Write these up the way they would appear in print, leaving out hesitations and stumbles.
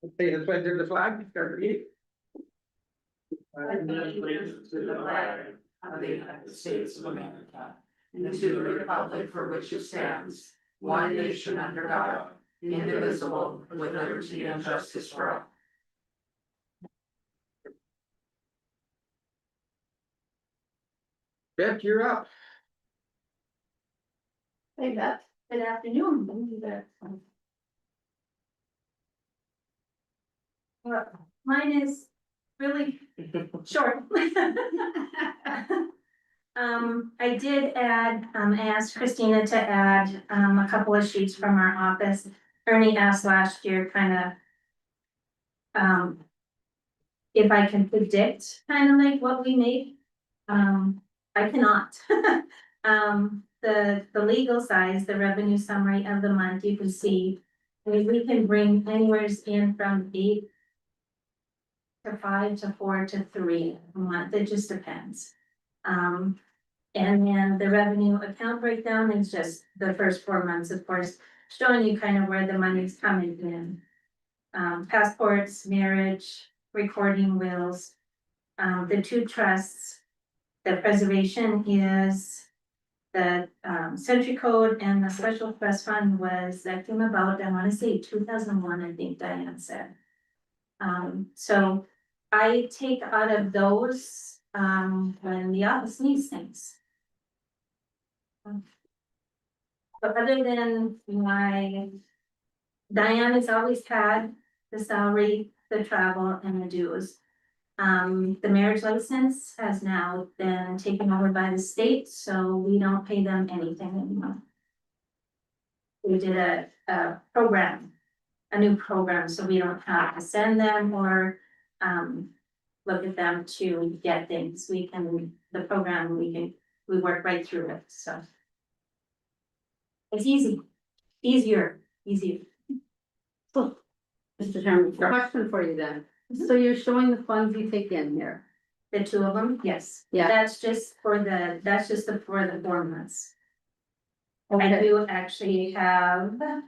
Okay, let's do the flag, start the meeting. I pledge allegiance to the flag of the United States of America and to the republic for which it stands, one nation under God, indivisible, with liberty and justice for all. Beth, you're up. Hey Beth, good afternoon. Mine is really short. I did add, I asked Christina to add, a couple of sheets from our office. Ernie asked last year if I can predict kind of like what we make. I cannot. The legal size, the revenue summary of the month, you can see, we can bring anywhere in from 8 to 5 to 4 to 3 a month, it just depends. And then the revenue account breakdown is just the first 4 months, of course, showing you kind of where the money's coming in. Passports, marriage, recording wills, the 2 trusts, the preservation is the Century Code, and the Special Trust Fund that came about, I wanna say 2001, I think Diane said. So I take out of those when the office needs things. But other than Diane has always had the salary, the travel, and the dues. The marriage license has now been taken over by the state, so we don't pay them anything anymore. We did a program, a new program, so we don't have to send them or look at them to get things. We work right through it, so. It's easier. So, Mr. Chairman, question for you then. So you're showing the funds you take in here. The 2 of them, yes. Yeah. That's just for the 4 months. I Okay, do actually have, I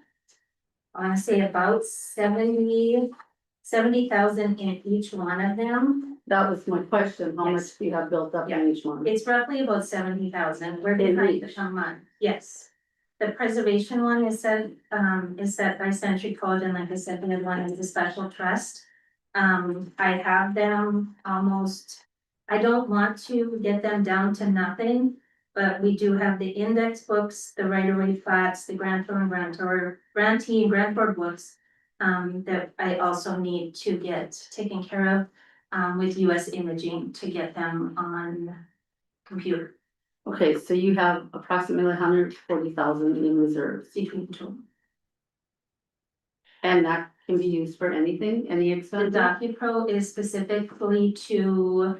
wanna say about 70,000 in each one of them. that was my question. How much Yes. do you have built up in each one? It's roughly about 70,000. We're In behind the each? month, yes. The preservation one is set by Century Code, and like I said, the other one is the special trust. I have them almost, I don't want to get them down to nothing. But we do have the index books, the right-of-way flats, the grantor and grantee and grantor books. That I also need to get taken care of, with US Imaging to get them on computer. Okay, so you have approximately 140,000 in reserves, Between 2. and that can be used for anything, any The expense? DocuPro is specifically to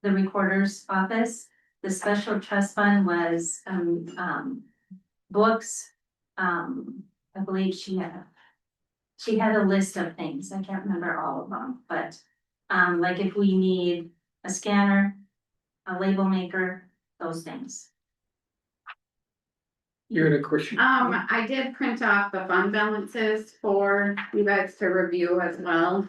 the recorder's office. The special trust fund was, books, I believe she had a list of things, I can't remember all of them, but, like if we need a scanner, a label maker, those things. You're in a question. I did print off the fund balances for you guys to review as well.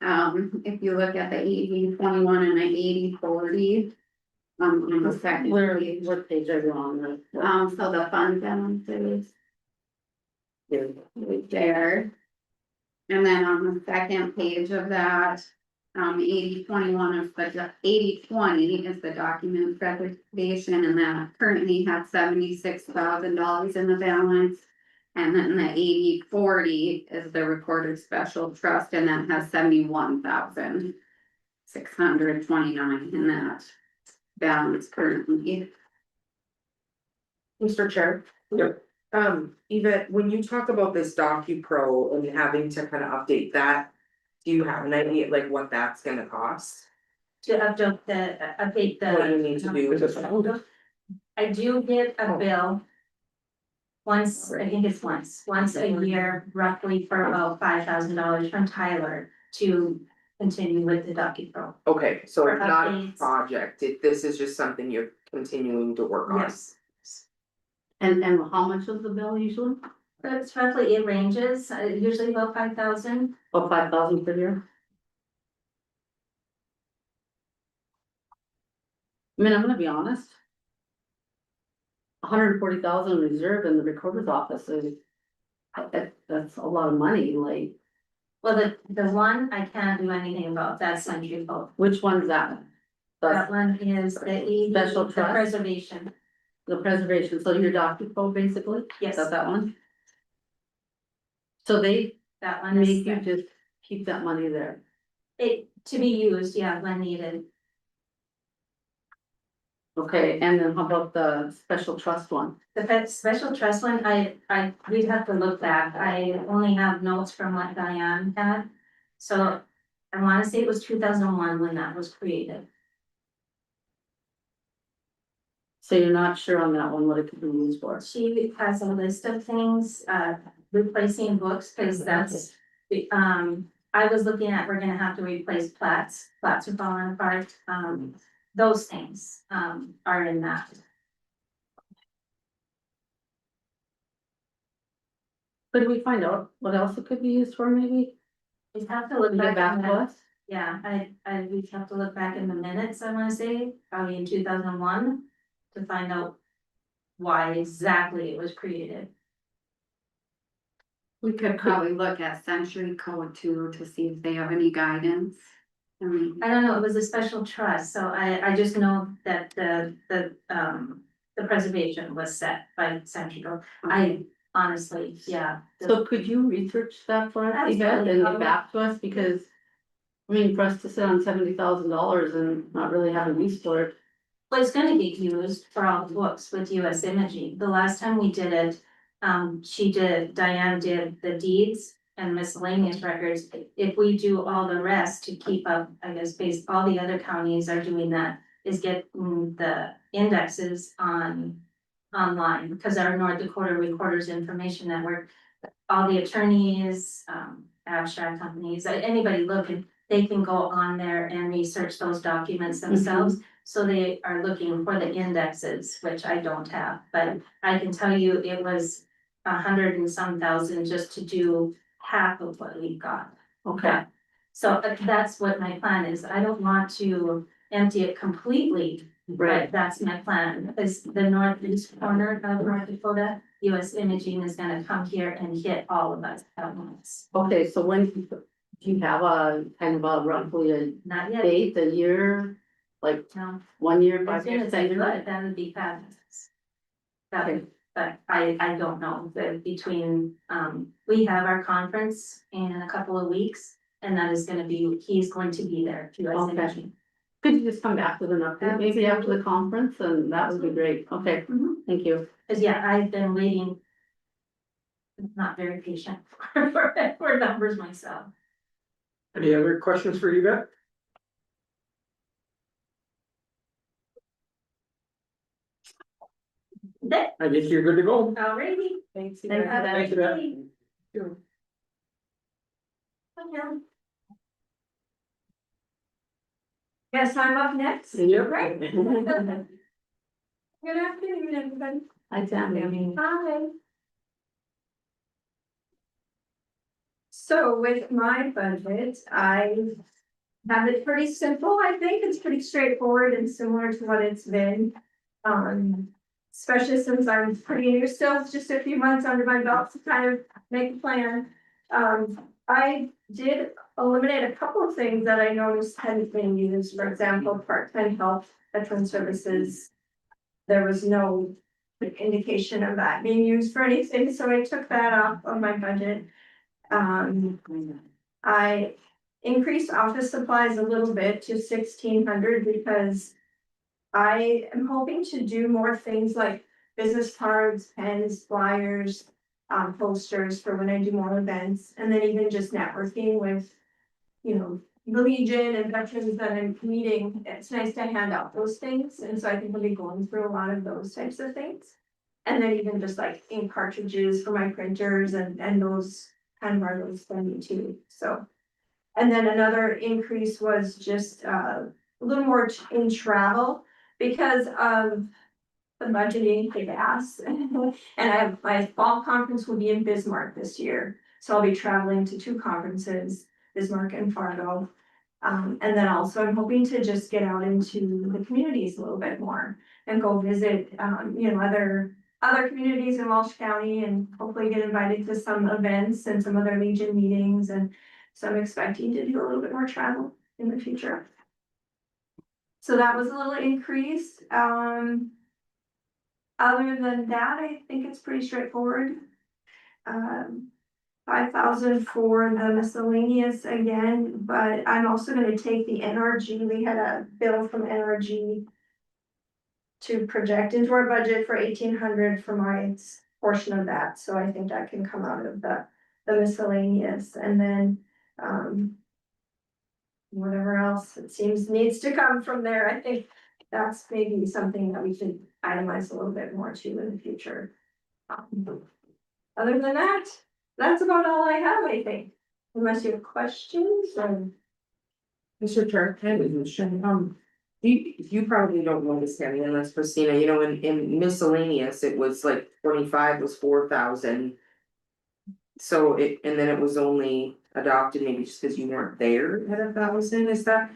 If you look at the 80-21 and the 80-40. On the second Where, page. what page are you on? So the fund balances right there. And then on the second page of that, 80-21 is the 80-20 is the document preservation, and that currently has $76,000 in the balance. And then the 80-40 is the recorder special trust, and that has 71,629 in that balance currently. Mr. Chair? Yep. Yvette, when you talk about this DocuPro and having to kind of update that, do you have an idea like what that's gonna cost? To update What you need to do? Is this phone? I do get a bill. Once, I think it's once a year, roughly for about $5,000 from Tyler to continue with the DocuPro. Okay, so For it's not a updates. project, this is just something you're continuing to work on. Yes. And how much is the bill usually? It's roughly, it ranges, usually about 5,000. About 5,000 per year? I mean, I'm gonna be honest. 140,000 reserve in the recorder's office is. That's a lot of money, like, Well, the one I can't do anything about, that's Century Code. which one's that? That The, one is the Special the trust? preservation, the preservation, so your DocuPro basically, is yes, that one? So they that one is, make you just keep that money there. it, to be used, yeah, when needed. Okay, and then how about the special trust one? The special trust one, we'd have to look back, I only have notes from what Diane had. So I wanna say it was 2001 when that was created. So you're not sure on that one, what it could be used for? She has a list of things, replacing books, cause that's, I was looking at, we're gonna have to replace plats are falling apart, those things, are in that. Could we find out what else it could be used for, maybe? We'd have to look Get back back in to the, us? yeah, we'd have to look back in the minutes, I wanna say, probably in 2001, to find out why exactly it was created. We could probably look at Century Code too, to see if they have any guidance. I mean, I don't know, it was a special trust, so I just know that the preservation was set by Century Code. I honestly, yeah. So could you research that for us, Yvette, Absolutely. and get back to us, because. I mean, for us to sit on $70,000 and not really have a use for it. Well, it's gonna get used for all the books with US Imaging. The last time we did it, Diane did the deeds and miscellaneous records. If we do all the rest to keep up, I guess, all the other counties are doing that, is get the indexes online, because our North Dakota Recorders Information Network, all the attorneys, abstract companies, anybody looking, they can go on there and research those documents themselves. So they are looking for the indexes, which I don't have, but I can tell you it was 100 and some thousand just to do half of what we got. Okay, So that's what my plan is. I don't want to empty it completely, right, but that's my plan, is the northeast corner of North Dakota, US Imaging is gonna come here and hit all of us at once. okay, so when, do you have a kind of a roughly a Not yet, date, a year? Like no, 1 year, as 5 soon years, as I 10 do years? it, that would be fabulous. That Okay. would, but I don't know, but between, we have our conference in a couple of weeks. And that is gonna be, he's going to be there, US Okay. Imaging. Could you just come back with an update, maybe after the conference, and that would be great, okay, Mhm. thank you. Cause yeah, I've been waiting. Not very patient for numbers myself. Any other questions for you, Beth? Okay, I think you're good to go. alrighty. Thanks. Have a Thank you, good Beth. day. Okay. Guess I'm up next. Yep. Right. Good afternoon, everybody. Hi, Tammy. Hi. So with my budget, I have it pretty simple. I think it's pretty straightforward and similar to what it's been. Especially since I'm pretty new still, it's just a few months under my belt to kind of make a plan. I did eliminate a couple of things that I noticed hadn't been used, for example, part-time help, veteran services. There was no indication of that being used for anything, so I took that off of my budget. I increased office supplies a little bit to 1,600 because I am hoping to do more things like business cards, pens, flyers, posters for when I do more events, and then even just networking with, the Legion and veterans that I'm meeting. It's nice to hand out those things, and so I think I'll be going through a lot of those types of things. And then even just like ink cartridges for my printers and those kind of are those for me too, so. And then another increase was just a little more in travel because of the budgeting for gas. And I have, my fall conference will be in Bismarck this year, so I'll be traveling to two conferences, Bismarck and Fargo. And then also I'm hoping to just get out into the communities a little bit more and go visit, other communities in Walsh County and hopefully get invited to some events and some other Legion meetings. And so I'm expecting to do a little bit more travel in the future. So that was a little increase. Other than that, I think it's pretty straightforward. 5,000 for the miscellaneous again, but I'm also gonna take the NRG, we had a bill from NRG to project into our budget for 1,800 for my portion of that, so I think that can come out of the miscellaneous, and then, whatever else it seems needs to come from there, I think that's maybe something that we should itemize a little bit more too in the future. Other than that, that's about all I have, I think, unless you have questions or. Mr. Chair, can I have a question? You probably don't know this, Tammy, unless Christina, in miscellaneous, it was like 25 was 4,000. So and then it was only adopted maybe just because you weren't there at 1,000, is that?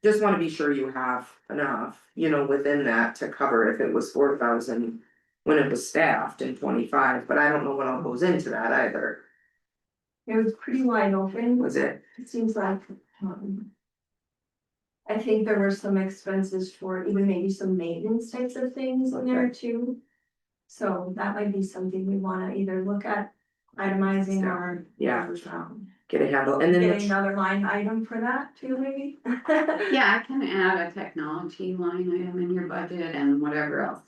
Just wanna be sure you have enough, within that to cover if it was 4,000. When it was staffed in 25, but I don't know what all goes into that either, It was pretty wide open, was it? it seems like, I think there were some expenses for even maybe some maintenance types of things in there too. So that might be something we wanna either look at itemizing or. Yeah. Get a handle, and then Getting another line item for that too, maybe? Yeah, I can add a technology line item in your budget and whatever else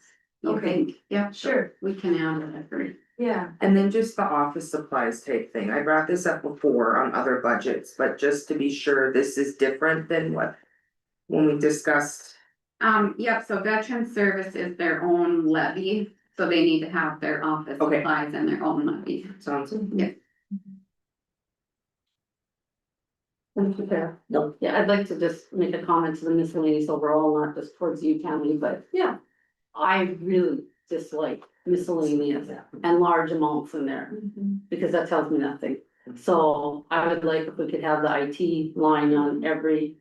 you Okay. think, yeah, Sure, we can add it for. yeah, And then just the office supplies type thing, I brought this up before on other budgets, but just to be sure this is different than what. When we discussed, Yep, so veteran service is their own levy, so they need to have their office Okay. supplies and their own levy. sounds, Thank you, Tara. No. Yeah, I'd like to just make a comment to the miscellaneous overall, not just towards you, Tammy, but yeah. I really dislike miscellaneous and large amounts in there, because that tells me nothing. So I would like if we could have the IT line on every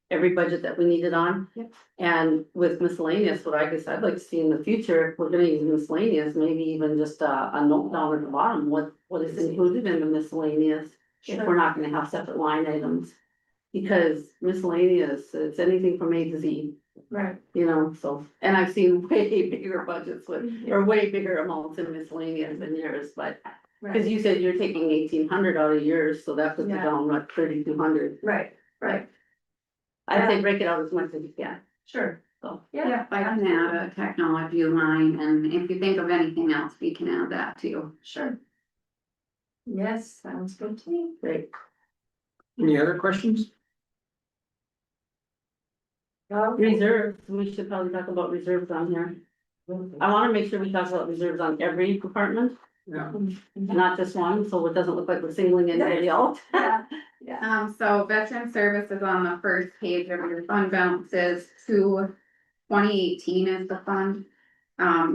budget that we need it on. Yep. And with miscellaneous, what I guess I'd like to see in the future, if we're gonna use miscellaneous, maybe even just a note down at the bottom, what is included in the miscellaneous. If we're not gonna have separate line items, because miscellaneous, it's anything from A to Z, Right. so, and I've seen way bigger budgets with, or way bigger amounts in miscellaneous than yours, but. Cause you said you're taking 1,800 out of yours, so that puts it Yeah. down like 3,200. Right, I'd say break it out as much as you can, sure, so. yeah. Yep, I can add a technology line, and if you think of anything else, we can add that too. Sure. Yes, sounds good to me. Great. Any other questions? Reserves, we should probably talk about reserves on here. I wanna make sure we talk about reserves on every department, Yeah. not just one, so it doesn't look like we're singling anybody out. Yeah, So veteran service is on the first page of your fund balances to 2018 is the fund.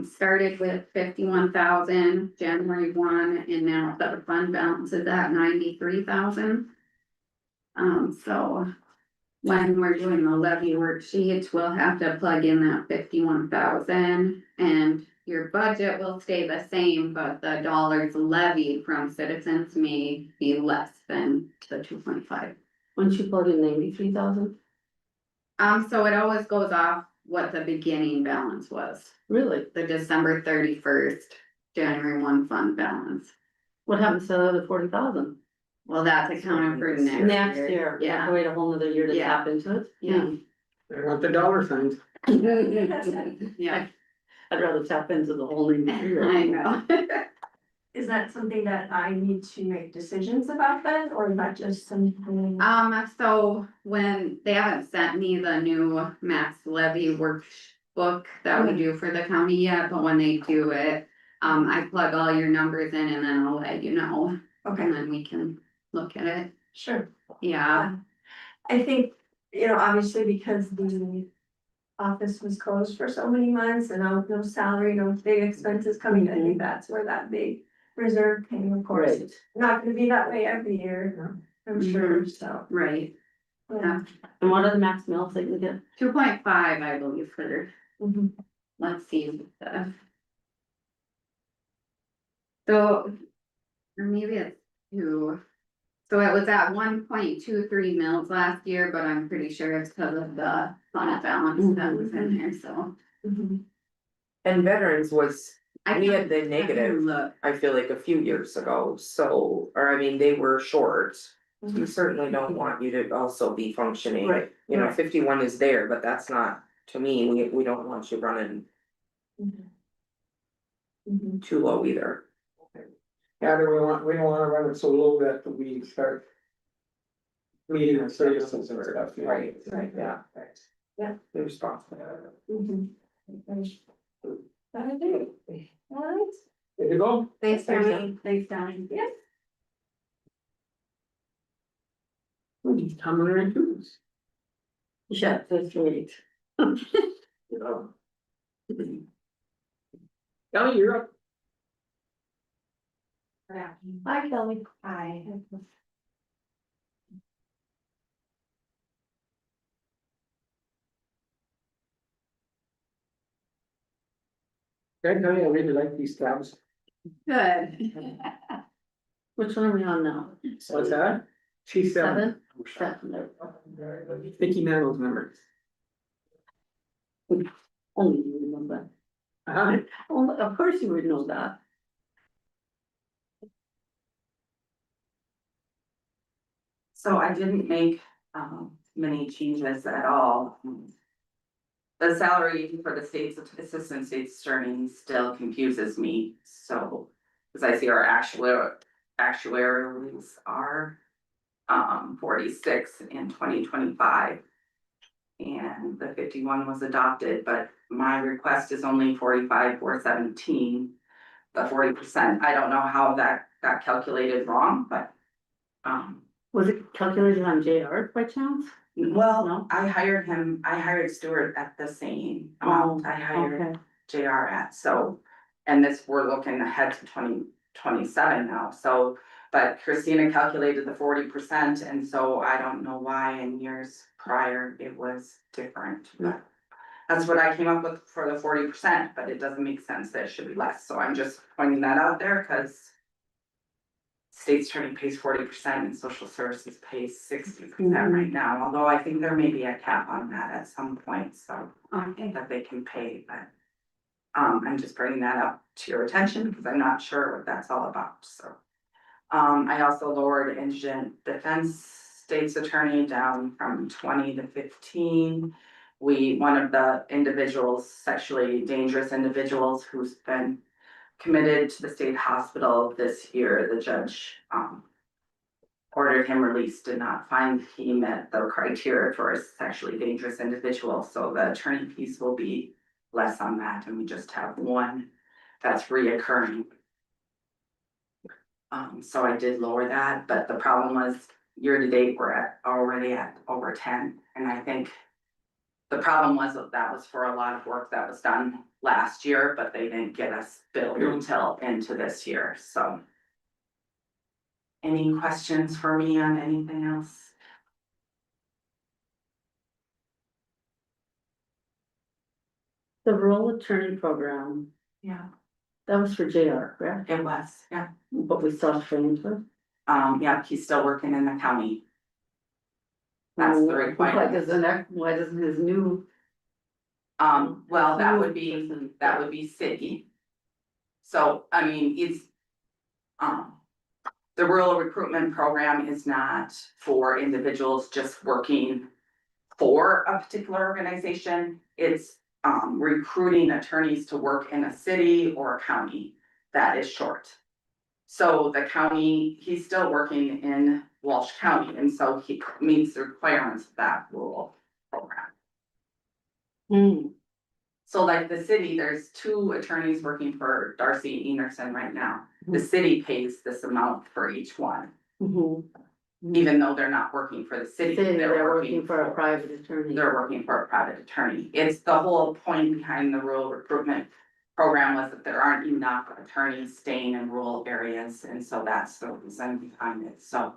Started with 51,000 January 1, and now the fund balance is at 93,000. So when we're doing the levy worksheets, we'll have to plug in that 51,000, and your budget will stay the same, but the dollars levied from citizens may be less than the 2.5. Once you plug in 93,000, So it always goes off what the beginning balance was, really, the December 31st, January 1 fund balance. what happens to the other 40,000? Well, that's accounted for next year. Next year, we have to wait a whole nother year to Yeah. tap into it. Yeah. I want the dollar signs. Yeah, I'd rather tap into the whole new year. I know. is that something that I need to make decisions about then, or is that just something? So when they haven't sent me the new max levy workbook that we do for the county yet, but when they do it, I plug all your numbers in and then I'll let you know, Okay, and then we can look at it. sure. Yeah, I think, obviously because office was closed for so many months and no salary, no big expenses coming, I think that's where that big reserve came, of course. Right. It's not gonna be that way every year, I'm sure, so. Right, yeah, And what are the max mills that you get? 2.5, I believe, for, Mhm. let's see. So, or maybe it's two. So it was at 1.23 mils last year, but I'm pretty sure it's because of the fund balance that was in there, so. Mhm. And veterans was, I we can- had the I can negative, Look, I feel like a few years ago, so, or I mean, they were short. We certainly don't want you to also be functioning. Right. You know, Right. 51 is there, but that's not, to me, we don't want you running Mhm. Mhm. too low either. Yeah, we don't wanna run it so low that we start. Meeting our services and stuff, you know. Right. Right. Yeah. Yeah. They're responsible. Mhm. That'll do. All right. There you go. thanks, Tammy, thanks, Donnie. Yes. How many twos? Yeah, that's right. Kelly, you're up. Hi, Kelly. Hi. Okay, Kelly, I really like these tabs. Good. Which one are we on now? What's that? She's seven. Seven, there. Vicky Mandels number. Only you remember. Uh-huh. Oh, of course you would know that. So I didn't make many changes at all. The salary for the state's assistant state's attorney still confuses me, so. Cause I see our actuaries are 46 in 2025. And the 51 was adopted, but my request is only 45,417. The 40%, I don't know how that got calculated wrong, but Was it calculated on JR by chance? well, No? I hired Stuart at the same amount I hired Okay. JR at, so. And this, we're looking ahead to 2027 now, so, but Christina calculated the 40%, and so I don't know why in years prior it was different, but. That's what I came up with for the 40%, but it doesn't make sense that it should be less, so I'm just pointing that out there, cause. State's attorney pays 40% and social services pays 60% right now, although I think there may be a cap on that at some point, so. Okay. That they can pay, but. I'm just bringing that up to your attention, because I'm not sure what that's all about, so. I also lowered indigent defense state's attorney down from 20 to 15. One of the individuals, sexually dangerous individuals who's been committed to the state hospital this year, the judge, ordered him released, did not find he met the criteria for a sexually dangerous individual, so the attorney fees will be less on that, and we just have one that's reoccurring. So I did lower that, but the problem was year to date, we're already at over 10, and I think. The problem was that was for a lot of work that was done last year, but they didn't get us billed until into this year, so. Any questions for me on anything else? The rural attorney program, Yeah. that was for JR, correct? It was, yeah. But we still have training for. Yeah, he's still working in the county. That's the requirement. Why doesn't his new? Well, that would person- be city. So, I mean, it's. The rural recruitment program is not for individuals just working for a particular organization. It's recruiting attorneys to work in a city or a county that is short. So the county, he's still working in Walsh County, and so he meets the requirements of that rural program. Hmm, So like the city, there's 2 attorneys working for Darcy Enerson right now. The city pays this amount for each one. mhm. even though they're not working for the city, Saying they're they're working working for a private attorney. They're working for a private attorney. It's the whole point behind the rural recruitment program was that there aren't enough attorneys staying in rural areas, and so that's the reason behind it. So,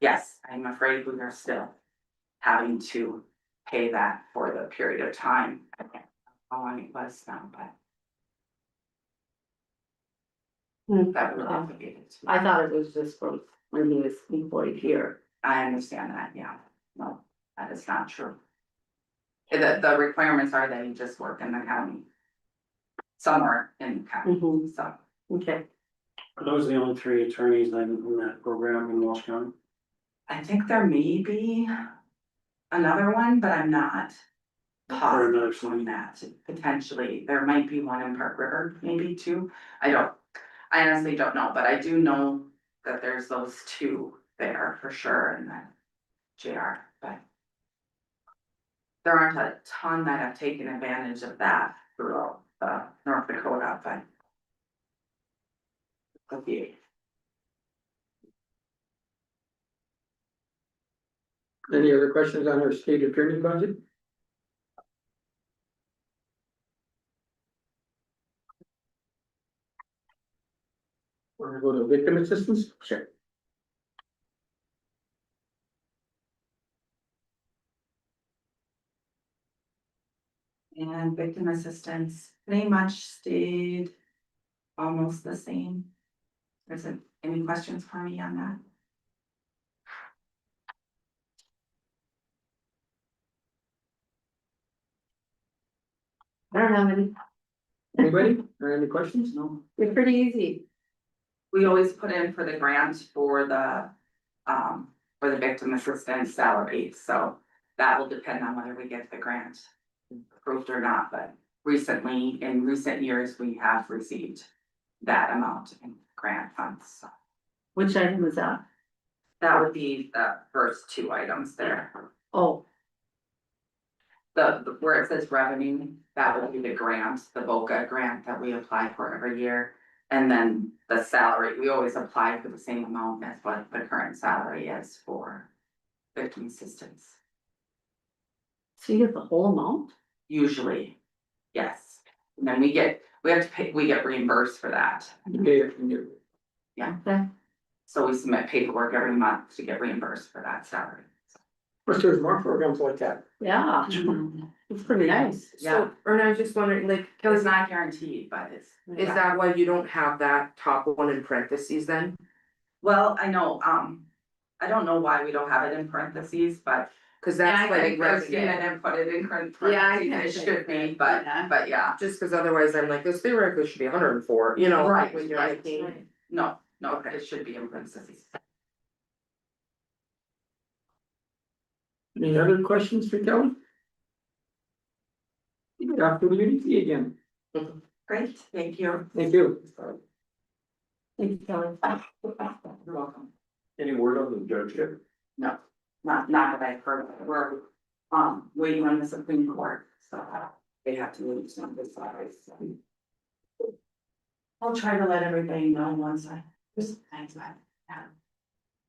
yes, I'm afraid we are still having to pay that for the period of time. I can't remember how long it was now, but that would obligated. I thought it was just for when he was employed here. I understand that, yeah. No, that is not true. The requirements are that you just work in the county. Somewhere in the county, Mhm. so. Okay, Are those the only three attorneys then in that program in Walsh County? I think there may be another one, but I'm not Or another positive on city? that. Potentially, there might be one in Park River, maybe two. I honestly don't know, but I do know that there's those two there for sure and then JR, but there aren't a ton that have taken advantage of that throughout North Dakota, but a few. Any other questions on our state attorney budget? We're gonna go to victim assistance? Sure. And victim assistance pretty much stayed almost the same. There's any questions for me on that? I don't have any, Anybody, or any questions? No. it's pretty easy. We always put in for the grant for the victim assistance salary, so that will depend on whether we get the grant approved or not, but recently, in recent years, we have received that amount in grant funds, so. Which item is that? That would be the first two items there. Oh, Where it says revenue, that would be the grant, the VOCA grant that we apply for every year. And then the salary, we always apply for the same amount as what the current salary is for victim assistance. so you get the whole amount? Usually, yes. And then we have to pay, we get reimbursed for that. Okay, So we submit paperwork every month to get reimbursed for that salary. Wish there was more programs like that. yeah, it's pretty nice. Yeah, So, or I was just wondering, like, it's Kelly, not guaranteed, but it's. is that why you don't have that top one in parentheses then? Well, I know, I don't know why we don't have it in parentheses, but. Cause Yeah, that's I like think I've seen it revenue, and put it in Yeah, I parentheses, it kinda should be, think but, that, but yeah. just cause otherwise I'm like, this theoretically should be 104, you know, Right, when you're right. making. No, it should be in parentheses. Any other questions for Kelly? After the unity again, Great, thank you. thank you. Thank you, Kelly. You're welcome. Any word on the judgeship? No, not that I've heard of. We're, waiting on the Supreme Court, so they have to move some of this side, so. I'll try to let everybody know once I, just thanks, man.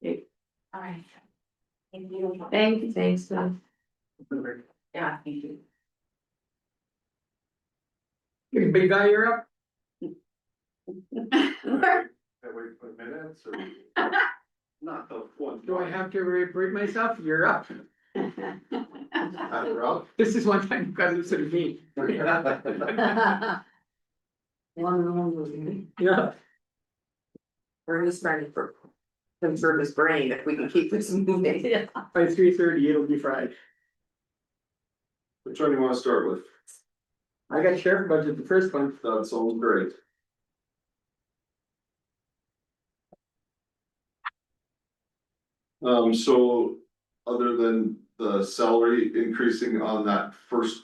Yeah. All right. Thank you. Thank you, thanks, Beth. Yeah, thank you. Hey, big guy, you're up. Wait for minutes or? Not the one. Do I have to repeat myself? You're up. After all? This is one time you've got to listen to me. Yeah. We're just trying to conserve his brain if we can keep this moving. By 3:30, it'll be fried. Which one do you wanna start with? I got sheriff budget, the first one. That sounds great. So other than the salary increasing on that first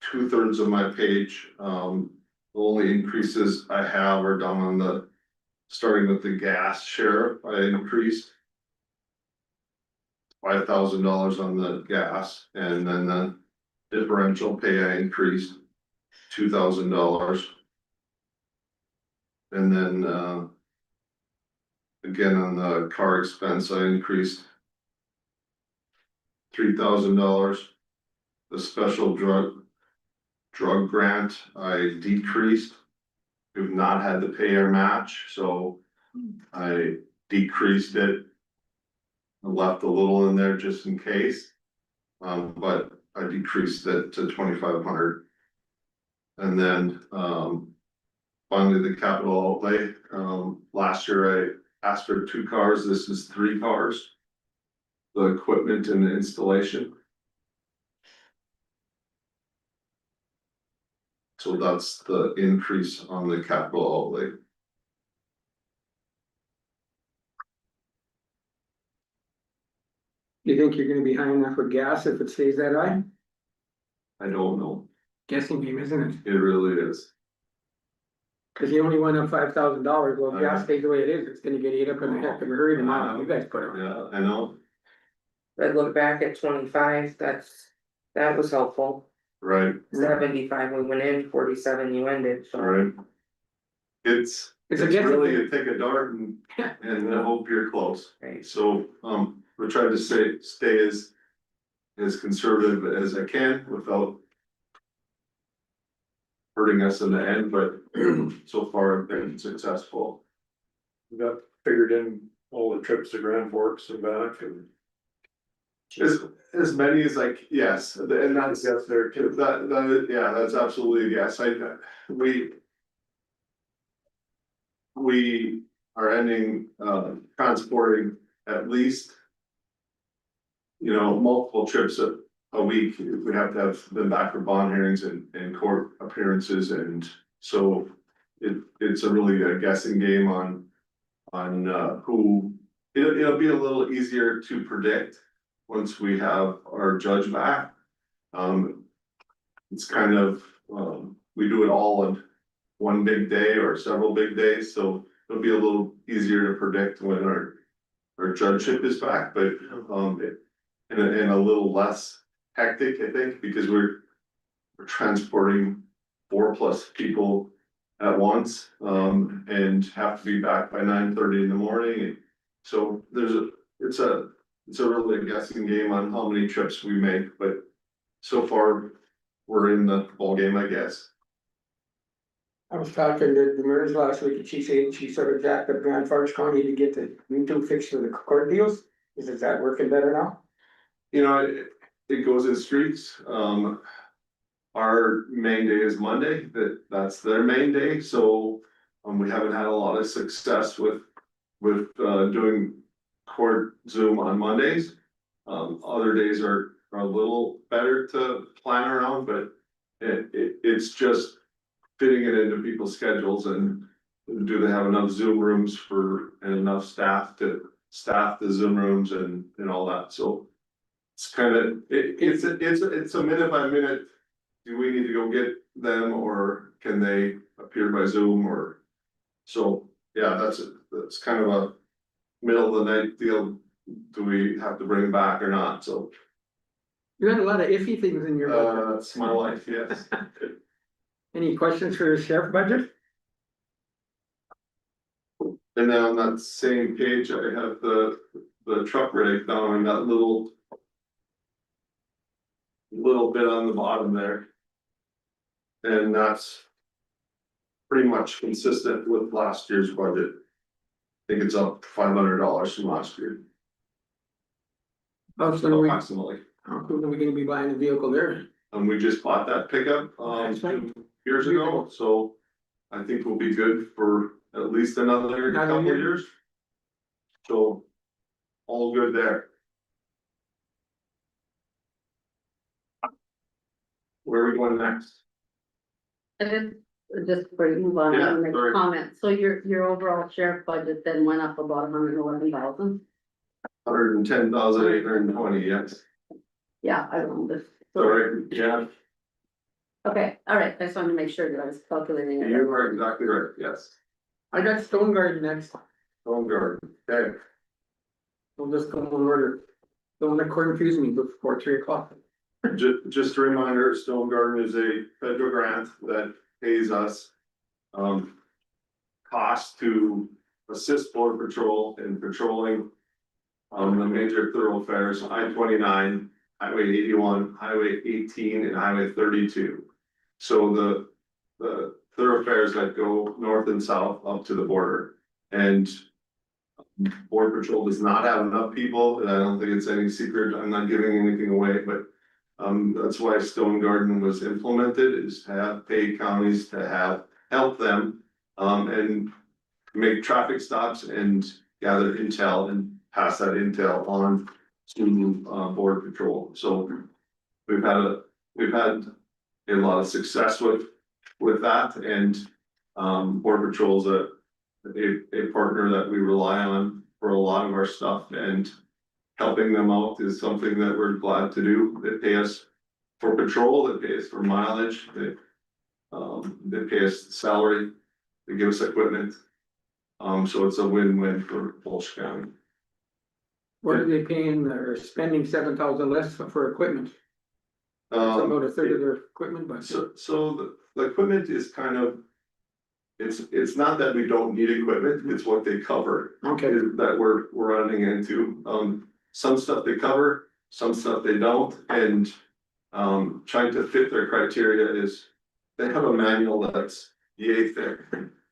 2/3 of my page, the only increases I have are down on the, starting with the gas share, I increased $5,000 on the gas, and then the differential pay I increased $2,000. And then, again, on the car expense, I increased $3,000. The special drug grant, I decreased. We've not had to pay our match, so I decreased it. I left a little in there just in case. But I decreased it to 2,500. And then, finally, the capital outlay, last year I asked for 2 cars, this is 3 cars. The equipment and the installation. So that's the increase on the capital outlay. You think you're gonna be high enough for gas if it stays that high? I don't know, Guessing game, isn't it? it really is. Cause you only went up $5,000, well, if gas I- stays the way it is, it's gonna get ate up in a heck of a hurry tomorrow, you guys put it. Yeah, I know, I look back at 25, that was helpful. right, 75 we went in, 47 you ended, so. right. It's It's a It's guessing really, game. you take a dart and hope you're close. Right. So, we're trying to stay as conservative as I can without hurting us in the end, but so far I've been successful. We got figured in all the trips to Grand Forks and back and. As many as like, yes, and that's, Yes, there too. yeah, that's absolutely, yes, we are ending, transporting at least, you know, multiple trips a week. We have to have them back for bond hearings and court appearances, and so it's a really a guessing game on who, it'll be a little easier to predict once we have our judge back. It's kind of, we do it all in one big day or several big days, so it'll be a little easier to predict when our judgeship is back, but, and a little less hectic, I think, because we're transporting 4+ people at once, and have to be back by 9:30 in the morning. So it's a really a guessing game on how many trips we make, but so far we're in the ball game, I guess. I was talking to the Demers last week and she said she sort of jacked up Grand Forks County to get the YouTube fixed for the court deals. Is that working better now? You know, it goes in streaks. Our main day is Monday, that's their main day, so, we haven't had a lot of success with doing court Zoom on Mondays. Other days are a little better to plan around, but it's just fitting it into people's schedules, and do they have enough Zoom rooms and enough staff to staff the Zoom rooms and all that, so. It's kind of, it's a minute by minute, do we need to go get them, or can they appear by Zoom, or? So, yeah, that's kind of a middle of the night deal, do we have to bring them back or not, so. You had a lot of iffy things in your budget. That's my life, yes. Any questions for the sheriff budget? And then on that same page, I have the truck breakdown and that little bit on the bottom there. And that's pretty much consistent with last year's budget. I think it's up $500 from last year, How soon are approximately. we gonna be buying a vehicle there? And we just bought that pickup, That's right. 2 years ago, so I think we'll be good for at least another couple of years. So, all good there. Where are we going next? Just before you move on, Yeah, I'm gonna make sorry. a comment, so your overall sheriff budget then went up about 111,000? 110,820, yes, Yeah, I don't know this. sorry, yeah, Okay, all right, I just wanted to make sure that I was calculating it. you are exactly right, yes. I got Stone Garden next, Home Guard, okay, we'll just come on order. Don't let court confuse me before 3 o'clock. just a reminder, Stone Garden is a federal grant that pays us. Cost to assist border patrol in patrolling. The major thoroughfares, I-29, Highway 81, Highway 18, and Highway 32. So the thoroughfares that go north and south up to the border. And Border Patrol does not have enough people, and I don't think it's any secret, I'm not giving anything away, but that's why Stone Garden was implemented, is to have paid counties to help them and make traffic stops and gather intel and pass that intel on to Border Patrol. So we've had a lot of success with that, and Border Patrol's a partner that we rely on for a lot of our stuff, and helping them out is something that we're glad to do. They pay us for patrol, they pay us for mileage, they pay us salary, they give us equipment. So it's a win-win for Walsh County. What are they paying or spending 7,000 less for equipment? It's about a third of their equipment, but. So the equipment is kind of, it's not that we don't need equipment, it's what they cover. Okay. That we're running into, some stuff they cover, some stuff they don't, and. Trying to fit their criteria is, they have a manual that's yay thick.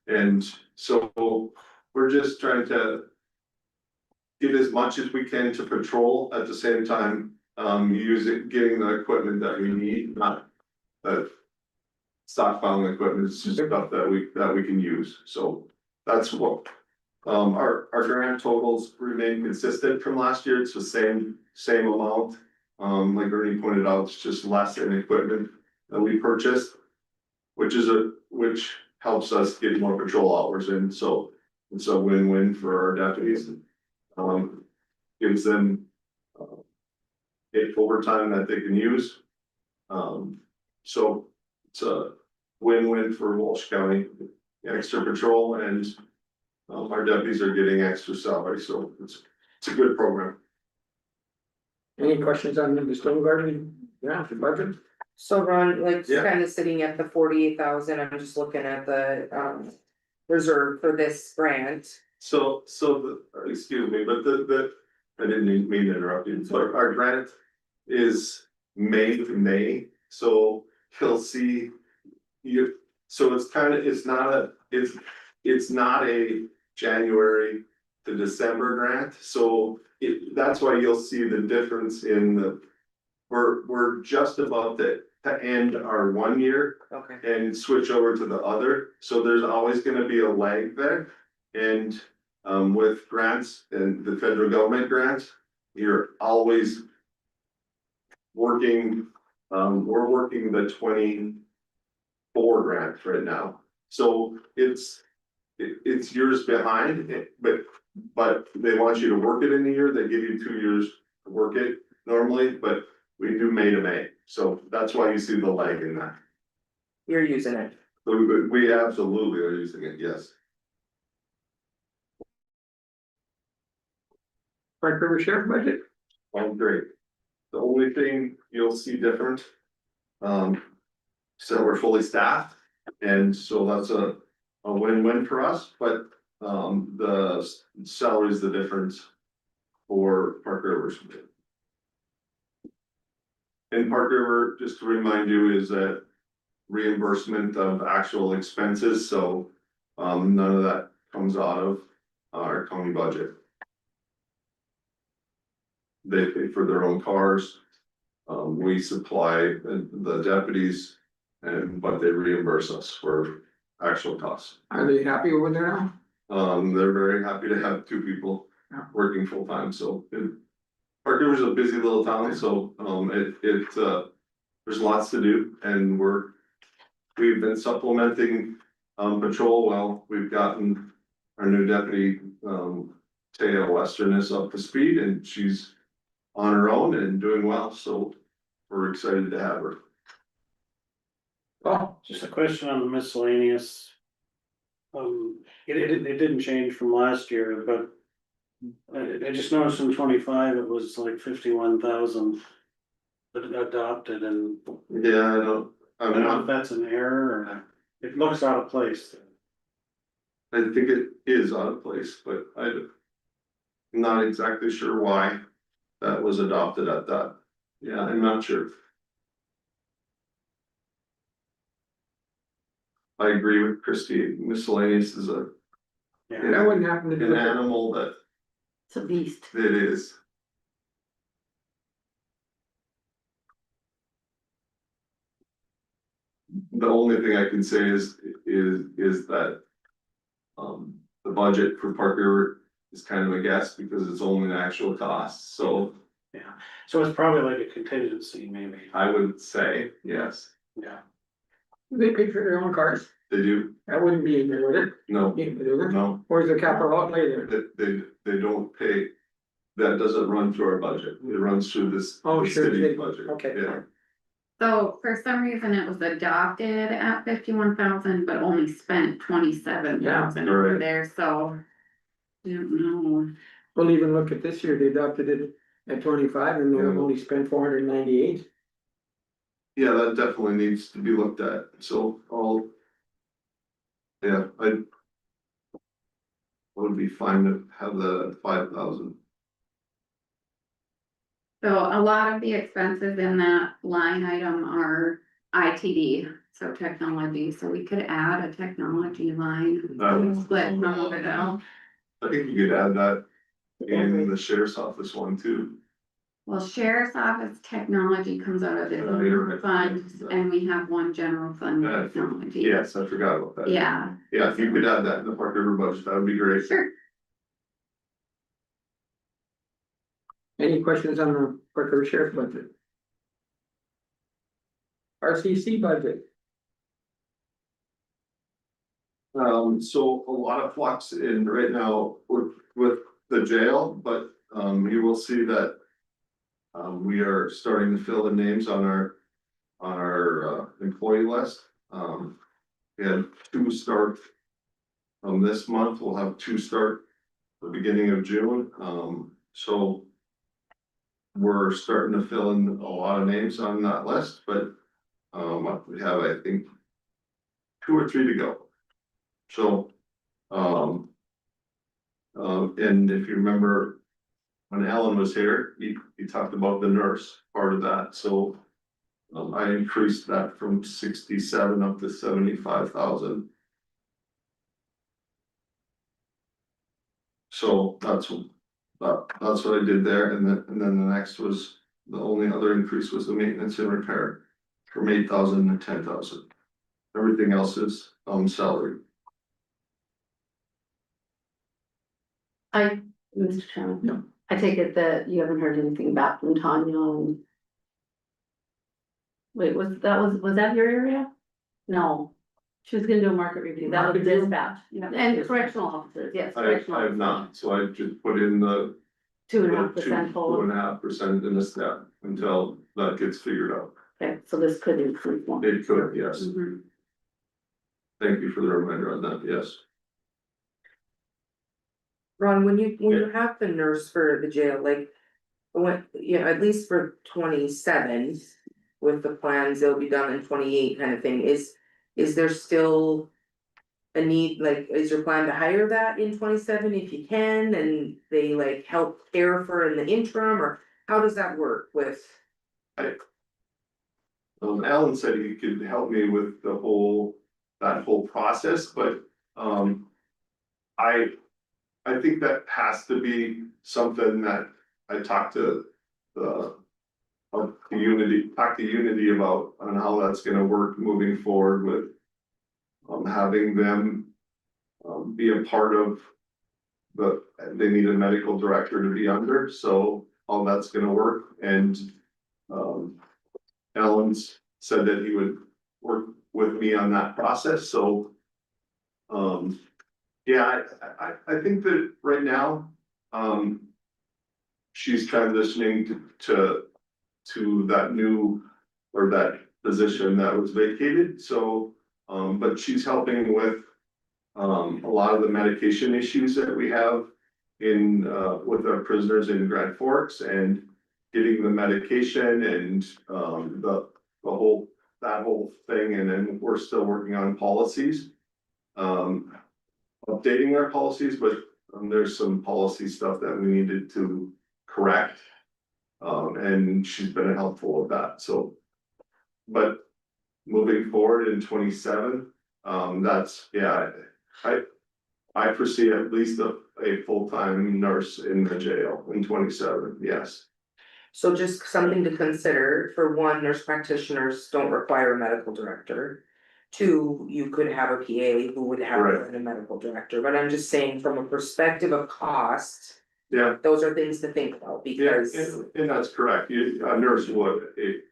And so we're just trying to get as much as we can to patrol at the same time, getting the equipment that we need, not stockpiling equipment, it's just stuff that we can use. So that's what, our grant totals remain consistent from last year. It's the same amount. Like Ernie pointed out, it's just less in equipment that we purchased, which helps us get more patrol hours in. So it's a win-win for our deputies. Gives them overtime that they can use. So it's a win-win for Walsh County, extra patrol, and our deputies are getting extra salary, so it's a good program. Any questions on the Stone Garden? Yeah, the budget? So Ron, like, Yeah. kind of sitting at the 48,000, I'm just looking at the, reserve for this grant. Excuse me, but I didn't mean to interrupt you, but our grant is May to May, so you'll see. So it's not a January to December grant, so that's why you'll see the difference in we're just about to end our 1 year. Okay. And switch over to the other, so there's always gonna be a lag there. And with grants and the federal government grants, you're always working, we're working the 24 grant right now. So it's years behind, but they want you to work it in a year, they give you 2 years to work it normally, but we do May to May, so that's why you see the lag in that. You're using it. So we absolutely are using it, yes. Park River Sheriff budget? Oh, great. The only thing you'll see different. So we're fully staffed, and so that's a win-win for us, but the salary is the difference for Park River. And Park River, just to remind you, is that reimbursement of actual expenses, so none of that comes out of our county budget. They pay for their own cars. We supply the deputies, but they reimburse us for actual costs. Are they happy over there now? They're very happy to have 2 people working full time, so Park River's a busy little town, so there's lots to do, and we've been supplementing patrol. Well, we've gotten our new deputy, Taya Western, is up to speed, and she's on her own and doing well, so we're excited to have her. Oh, Just a question on the miscellaneous. It didn't change from last year, but I just noticed in 25, it was like 51,000 adopted, and Yeah, I don't know if that's an error or it looks out of place. I think it is out of place, but I'm not exactly sure why that was adopted at that. Yeah, I'm not sure. I agree with Christie, miscellaneous is a, And I wouldn't happen to do an it. animal that It's a beast. it is. The only thing I can say is that. The budget for Park River is kind of a guess because it's only an actual cost, so Yeah, so it's probably like a contingency maybe, I would say, yes, yeah. They pay for their own cars, they do, that wouldn't be in there, would it? no, Yeah, but is it? no, Where's the capital outlay there? they don't pay. That doesn't run through our budget, it runs through this. Oh, the sure, city's they- budget, okay. yeah. So for some reason it was adopted at 51,000, but only spent 27,000 Yeah, over right. there, so. I don't know. We'll even look at this year, they adopted it at 25 and they've only spent 498. Yeah, that definitely needs to be looked at, so I'll. Yeah, I. Would be fine to have the 5,000. So a lot of the expenses in that line item are ITD, so technology, so we could add a technology line. Split some of it out. I think you could add that in the sheriff's office one too. Well, sheriff's office technology comes out of Oh, you're the right. fund, and we have one general fund Yeah, technology. Yes, I forgot about that. Yeah, Yeah, if you could add that in the Park River budget, that would be great. sure. Any questions on the Park River Sheriff budget? RCC budget, So a lot of flux in right now with the jail, but, you will see that. We are starting to fill in names on our employee list. We had 2 start. This month, we'll have 2 start the beginning of June, so. We're starting to fill in a lot of names on that list, but, we have, I think. 2 or 3 to go. So, and if you remember. When Alan was here, he talked about the nurse part of that, so. I increased that from 67 up to 75,000. So that's what I did there, and then the next was, the only other increase was the maintenance and repair. From 8,000 to 10,000. Everything else is, salary. Mr. Chairman. No. I take it that you haven't heard anything back from Tanya on. Wait, was that your area? No, she was gonna do a market review, that was Market review? dispatch, and correctional officers, yes. I correctional have not, officers. so I just put in the. 2.5% hold. 2.5% in the step until that gets figured out. Okay, so this could increase more. It could, yes. Mhm. Thank you for the reminder on that, yes. Ron, when you have the nurse for the jail, like. What, at least for 27. With the plans, they'll be done in 28 kind of thing, is there still? A need, like, is your plan to hire that in 27 if you can, and they like help care for in the interim, or how does that work with? Alan said he could help me with that whole process, but, I think that has to be something that I talk to Unity about on how that's gonna work moving forward with. Having them, be a part of. They need a medical director to be under, so how that's gonna work, and, Alan's said that he would work with me on that process, so. Yeah, I think that right now, she's transitioning to that new, or that position that was vacated, so, but she's helping with. A lot of the medication issues that we have in, with our prisoners in Grand Forks, and getting the medication and, that whole thing, and then we're still working on policies. updating our policies, but there's some policy stuff that we needed to correct. And she's been helpful with that, so. But moving forward in 27, that's, yeah, I foresee at least a full-time nurse in the jail in 27, yes. So just something to consider, for one, nurse practitioners don't require a medical director. Two, you could have a PA who would have Right. a medical director, but I'm just saying from a perspective of cost. Yeah. Those are things to think about Yeah, because, and that's correct, a nurse would, a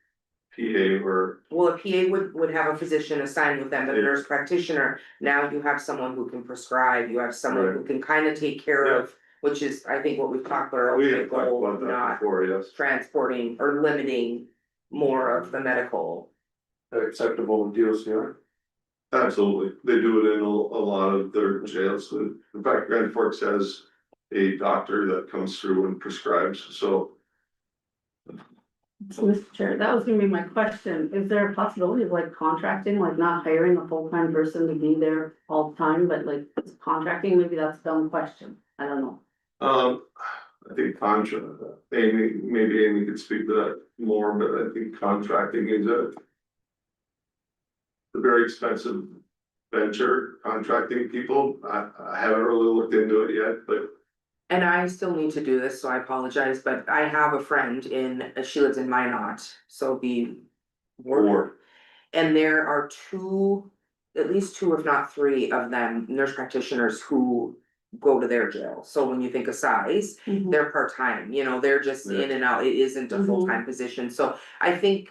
PA or, well, a PA would have a physician assigned with them, but a Yeah. nurse practitioner. Now you have someone who can prescribe, you have someone who can kind of take care of, which is, I think, what we've talked about. Our we ultimate have talked goal, about that not before, yes. transporting or limiting more of the medical. Acceptable with DOCR. Absolutely, they do it in a lot of their jails, in fact, Grand Forks has a doctor that comes through and prescribes, so. So, Mr. Chair, that was gonna be my question. Is there a possibility of like contracting, like not hiring a full-time person to be there all the time, but like contracting? Maybe that's a dumb question. I don't know. I think maybe Amy could speak to that more, but I think contracting is a very expensive venture, contracting people. I haven't really looked into it yet, but And I still need to do this, so I apologize, but I have a friend she lives in Minot, so be. or, And there are two, at least two, if not three of them, nurse practitioners who go to their jail. So when you think of size, they're part-time, you know, they're just in and out, it isn't a full-time position, so I think.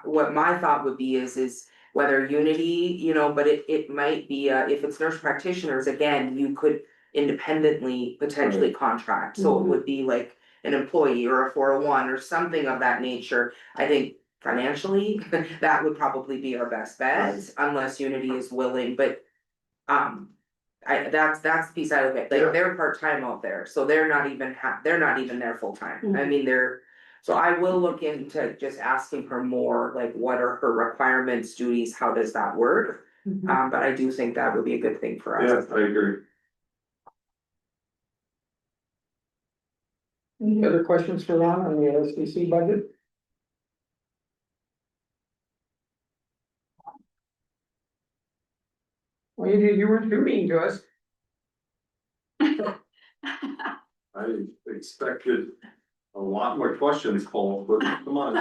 What my thought would be is whether Unity, you know, but it might be, if it's nurse practitioners, again, you could independently potentially contract, so it would be like an employee or a 401 or something of that nature. I think financially, that would probably be our best bet, unless Unity is willing, but. That's the piece I look at, Yeah. like, they're part-time out there, so they're not even there full-time, I mean, so I will look into just asking her more, like, what are her requirements, duties, how does that work? But I do think that would be a good thing for yeah, us. I agree. Any other questions for Ron on the SDC budget? Well, you weren't too mean to us. I expected a lot more questions, Paul, but come on.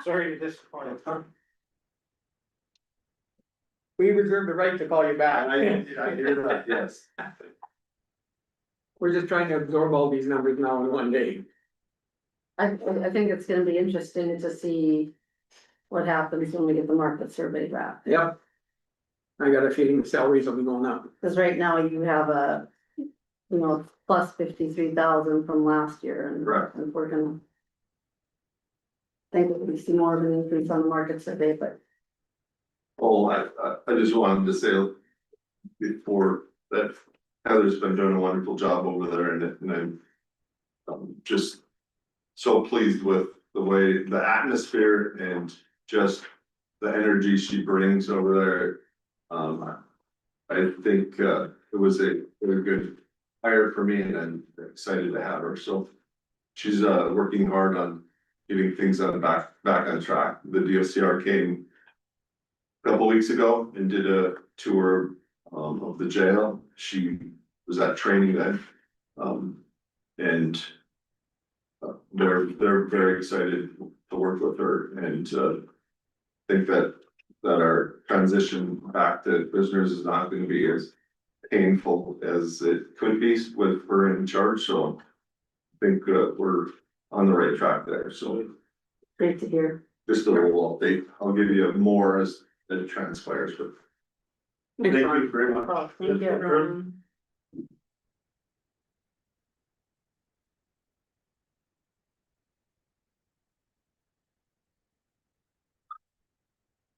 Sorry to disappoint. We reserve the right to call you back. I hear that, yes. We're just trying to absorb all these numbers now in one day. I think it's gonna be interesting to see what happens when we get the market survey back. Yep. I got a feeling the salaries will be going up. Cause right now you have a, you know, plus 53,000 from last year and. Correct. And we're gonna. Think that we see more of an increase on the market survey, but Oh, I just wanted to say before that Heather's been doing a wonderful job over there and I'm just so pleased with the way the atmosphere and just the energy she brings over there. I think it was a good hire for me and I'm excited to have her. So she's working hard on getting things back on track. The DOCR came a couple weeks ago and did a tour of the jail. She was at training then. And they're very excited to work with her and think that our transition back to prisoners is not gonna be as painful as it could be with her in charge, so I think we're on the right track there, so great to hear. just a little update. I'll give you more as it transpires, but thank you very much. Oh, thank you, everyone.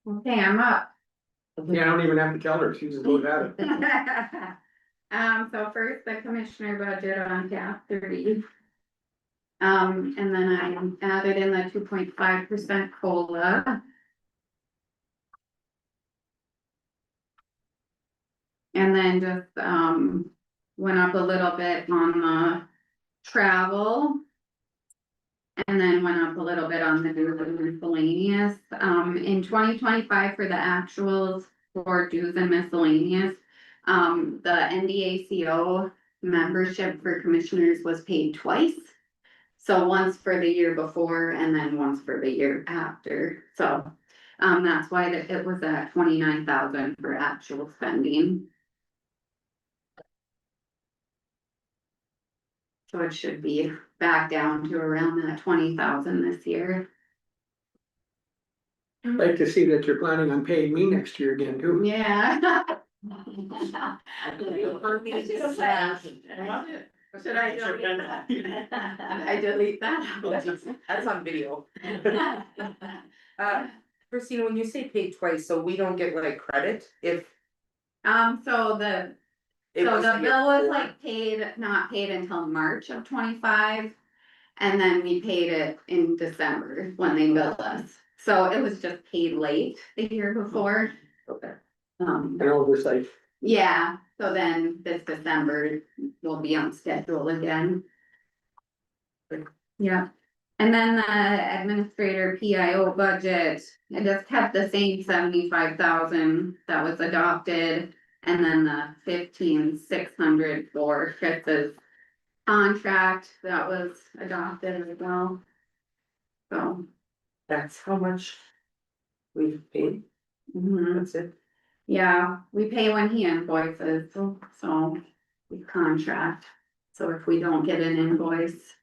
Okay, I'm up. Yeah, I don't even have to tell her, she just goes at it. So first, the commissioner budget on tab 30. And then I added in the 2.5% COLA. And then just, went up a little bit on the travel. And then went up a little bit on the dues and miscellaneous, in 2025 for the actuals for dues and miscellaneous. The NDACO membership for commissioners was paid twice. So once for the year before and then once for the year after, so, that's why it was at 29,000 for actual spending. So it should be back down to around that 20,000 this year. I'd like to see that you're planning on paying me next year again too. Yeah. Should I delete that? I delete that? That's on video. Christina, when you say paid twice, so we don't get like credit if So the it So was the the year bill was before? like not paid until March of 25. And then we paid it in December when they billed us. So it was just paid late the year before. Okay. Um, An oversight. yeah, so then this December will be on schedule again. Yeah, and then the administrator PIO budget, it just kept the same 75,000 that was adopted. And then the 15,600 for Chris's contract that was adopted as well. So, That's how much we've paid, mhm. that's it. Yeah, we pay when he invoices, so we contract. So if we don't get an invoice,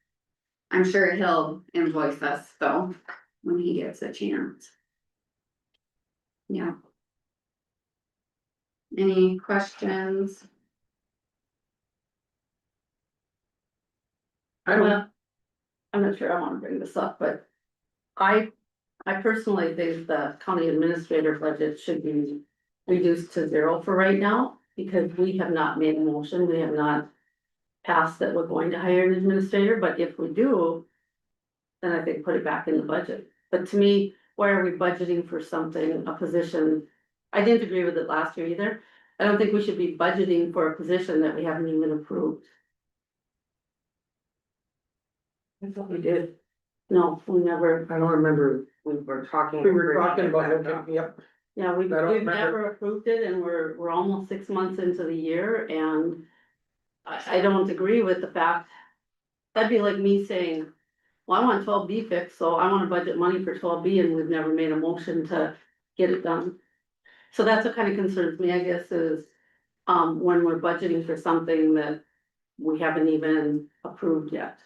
I'm sure he'll invoice us though, when he gets a chance. Yeah. Any questions? I don't, Well, I'm not sure I wanna bring this up, but I personally think the county administrator budget should be reduced to 0 for right now, because we have not made a motion, we have not passed that we're going to hire an administrator, but if we do, then I think put it back in the budget. But to me, why are we budgeting for something, a position? I didn't agree with it last year either. I don't think we should be budgeting for a position that we haven't even approved. I thought we did, No, we never, I don't remember. we were talking. We were talking about, yep, yeah, we've I don't never remember. approved it, and we're almost 6 months into the year, and I don't agree with the fact. That'd be like me saying, well, I want 12B fixed, so I wanna budget money for 12B, and we've never made a motion to get it done. So that's what kind of concerns me, I guess, is, when we're budgeting for something that we haven't even approved yet.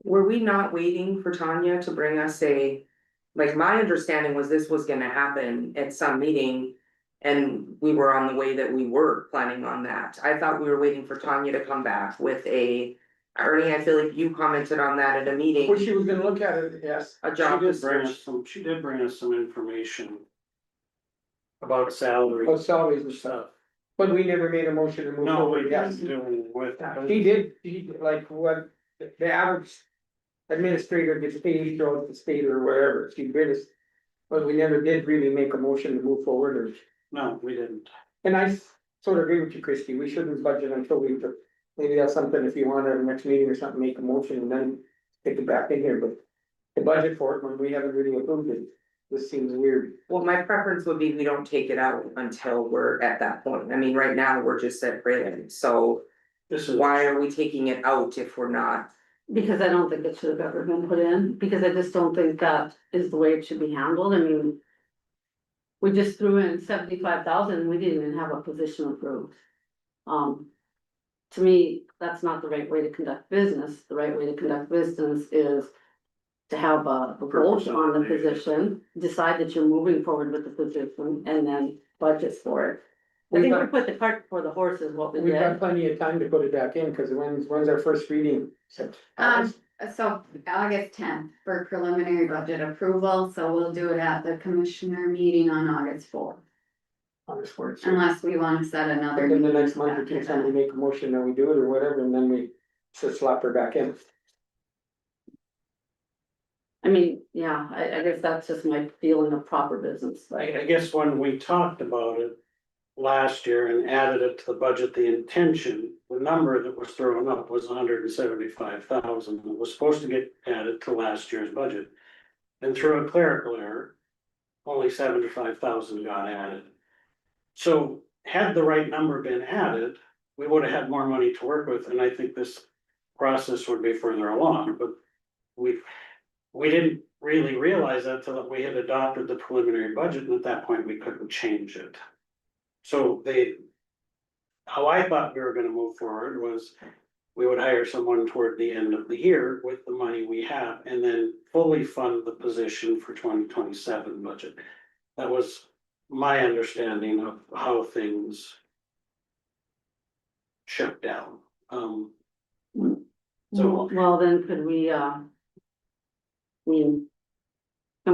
Were we not waiting for Tanya to bring us like, my understanding was this was gonna happen at some meeting. And we were on the way that we were planning on that. I thought we were waiting for Tanya to come back with Ernie, I feel like you commented on that at a meeting, Well, she was gonna look at it, yes. a job description. She did bring us some information. About salary. About salaries and stuff, but we never made a motion to move No, forward, we yes. didn't do with. She did, like what the average administrator gets paid throughout the state or wherever, she did us. But we never did really make a motion to move forward or, No, we didn't. and I sort of agree with you, Christie, we shouldn't budget until we, maybe that's something if you want at the next meeting or something, make a motion and then take it back in here, but. The budget for it, when we haven't really approved it, this seems weird. Well, my preference would be we don't take it out until we're at that point. I mean, right now, we're just at prelim, so This is. why are we taking it out if we're not? Because I don't think it should have ever been put in, because I just don't think that is the way it should be handled, I mean. We just threw in 75,000, we didn't even have a position approved. To me, that's not the right way to conduct business, the right way to conduct business is. To have a vote on the position, decide that you're moving forward with the position, and then budget for it. I think we put the cart before the horse is what we We've got did. plenty of time to put it back in, cause when's our first reading? So August 10th for preliminary budget approval, so we'll do it at the commissioner meeting on August 4th. On this word. Unless we wanna set another. Then the meeting next month or two, after somebody that. make a motion, then we do it or whatever, and then we just slap her back in. I mean, yeah, I guess that's just my feeling of proper business, like, I guess when we talked about it, last year and added it to the budget, the intention, the number that was thrown up was 175,000. It was supposed to get added to last year's budget. And through a clerical error, only 75,000 got added. So had the right number been added, we would have had more money to work with, and I think this process would be further along, but we didn't really realize that till we had adopted the preliminary budget, and at that point, we couldn't change it. So how I thought we were gonna move forward was we would hire someone toward the end of the year with the money we have, and then fully fund the position for 2027 budget. That was my understanding of how things shut down. So- Well, then could we, can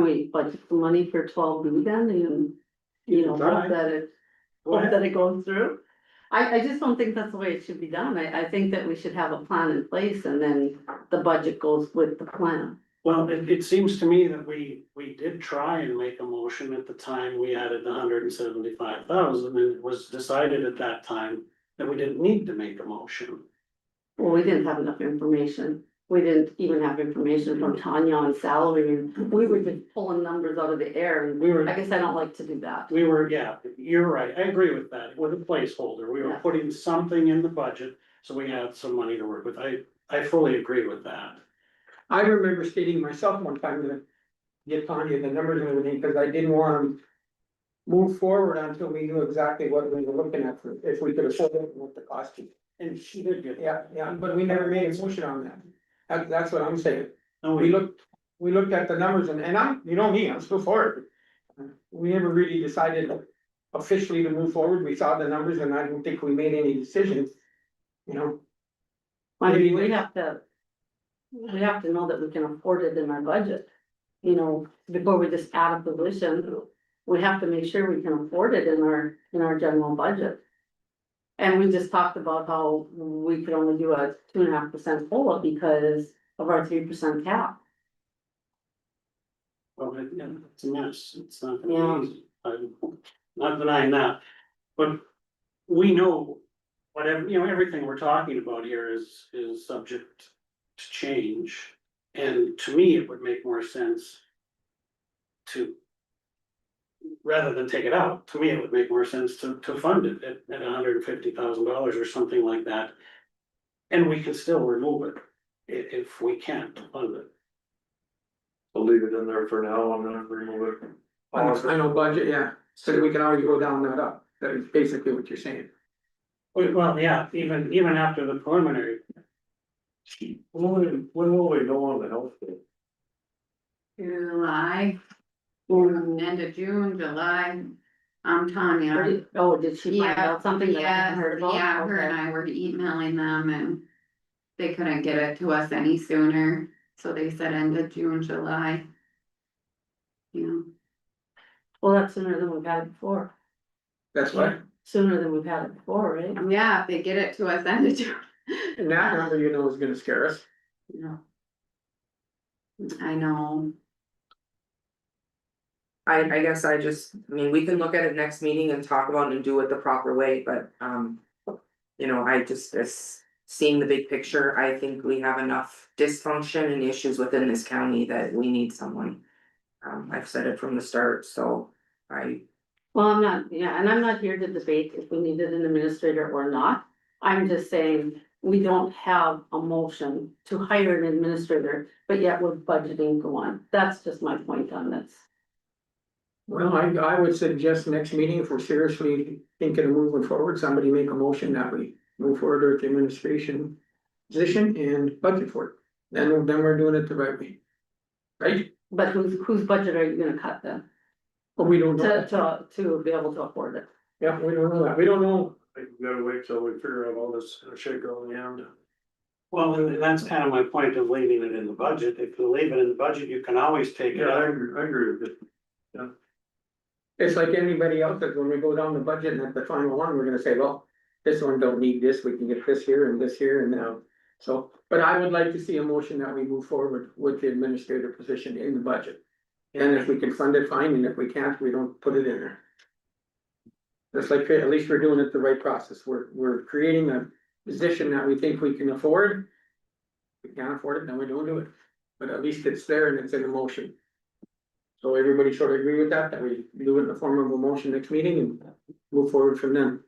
we budget the money for 12B then and, Try. hope that it goes through? I just don't think that's the way it should be done. I think that we should have a plan in place and then the budget goes with the plan. Well, it seems to me that we did try and make a motion at the time we added the 175,000, and it was decided at that time that we didn't need to make a motion. Well, we didn't have enough information. We didn't even have information from Tanya on salary, and we were just pulling numbers out of the air, and We were, I guess I don't like to do that. yeah, you're right, I agree with that, with a placeholder, we were Yeah. putting something in the budget, so we had some money to work with, I fully agree with that. I remember stating myself one time to get Tanya the numbers and everything, because I didn't want them move forward until we knew exactly what we were looking at, for if we could afford it and what the cost is. And she did get. Yeah, but we never made a motion on that. That's what I'm saying. No, We looked at the numbers and I'm, you know me, I'm still for it. We never really decided officially to move forward. We saw the numbers and I don't think we made any decisions. You know, I mean, we have to know that we can afford it in our budget. Before we just add a position, we have to make sure we can afford it in our general budget. And we just talked about how we could only do a 2.5% COLA because of our 3% cap. Well, yeah, it's a mess, it's not gonna be easy, I'm not denying that, but we know. Whatever, everything we're talking about here is subject to change, and to me, it would make more sense. To. Rather than take it out, to me, it would make more sense to fund it at $150,000 or something like that. And we can still remove it if we can't fund it. I'll leave it in there for now and then remove it. on the final budget, yeah, so that we can always go down that up. That is basically what you're saying. Well, yeah, even after the preliminary. When will we know on the health care? July, end of June, July, Tanya. Oh, did she find Yeah, out something that I yeah, hadn't heard about? yeah, her and Okay. I were emailing them and they couldn't get it to us any sooner, so they said end of June, July. Well, that's sooner than we've had it before. That's what, Sooner than we've had it before, right? Yeah, if they get it to us end of June. and that number, is gonna scare us. I know, I guess we can look at it next meeting and talk about it and do it the proper way, but, I just, as seeing the big picture, I think we have enough dysfunction and issues within this county that we need someone. I've said it from the start, so Well, I'm not here to debate if we needed an administrator or not. I'm just saying, we don't have a motion to hire an administrator, but yet we're budgeting for one. That's just my point on this. Well, I would suggest next meeting, if we're seriously thinking of moving forward, somebody make a motion that we move forward with the administration position and budget for it. Then we're doing it the right way. Right? But whose budget are you gonna cut then? But we don't know. To be able to afford it? Yeah, we don't know that. We don't know. I think we gotta wait till we figure out all this shake on the end. Well, and that's kind of my point of leaving it in the budget. If you leave it in the budget, you can always take it Yeah, I out. agree with it. It's like anybody else that when we go down the budget and at the final one, we're gonna say, well, this one don't need this, we can get this here and this here and now. So, but I would like to see a motion that we move forward with the administrator position in the budget. And if we can fund it, fine, and if we can't, we don't put it in there. It's like, at least we're doing it the right process, we're creating a position that we think we can afford. If we can't afford it, then we don't do it, but at least it's there and it's in a motion. So everybody sort of agree with that we do it in the form of a motion next meeting and move forward from them.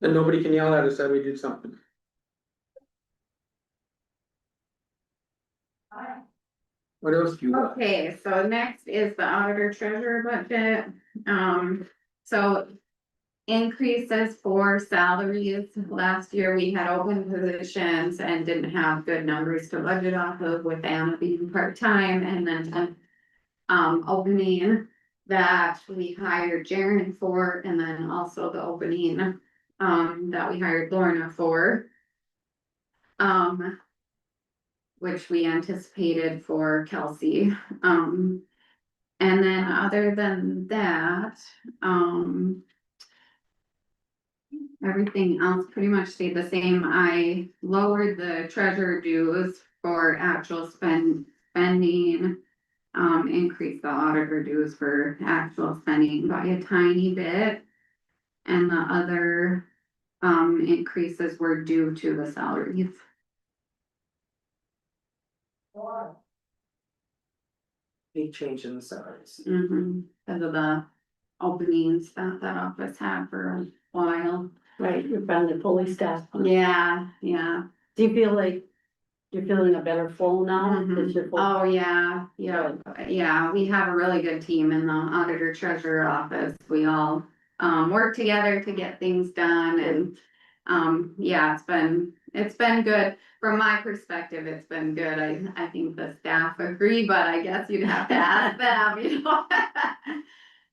Then nobody can yell at us that we did something. What else do you want? Okay, so next is the auditor treasurer budget, so. Increases for salaries, last year we had open positions and didn't have good numbers to budget off of with Anna being part-time and then. Opening that we hired Jaren for, and then also the opening, that we hired Lorna for. Which we anticipated for Kelsey, and then other than that, everything else pretty much stayed the same. I lowered the treasurer dues for actual spending. Increased the auditor dues for actual spending by a tiny bit. And the other, increases were due to the salaries. Big change in the salaries. Because of the openings that that office had for a while. Right, you're finally fully staffed. Yeah. Do you feel like you're feeling a better flow now? That you're full- Oh, yeah, we have a really good team in the auditor treasurer office. We all work together to get things done and yeah, it's been good. From my perspective, it's been good. I think the staff agree, but I guess you'd have to ask them, you know?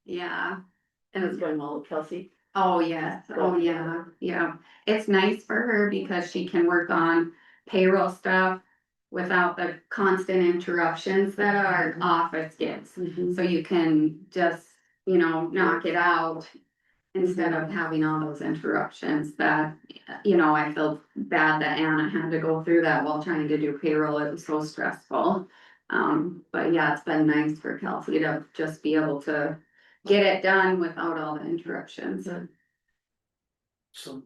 Yeah. And it's going well with Kelsey. Oh, yes, oh, yeah. It's nice for her because she can work on payroll stuff without the constant interruptions that our office gets. So you can just, knock it out instead of having all those interruptions that, I felt bad that Anna had to go through that while trying to do payroll. It was so stressful. But yeah, it's been nice for Kelsey to just be able to get it done without all the interruptions. So,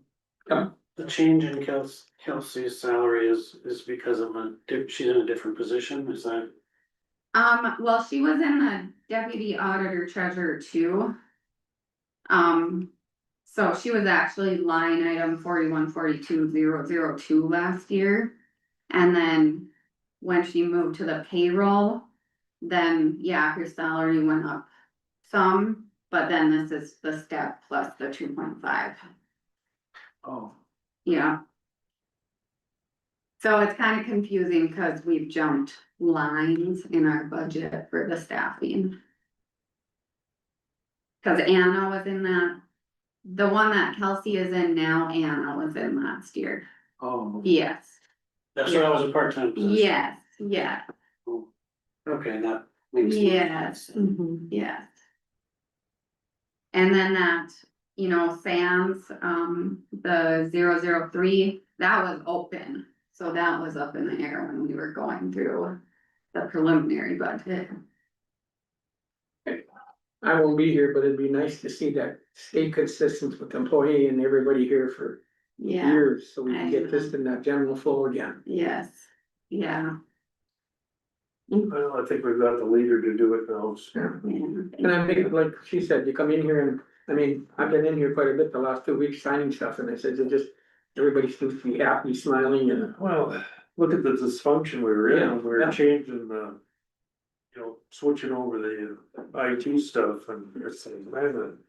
the change in Kelsey's salary is because of she's in a different position, is that? Well, she was in the deputy auditor treasurer too. So she was actually line item 4142,002 last year. And then when she moved to the payroll, then yeah, her salary went up some, but then this is the step plus the 2.5. Oh. Yeah. So it's kind of confusing because we've jumped lines in our budget for the staffing. Cause Anna was in that, the one that Kelsey is in now, Anna was in last year. Oh. Yes, That's what I was a part-time position. yes, yeah, Okay, that makes. yes, yes. And then that, Sam's, the 003, that was open, so that was up in the air when we were going through the preliminary budget. I won't be here, but it'd be nice to see that stay consistent with the employee and everybody here for Yeah, years, so we can I get this in that general flow again. yes, yeah. Well, I think we've got the leader to do it now. And I think, like she said, you come in here and, I've been in here quite a bit the last 2 weeks signing stuff, and I said, everybody seems to be happy, smiling, and. Well, look at the dysfunction we were in, when we were changing the. Switching over the IT stuff and it's like, man,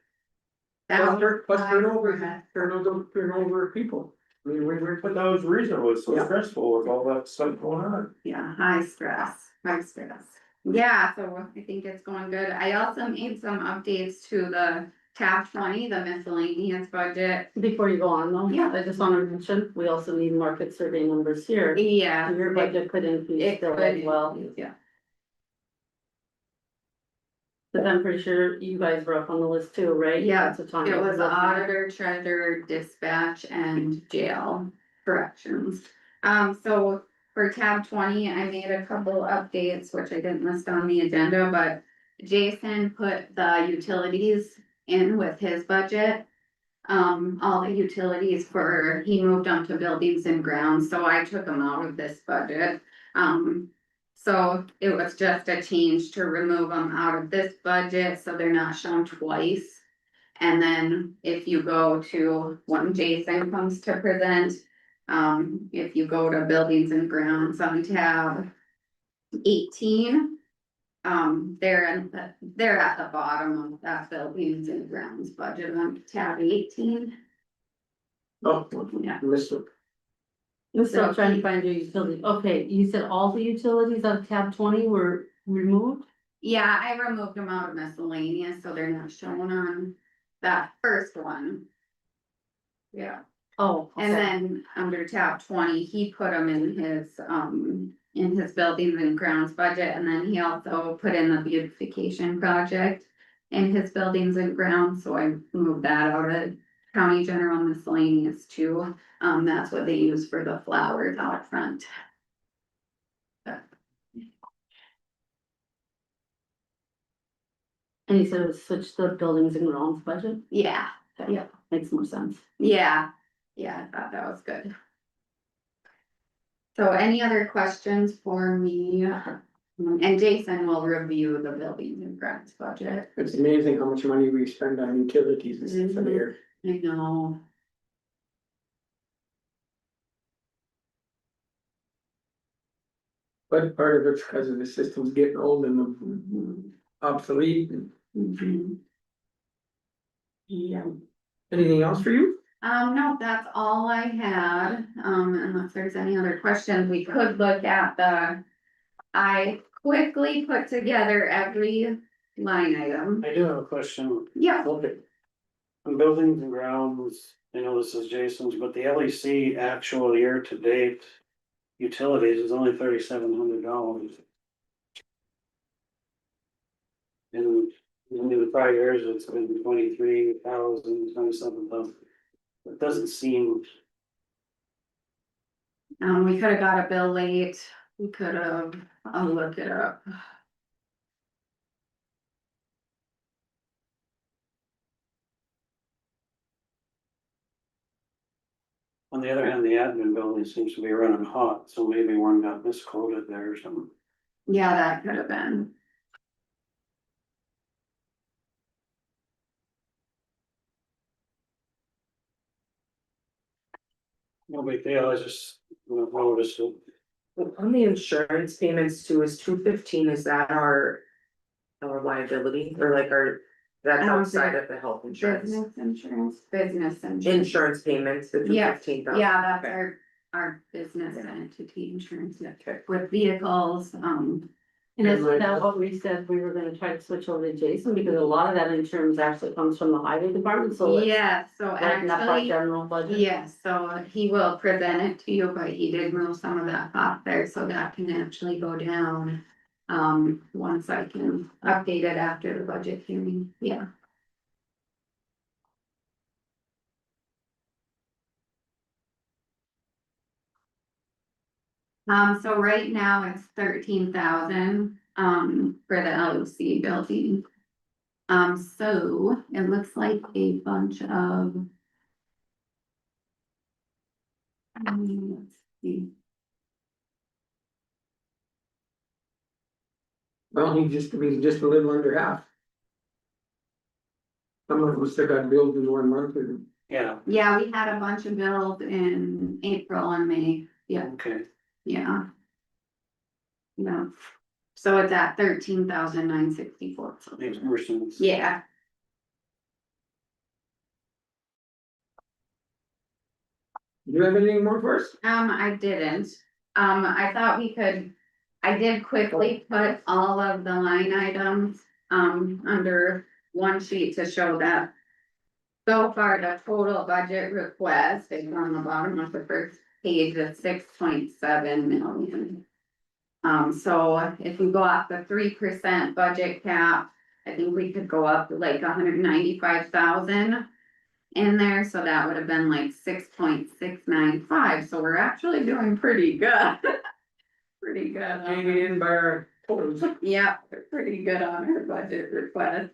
Plus turnover people. We're. but that was reasonable, it's so Yeah. stressful with all that stuff going on. Yeah, high stress. Yeah, so I think it's going good. I also made some updates to the tab 20, the miscellaneous budget. Before you go on though. Yeah. I just wanna mention, we also need market survey numbers here. Yeah. Your budget could increase It still could, as well. yeah. But I'm pretty sure you guys were up on the list too, right? Yeah, That's what Tanya It was looking at. auditor, treasurer, dispatch, and jail corrections. So for tab 20, I made a couple updates, which I didn't list on the agenda, but Jason put the utilities in with his budget. All the utilities he moved them to buildings and grounds, so I took them out of this budget. So it was just a change to remove them out of this budget, so they're not shown twice. And then if you go to when Jason comes to present, if you go to buildings and grounds on tab 18. They're at the bottom of that buildings and grounds budget on tab 18. Oh, Yeah. listen, I'm still trying to find your utility. Okay, you said all the utilities on tab 20 were removed? Yeah, I removed them out of miscellaneous, so they're not shown on that first one. Yeah. Oh, And okay. then under tab 20, he put them in his buildings and grounds budget, and then he also put in the beautification project in his buildings and grounds, so I moved that out of county general miscellaneous too. That's what they use for the flowers out front. And you said it was switch the buildings and grounds budget? Yeah, Yeah, makes more sense. yeah, I thought that was good. So any other questions for me? And Jason will review the buildings and grounds budget. it's amazing how much money we spend on utilities and stuff for the year. I know. But part of it's because of the systems getting old and obsolete. And Mhm. yeah. Anything else for you? No, that's all I had, unless there's any other questions, we could look at I quickly put together every line item. I do have a question. Yeah, Okay. On buildings and grounds, I know this is Jason's, but the LEC actual year to date utilities is only $3,700. And in the prior years, it's been 23,000, 27,000. It doesn't seem, we could have got a bill late, we could have, I'll look it up. on the other hand, the admin building seems to be running hot, so maybe one got misquoted there or something. Yeah, that could have been. No big deal, I just noticed it. On the insurance payments too, is 215, is that our liability, or like that's outside of the health insurance? Business insurance. Insurance payments, the Yeah, 215,000. Yeah, that's our business entity insurance, with vehicles, And is that what we said we were gonna try to switch over to Jason, because a lot of that insurance actually comes from the highway department, so. it's yeah, so lighten up our actually. general budget. Yes, so he will present it to you, but he did move some of that off there, so that can actually go down. Once I can update it after the budget hearing, yeah. So right now it's 13,000, for the LOC building. So it looks like a bunch of. Let's see. Well, he's just a little under half. Some of us still got billed in 1 month or Yeah, Yeah, we had a bunch of bills in April and May, yeah, okay, yeah. Yeah, so it's at 13,964. makes more sense. Yeah, Do you have anything more for us? I didn't, I thought I did quickly put all of the line items, under one sheet to show that. So far, the total budget request is on the bottom of the first page of 6.7 million. So if we go off the 3% budget cap, I think we could go up to like 195,000 in there, so that would have been like 6.695, so we're actually doing pretty good. Pretty good. Hanging in by our toes. Yeah, we're pretty good on our budget request,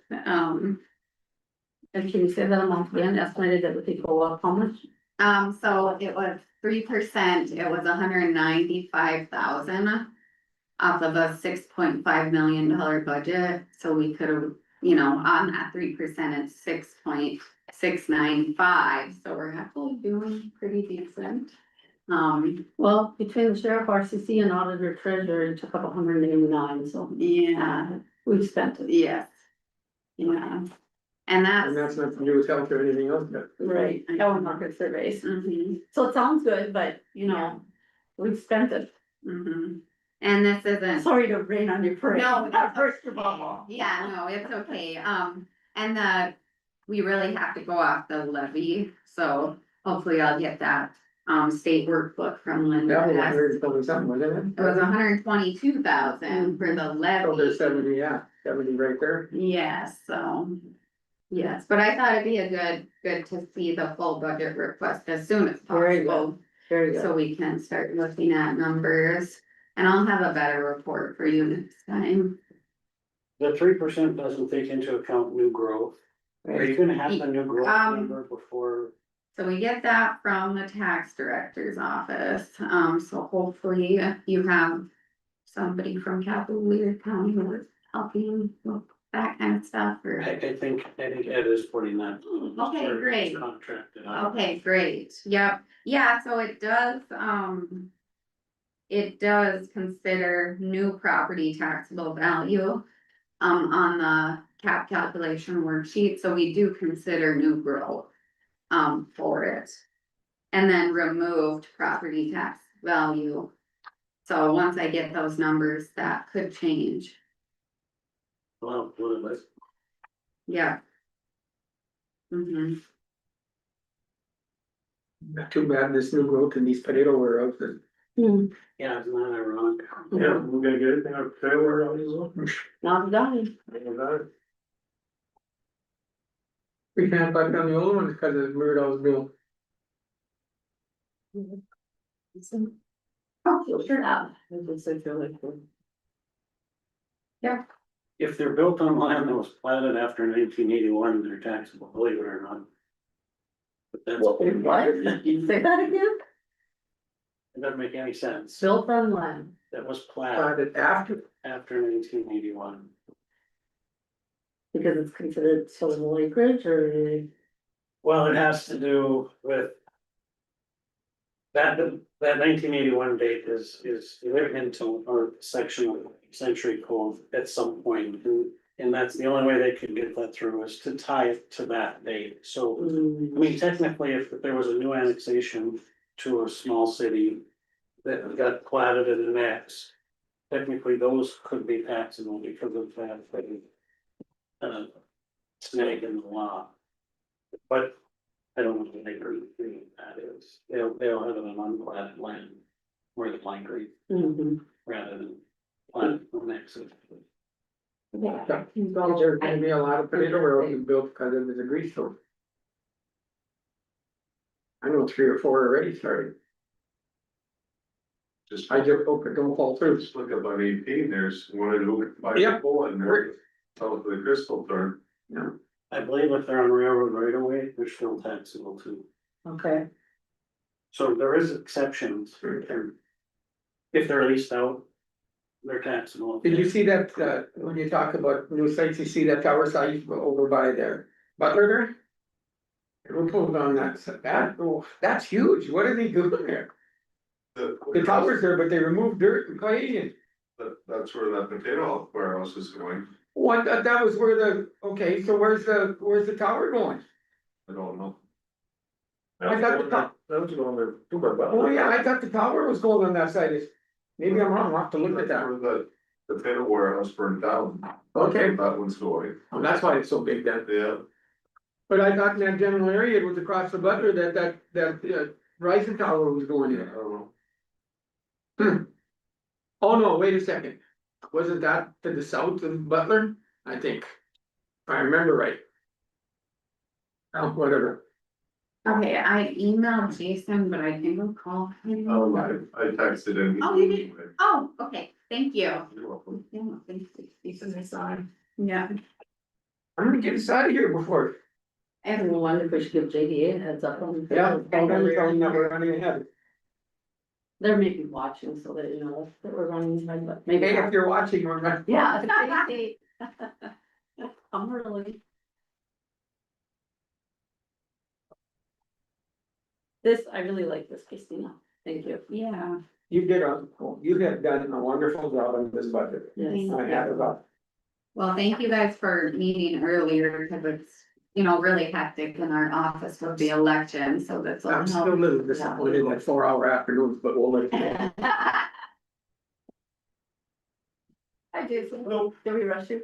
And can you say that amount again, estimated that we could go up how much? So it was 3%, it was 195,000. Off of a $6.5 million budget, so we could have, you know, on that 3%, it's 6.695, so we're actually doing pretty decent. Well, between the sheriff, RCC and auditor treasurer, it took up 189, so Yeah, we've spent it. yes. Yeah, and And that's that's. not to do with health or anything else, but. Right, our market surveys. Mhm, So it sounds good, but you know, we've spent it. mhm. And this isn't. Sorry to rain on your parade. No, First of all. Yeah, no, it's okay, and we really have to go off the levy, so hopefully I'll get that, state workbook from Linda. That was 120 something, wasn't it? It was 122,000 for the Oh, there's levy, 70, yeah, 70 right there. yes, so. Yes, but I thought it'd be good to see the full budget request as soon as Very possible, good, very good. so we can start looking at numbers. And I'll have a better report for you next time. The 3% doesn't take into account new growth. Are you gonna have the new growth number before? So we get that from the tax director's office, so hopefully you have somebody from Cavalier County who is helping with that kind of stuff, or. I think Ed is putting that. Okay, great. Contracted out. Okay, great, yep, yeah, so it does consider new property taxable value. On the cap calculation worksheet, so we do consider new growth. For it. And then removed property tax value. So once I get those numbers, that could change, Well, what it was. yeah. Mhm. Not too bad, this new growth in these potato warehouses. Yeah, isn't that ironic? Yeah, we're gonna get anything out of Taylor on these ones? Not done. We can't buy down the old ones because of Murdoch's bill. Oh, sure. If they're built on land that was platted after 1981, they're taxable, believe it or not. But that's. What? Say that again? It doesn't make any sense. Built on land. That was platted But after, 1981. Because it's considered civil acreage or? Well, it has to do with. That 1981 date is written into our section of the century code at some point, and that's the only way they could get that through is to tie it to that date, so. I mean, technically, if there was a new annexation to a small city that got platted and annexed, technically those could be taxable because of that, snag in the law. But I don't know what they agree with that is, they'll have it on unplatted land where the line grade rather than platted annexed. there's gonna be a lot of potato warehouses built because of the grease store. I know 3 or 4 already started. Just, I just hope it don't fall through. just look up on 18, there's one or two by Yeah. people and they're, south of the crystal turn. I believe if they're on railroad right away, they're still taxable too. Okay. So there is exceptions. If they're leased out, they're taxable. Did you see that, when you talk about new sites, you see that tower site over by there, Butler there? They were pulled on that's huge, what are they doing there? The tower's there, but they removed dirt and clay and, That's where that potato warehouse is going, what, that was where okay, so where's the tower going? I don't know. I got the top. That was going there too, but. Oh, yeah, I thought the tower was going on that side, maybe I'm wrong, I'll have to look at That's that, where the potato warehouse burned down. Okay. That one's going, Oh, that's why it's so big then. yeah. But I thought in that general area, it was across the Butler that Rising Tower was going I in. don't know. Oh, no, wait a second. Wasn't that to the south of Butler? I think. If I remember right. Oh, whatever. Okay, I emailed Jason, but I can go call him. I texted him. Oh, you did? Oh, okay, thank you. You're welcome. Yeah, thank you. Yeah. I'm gonna get us out of here before And we wonder if we should give JDA a heads up on. Yeah, tell them that we're running ahead. They're maybe watching so that you know that we're running ahead, but maybe. Hey, not. if you're watching, we're running. Yeah. I'm really. This, I really like this, Christina. Thank you. Yeah. You have done a wonderful job on this budget. Yes. I have about. Well, thank you guys for meeting earlier, because it's, you know, really hectic in our office with the election, so that's. I'm still a little disappointed at 4 hour afternoons, but we'll let you know. I do, so, did we rush you?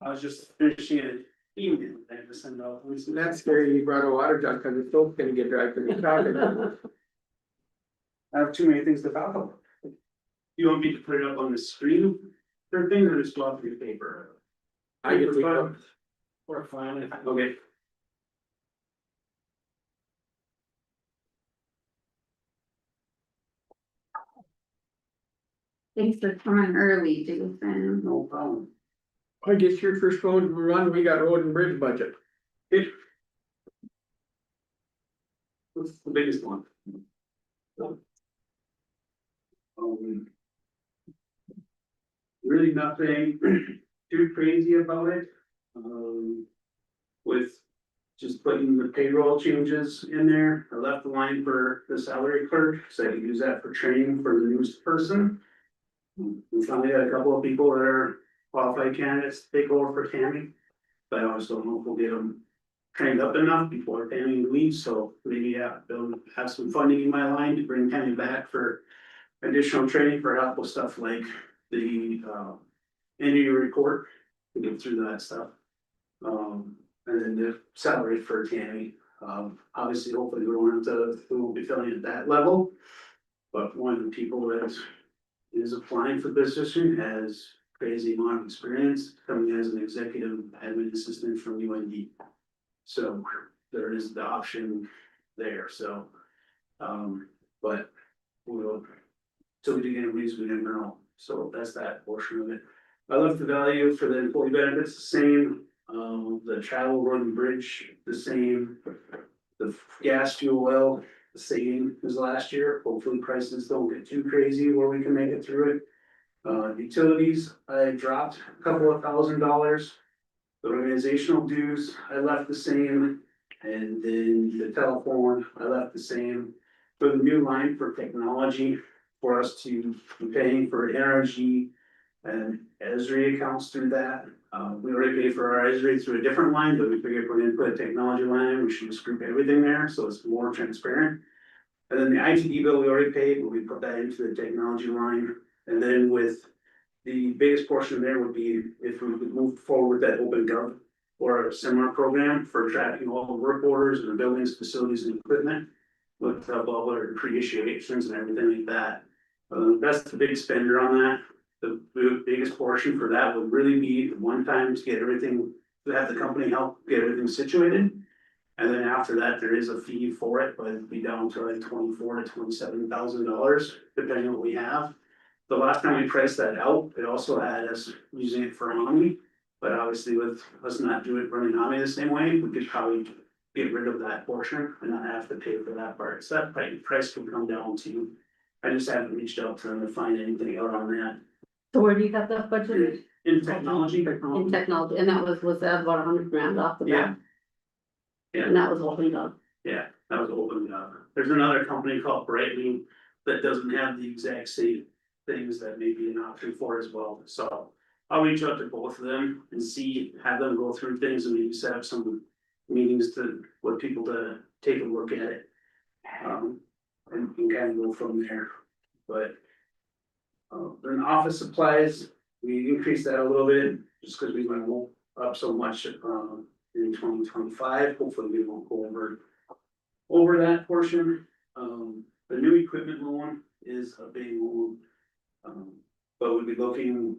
I was just finishing an email that I sent out. That's scary, you brought a water jug, cause the soap's gonna get dry, cause you're talking. I have too many things to talk about. You want me to put it up on the screen, or thing, or just go off your paper? I get to. Or fine, okay. Thanks for coming early, Jason. No problem. I guess your first road run, we got road and bridge budget. What's the biggest one? Really nothing too crazy about it. With just putting the payroll changes in there, I left the line for the salary clerk, so I could use that for training for the newest person. We finally had a couple of people that are qualified candidates to take over for Tammy. But I also don't know if we'll get them trained up enough before Tammy leaves, so maybe, yeah, they'll have some funding in my line to bring Tammy back for additional training for help with stuff like the, end of year report, to get through that stuff. And then the salary for Tammy, obviously, hopefully, we won't have to, we won't be filling at that level. But one of the people that is applying for the position has crazy amount of experience coming as an executive admin assistant from UND. So there is the option there, so, but we'll, till we do get a reason, we never know, so that's that portion of it. I left the value for the employee benefits the same, the travel, road and bridge the same, the gas, fuel, oil the same as last year. Hopefully prices don't get too crazy where we can make it through it. Utilities, I dropped a couple of $1,000. The organizational dues, I left the same, and then the telephone, I left the same. For the new line for technology, for us to be paying for NRG and Esri accounts through that. We already pay for our Esri through a different line, but we figured if we're gonna put a technology line, we should just group everything there, so it's more transparent. And then the ITD bill we already paid, but we put that into the technology line, and then with the biggest portion there would be if we could move forward that open gov or a similar program for tracking all the work orders and the buildings, facilities and equipment. With all our depreciations and everything like that. That's the big spender on that. The biggest portion for that would really be one time to get everything, to have the company help get everything situated. And then after that, there is a fee for it, but it'd be down to like $24,000 to $27,000, depending on what we have. The last time we priced that out, it also had us using it for Omni, but obviously with us not doing it running Omni the same way, we could probably get rid of that portion and not have to pay for that part. So that price could come down to, I just haven't reached out to them to find anything out on that. So where do you got that budget? In technology. In technology, and that was that about 100 grand off the bat? Yeah. And that was opened up. Yeah, that was open. There's another company called Brightly that doesn't have the exact same things that may be an option for as well. So I'll reach out to both of them and see, have them go through things and maybe set up some meetings to, with people to take a look at it. And kind of go from there, but. Then office supplies, we increased that a little bit, just because we went up so much, in 2025, hopefully we won't go over that portion. The new equipment loan is a big loan. But we'd be looking,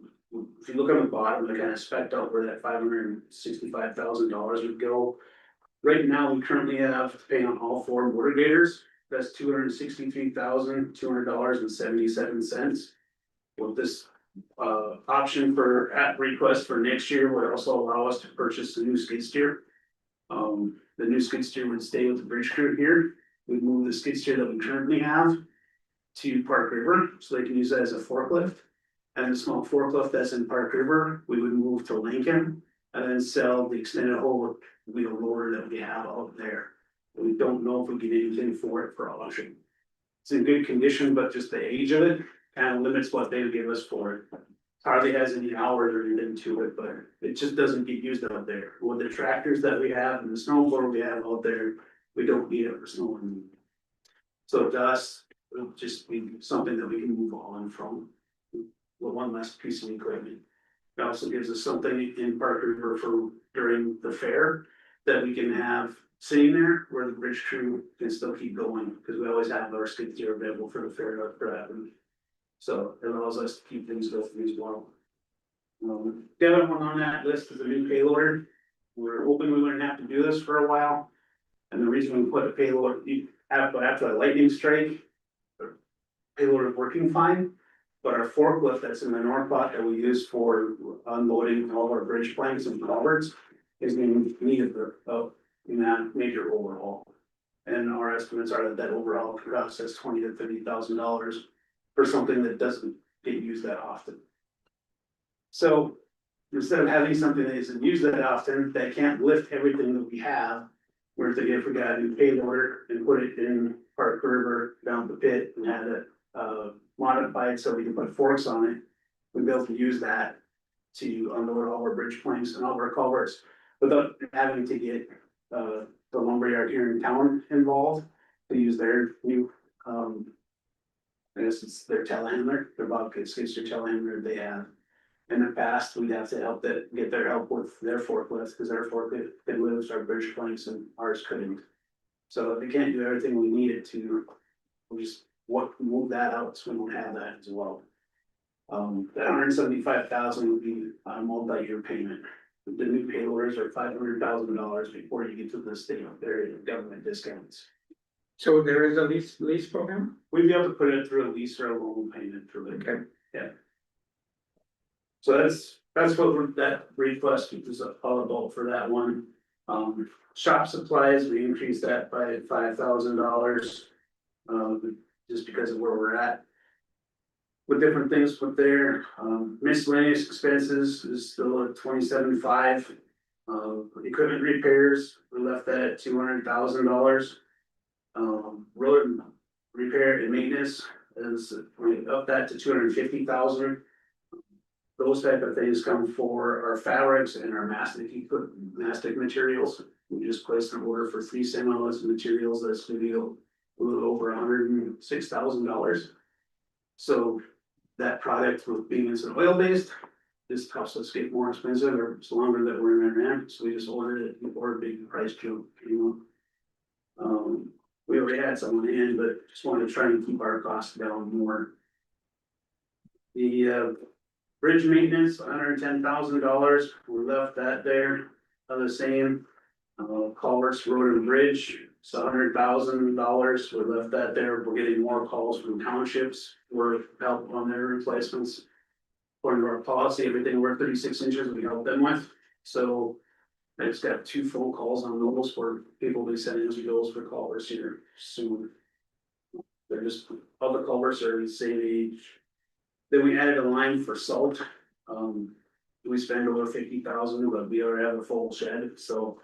if you look on the bottom, I kind of spec'd out where that $565,000 would go. Right now, we currently have to pay on all 4 motor graders, that's $263,200.77. With this option for at request for next year would also allow us to purchase a new skid steer. The new skid steer would stay with the bridge crew here. We'd move the skid steer that we currently have to Park River, so they can use that as a forklift. And the small forklift that's in Park River, we would move to Lincoln and then sell the extended whole wheel loader that we have out there. We don't know if we get anything for it for auction. It's in good condition, but just the age of it kind of limits what they would give us for it. Hardly has any hours or anything to it, but it just doesn't get used out there. With the tractors that we have and the snowboard we have out there, we don't need it for snow removal. So to us, it'll just be something that we can move on from. With one less piece of equipment. It also gives us something in Park River for during the fair that we can have sitting there where the bridge crew can still keep going, because we always have our skid steer available for the fair for that. So it allows us to keep things going as well. The other one on that list is a new payloader. We're hoping we wouldn't have to do this for a while. And the reason we put a payloader, after a lightning strike, the payloader is working fine. But our forklift that's in the north pot that we use for unloading all our bridge planks and culverts is in need of major overhaul. And our estimates are that that overhaul could cost us $20,000 to $30,000 for something that doesn't get used that often. So instead of having something that isn't used that often, that can't lift everything that we have, we're thinking if we got a new payloader and put it in Park River down the pit and had it modified so we can put forks on it, we'd be able to use that to unload all our bridge planks and all of our culverts without having to get the lumberyard here in town involved to use their new I guess it's their telehandler, their Bobcat skid steer telehandler they have. In the past, we'd have to get their help with their forklifts, because their forklift could lift our bridge planks and ours couldn't. So they can't do everything we need it to. We just move that out so we don't have that as well. The $175,000 would be a multi-year payment. The new payloaders are $500,000 before you get to the state of their government discounts. So there is a lease program? We'd be able to put it through a lease or a loan payment for the. Okay. Yeah. So that's what that request was all about for that one. Shop supplies, we increased that by $5,000. Just because of where we're at. With different things with their miscellaneous expenses is still at $27,500. Equipment repairs, we left that at $200,000. Road repair and maintenance is, we up that to $250,000. Those type of things come for our fabrics and our mastic materials. We just placed an order for 3 semis materials that's gonna be a little over $106,000. So that product with being it's an oil based, this helps us get more expensive or it's longer that we're in our so we just ordered it before a big price jump, we already had someone in, but just wanted to try and keep our costs down more. The bridge maintenance, $110,000, we left that there, the same. Culverts, road and bridge, it's $100,000, we left that there, we're getting more calls from townships for help on their replacements. According to our policy, everything over 36 inches we help them with, so I just got 2 phone calls on those where people will be sending us bills for culverts here soon. They're just, all the culverts are the same age. Then we added a line for salt, we spend over 50,000, but we already have a full shed, so.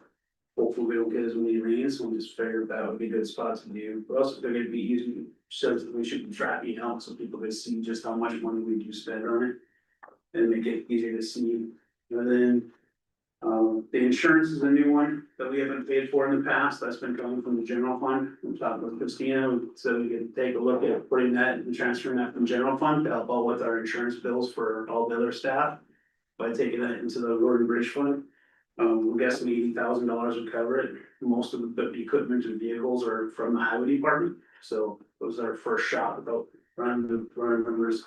Hopefully we don't get as many rains, we just figured that would be a good spot to do, but also figured it'd be easy, so that we should be tracking out so people can see just how much money we do spend on it. And make it easier to see, and then. The insurance is a new one that we haven't paid for in the past, that's been coming from the general fund, we talked with Christina, so we can take a look at putting that and transferring that from general fund to help out with our insurance bills for all the other staff. By taking that into the road and bridge fund. We're guessing $80,000 would cover it. Most of the equipment and vehicles are from the highway department, so those are our first shot about running numbers.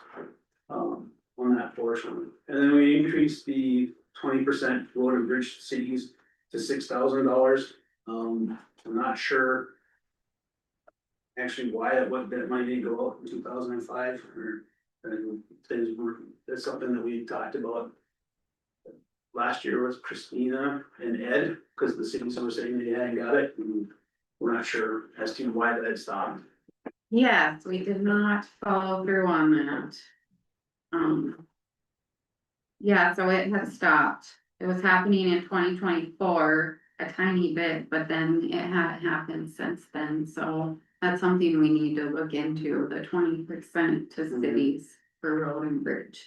On that portion, and then we increased the 20% road and bridge cities to $6,000. I'm not sure. Actually, why that might need to go up in 2005 or things were, that's something that we talked about. last year was Christina and Ed, because the cities were saying they hadn't got it, and we're not sure as to why that had stopped. Yes, we did not follow through on that. Yeah, so it has stopped. It was happening in 2024 a tiny bit, but then it hadn't happened since then, so that's something we need to look into, the 20% to cities for road and bridge.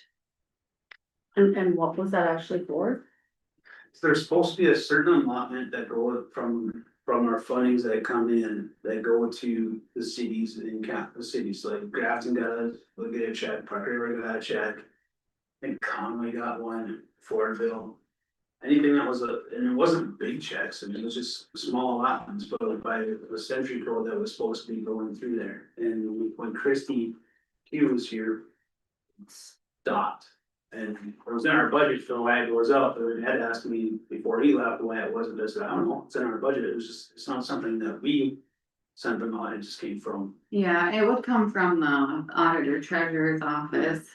And what was that actually for? There's supposed to be a certain allotment that go from our fundings that come in, that go to the cities and cap the cities, like Grafton get a check, Park River got a check. I think Conway got one, Fordville. Anything that was and it wasn't big checks, I mean, it was just small allotments, but by the century code that was supposed to be going through there. And when Christie, he was here, it stopped. And it was in our budget for why it goes up, but Ed asked me before he left why it wasn't, I said, I don't know, it's in our budget, it was just, it's not something that we sent them out, it just came from. Yeah, it would come from the auditor treasurer's office.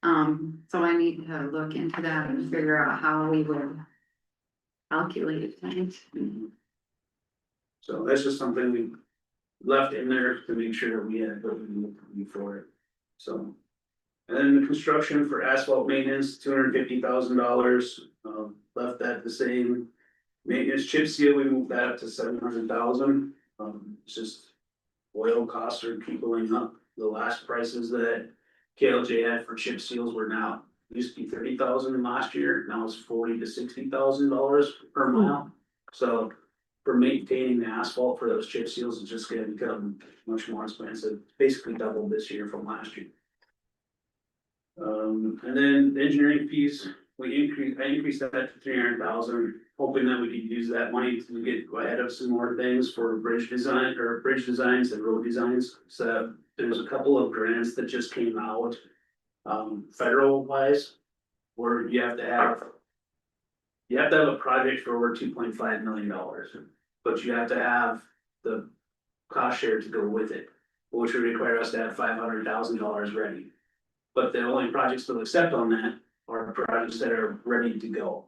So I need to look into that and figure out how we would calculate it. So that's just something we left in there to make sure that we had what we needed for it, so. And then the construction for asphalt maintenance, $250,000, left that the same. Maintenance chip seal, we moved that up to 700,000, it's just oil costs are keep going up. The last prices that KLJ had for chip seals were now, used to be 30,000 last year, now it's $40,000 to $60,000 per mile. So for maintaining the asphalt for those chip seals, it's just gonna become much more expensive, basically doubled this year from last year. And then the engineering fees, I increased that to 300,000, hoping that we could use that money to get ahead of some more things for bridge design or bridge designs and road designs. So there's a couple of grants that just came out, federal wise, where you have to have a project for over $2.5 million, but you have to have the cost share to go with it, which would require us to have $500,000 ready. But the only projects they'll accept on that are projects that are ready to go.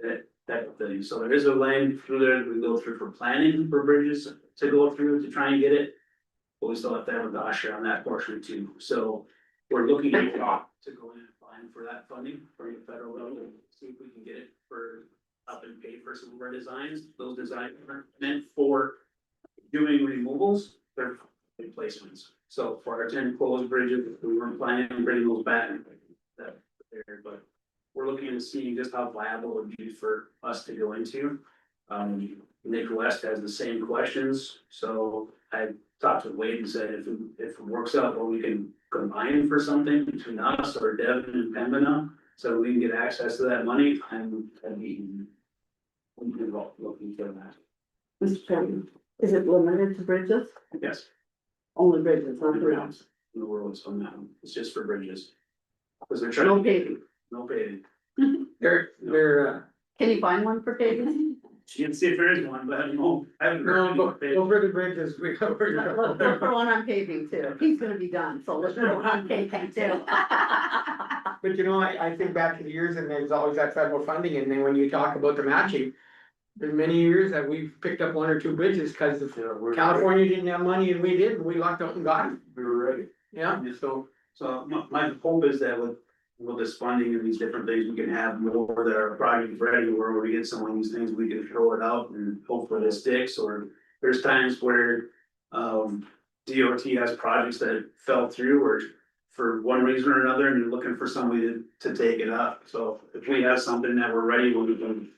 That type of thing, so there is a line through there that we go through for planning for bridges to go through to try and get it. But we still have to have a cost share on that portion too, so we're looking at to go in and applying for that funding from the federal level, see if we can get it for up and pay for some of our designs. Those designs aren't meant for doing removals, they're replacements. So for our 10 closed bridges, we weren't planning on bringing those back that there, but we're looking at seeing just how viable it would be for us to go into. Nick West has the same questions, so I talked to Wade and said if it works out, or we can combine for something between us or Devon and Pembina, so we can get access to that money, and be looking for that. Mr. Chairman, is it limited to bridges? Yes. Only bridges, not the roads? In the world, it's on that one, it's just for bridges. Cause they're No trying, paving. no paving. They're, Can you find one for paving? She can see if there is one, but I don't know, I haven't heard. no, any but paving. over the bridges, Look for one on paving too. He's gonna be done, so look for one on paving too. But you know, I think back to the years and there's always that federal funding, and then when you talk about the matching. There's many years that we've picked up 1 or 2 bridges, cause if California didn't have money and we did, and we lucked out and got it, We were ready. yeah, so. So my hope is that with this funding and these different things, we can have more that are project ready, where we get some of these things, we can throw it out and hope for it sticks, or there's times where. DOT has projects that fell through or for one reason or another, and you're looking for somebody to take it up, so if we have something that we're ready, we can.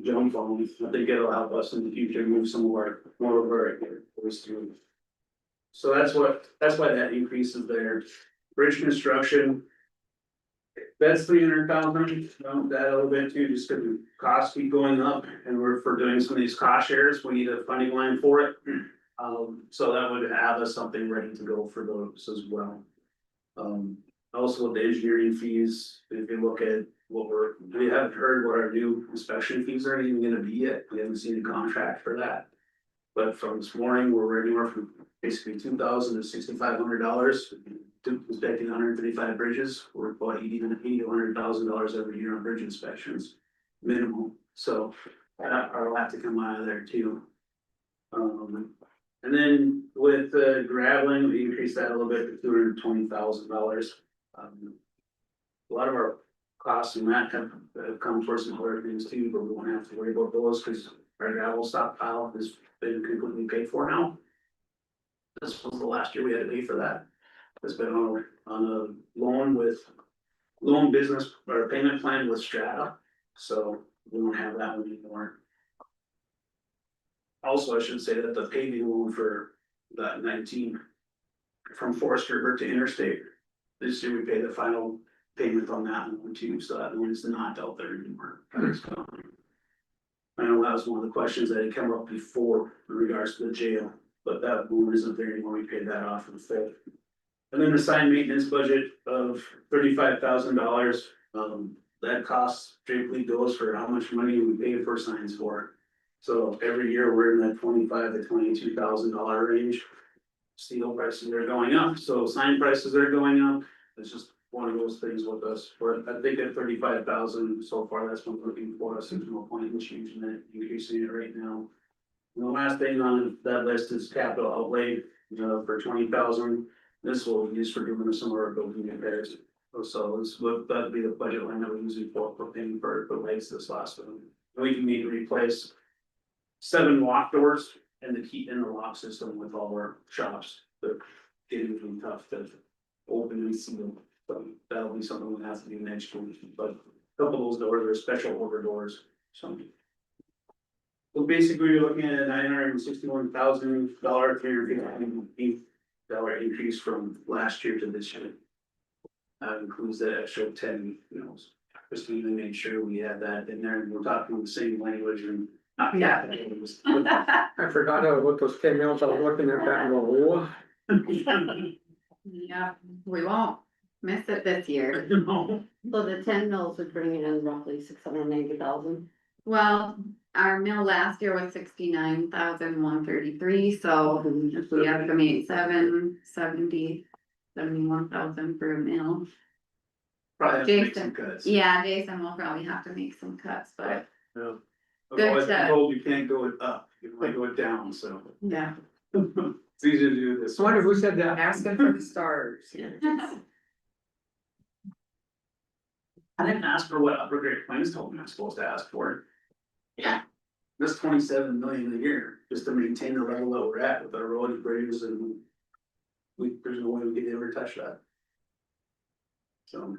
Jump on, I think it'll help us in the future move some of our more of our areas through. So that's why that increase is there. Bridge construction. That's 300,000, that a little bit too, just because costs keep going up, and we're for doing some of these cost shares, we need a funding line for it. So that would have us something ready to go for those as well. Also with the engineering fees, if you look at what we haven't heard what our new inspection fees are even gonna be yet, we haven't seen a contract for that. But from this morning, we're anywhere from basically $2,000 to $6,500 to inspecting 135 bridges, we're about $80,000 to $100,000 every year on bridge inspections. minimal, so that will have to come out of there too. And then with the graveling, we increased that a little bit to $220,000. A lot of our costs and that have come towards some other things too, but we won't have to worry about those because our gravel stockpile has been completely paid for now. This was the last year we had to pay for that. It's been on a loan business or payment plan with Strata, so we don't have that one anymore. Also, I should say that the paving loan for that 19 from Forest River to Interstate, this year we pay the final payment on that one too, so that one is not out there anymore. It's gone. I know that was one of the questions that had come up before in regards to the jail, but that loan isn't there anymore. We paid that off in the fifth. And then the sign maintenance budget of $35,000, that cost strictly goes for how much money we pay for signs for. So every year we're in that $25,000 to $22,000 range. Steel prices are going up, so sign prices are going up. It's just one of those things with us. I think at 35,000 so far, that's what we're looking for. There's no point in changing it, increasing it right now. And the last thing on that list is capital outlay, for 20,000. This will be used for doing some of our building repairs. So that'd be the budget line that we're using for paying for lights this last one. We can need to replace 7 lock doors and the key in the lock system with all our shops. They're getting really tough to open and seal. So that'll be something that has to be next week, but a couple of those doors are special order doors, so. So basically, you're looking at a $961,000, $350 increase from last year to this year. That includes that extra 10, Christina made sure we had that in there, and we're talking the same language and not capitals. I forgot how to look those 10 mils, I was looking at that and go, whoa. Yeah, we won't miss it this year. No. So the 10 mils would bring in roughly 690,000. Well, our mill last year was 69,133, so if we estimate 71,000 for a mill. Probably have to make Jason, some cuts. yeah, Jason will probably have to make some cuts, but Yeah. I've always been Good. told you can't go it up, you might go it down, so. yeah. It's easier to do this. I wonder who said that? Asking for the stars. I didn't ask for what Upper Great Plains told me I'm supposed to ask for. Yeah. That's 27 million a year, just to maintain the level that we're at with our road and bridges and. There's no way we could ever touch that. So.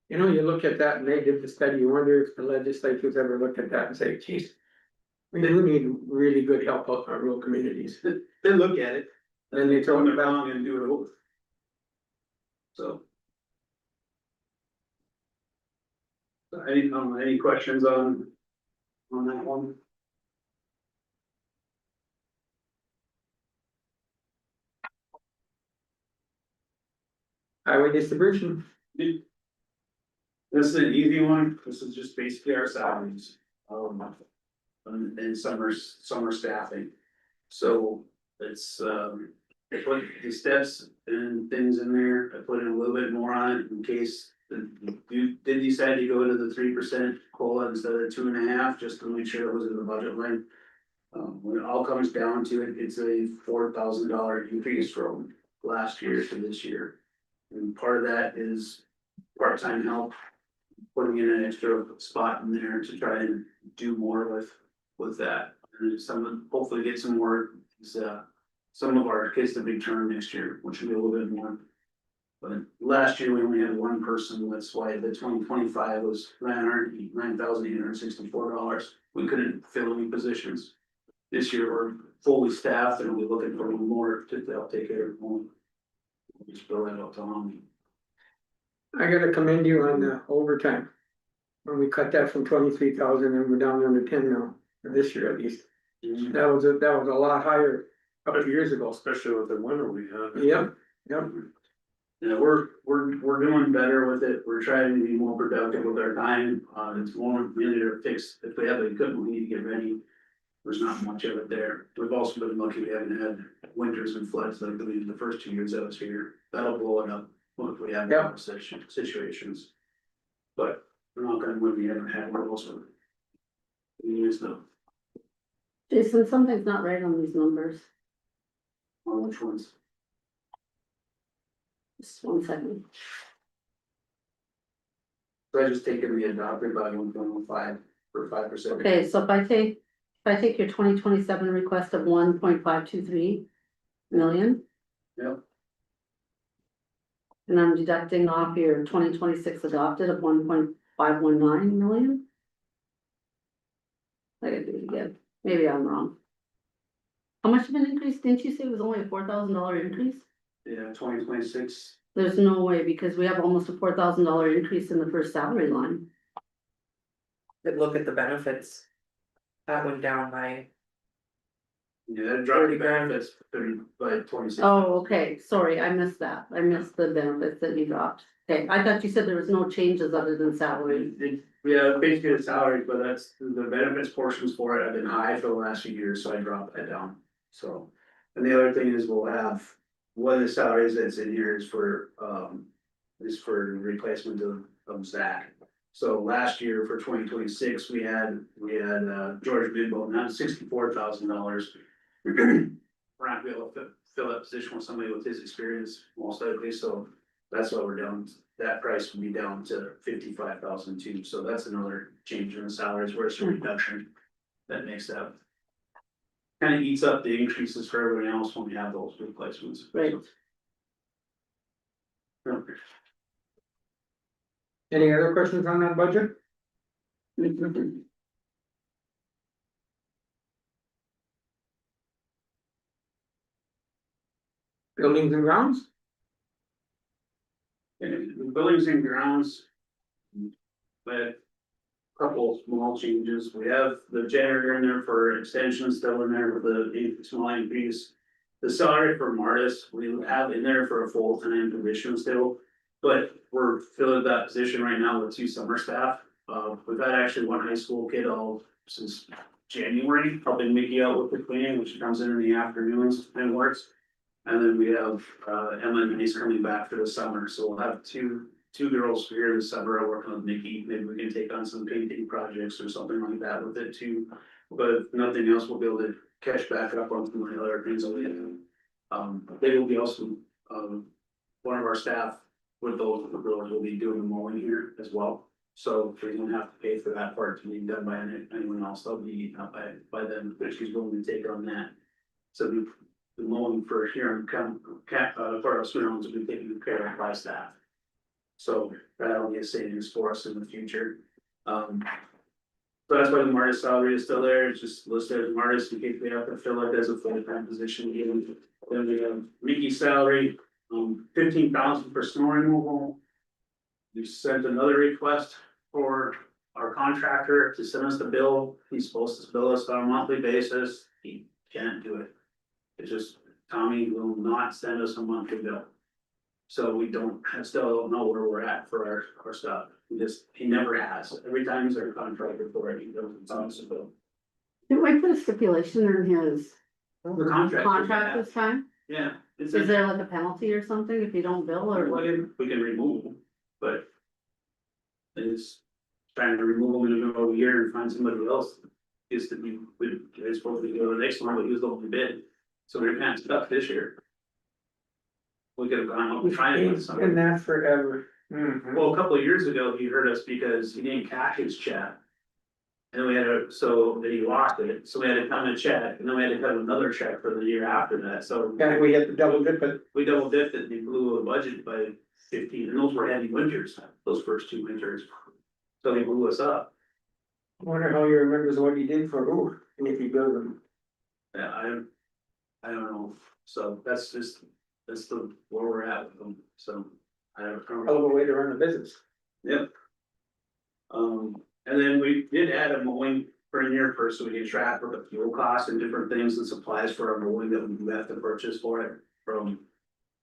You look at that and they did the study, you wonder if the legislature's ever looked at that and say, geez. We do need really good help out in our rural communities. They look at it. Then they throw it back back. on and do it over. So. Any questions on that one? Highway distribution, This is an easy one, this is just basically our salaries, and summer staffing. So it's, I put the steps and things in there, I put in a little bit more on it in case. You did decide to go to the 3% COLA instead of 2.5, just to make sure it was in the budget line. When it all comes down to it, it's a $4,000 increase from last year to this year. And part of that is part-time help, putting in an extra spot in there to try and do more with that. And hopefully get some more, some of our kids to big term next year, which will be a little bit more. But last year we only had one person, that's why the 2025 was $9,864. We couldn't fill any positions. This year we're fully staffed and we're looking for more to help take care of them. Just fill that out to them. I gotta commend you on the overtime. When we cut that from 23,000 and we're down under 10 now, for this year at least. That was a lot higher a couple of years ago. Especially with the winter we had. Yep. Yeah, we're doing better with it. We're trying to be more productive with our time. It's more easier to fix. If we have the equipment we need to get ready, there's not much of it there. We've also been lucky we haven't had winters and floods like the first 2 years I was here. That'll blow it up if we have those situations. But We're not gonna, when we haven't had one also. Years though, Jason, something's not right on these numbers. on which ones? Just 1 second. So I just taken the adopted by 1.15 for 5%. Okay, so if I take your 2027 request of 1.523 million. Yep. And I'm deducting off your 2026 adopted of 1.519 million. I gotta do it again, maybe I'm wrong. How much of an increase, didn't you say it was only a $4,000 increase? Yeah, 2026, There's no way, because we have almost a $4,000 increase in the first salary line. But look at the benefits. That went down by, yeah, that dropped 30 grand. benefits 30 by 26. Oh, okay, sorry, I missed that, I missed the benefits that you dropped. Okay, I thought you said there was no changes other than salary. Yeah, basically the salary, but that's, the benefits portions for it have been high for the last few years, so I dropped that down, so. And the other thing is we'll have, one of the salaries that's in here is for replacement of Zach. So last year for 2026, we had George Bidwell, now $64,000. We're not gonna be able to fill that position with somebody with his experience most likely, so that's why we're down, that price would be down to 55,000 too, so that's another change in the salaries, where it's a reduction. That makes that. Kind of eats up the increases for everyone else when we have those replacements. Right. Okay. Any other questions on that budget? Buildings and grounds? And the buildings and grounds. But couple small changes, we have the janitor in there for extension still in there with the small increase. The salary for Martis, we have in there for a full-time position still, but we're filling that position right now with 2 summer staff. We've had actually 1 high school kid all since January, helping Mickey out with the cleaning, which comes in the afternoons and works. And then we have Emma and Denise coming back for the summer, so we'll have two girls here this summer working with Nikki. Maybe we can take on some painting projects or something like that with it too. But if nothing else, we'll be able to catch back up on some of the other things that we have. They will be also, one of our staff with those girls will be doing the mowing here as well. So we don't have to pay for that part to be done by anyone else. They'll be eaten up by them, but she's willing to take on that. So the mowing for here in part of Swindon will be taken care of by staff. So that'll be a savings for us in the future. So that's why the Martis salary is still there, it's just listed as Martis in case we have to fill it as a full-time position. Even then we have Mickey's salary, 15,000 for snow removal. We sent another request for our contractor to send us the bill. He's supposed to bill us on a monthly basis. He can't do it. It's just Tommy will not send us a monthly bill. So we still don't know where we're at for our stuff. He never has. Every time he's our contractor for it, he doesn't send us a bill. Did we put a stipulation in his The contract. this time? Yeah. It's Is there like a penalty or something if you don't bill or what? We can remove them, but. It's trying to remove them in the middle of the year and find somebody else. Is to be, it's supposed to go the next one, but he was the only bid. So we're kind of stuck this year. We could have gone up and tried it with It's somebody. been that forever. Mhm. Well, a couple of years ago, he hurt us because he didn't cash his check. And we had he lost it, so we had to come and check, and then we had to cut another check for the year after that, so. And we had to double dip it. We double dipped it and we blew the budget by 15, and those were heavy winters, those first 2 winters. So they blew us up. I wonder how he remembers what he did for who, and if he billed them. Yeah, I don't know, so that's the, where we're at with them, so. I don't know. Hell of a way to run a business. Yep. And then we did add a mowing for a year first, so we can track what the fuel costs and different things and supplies for our mowing that we do have to purchase for it. From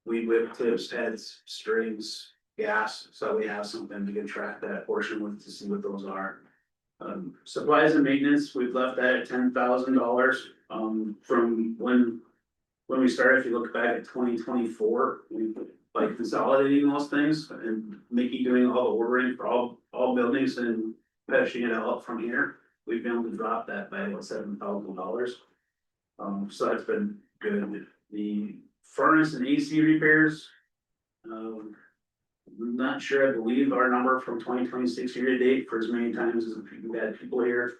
weed whip tips, heads, strings, gas, so we have something we can track that portion with to see what those are. Supplies and maintenance, we've left that at $10,000, from when we started. If you look back at 2024, by consolidating those things and doing all the ordering for all buildings and pushing it out from here. We've been able to drop that by about $7,000. So that's been good. The furnace and AC repairs. I'm not sure, I believe our number from 2026 year to date for as many times as we've had people here.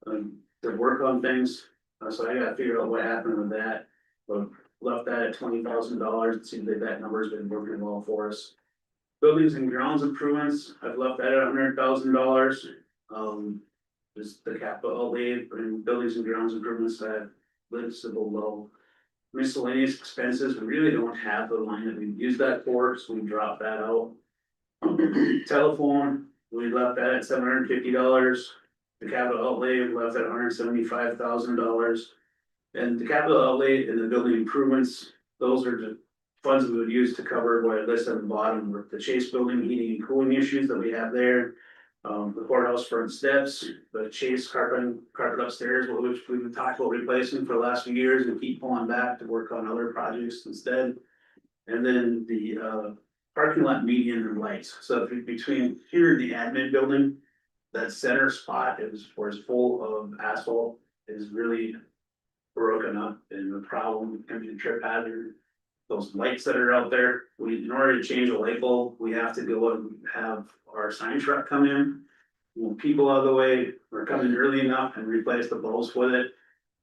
To work on things, so I gotta figure out what happened with that, but left that at $20,000, it seems like that number's been working well for us. Buildings and grounds improvements, I've left that at $100,000. Just the capital outlay and buildings and grounds improvements that listed below. Miscellaneous expenses, we really don't have the line that we use that for, so we dropped that out. Telephone, we left that at $750. The capital outlay we left at $175,000. And the capital outlay and the building improvements, those are the funds that we would use to cover what I listed at the bottom, with the Chase building heating and cooling issues that we have there. The courthouse front steps, the Chase carpet upstairs, which we've talked about replacing for the last few years and keep pulling back to work on other projects instead. And then the parking lot median and lights, so between here and the admin building, that center spot is full of asphalt, is really broken up and the problem can be a trip hazard. Those lights that are out there, in order to change a light bulb, we have to go and have our sign truck come in. Move people out of the way, we're coming early enough and replace the bulbs with it.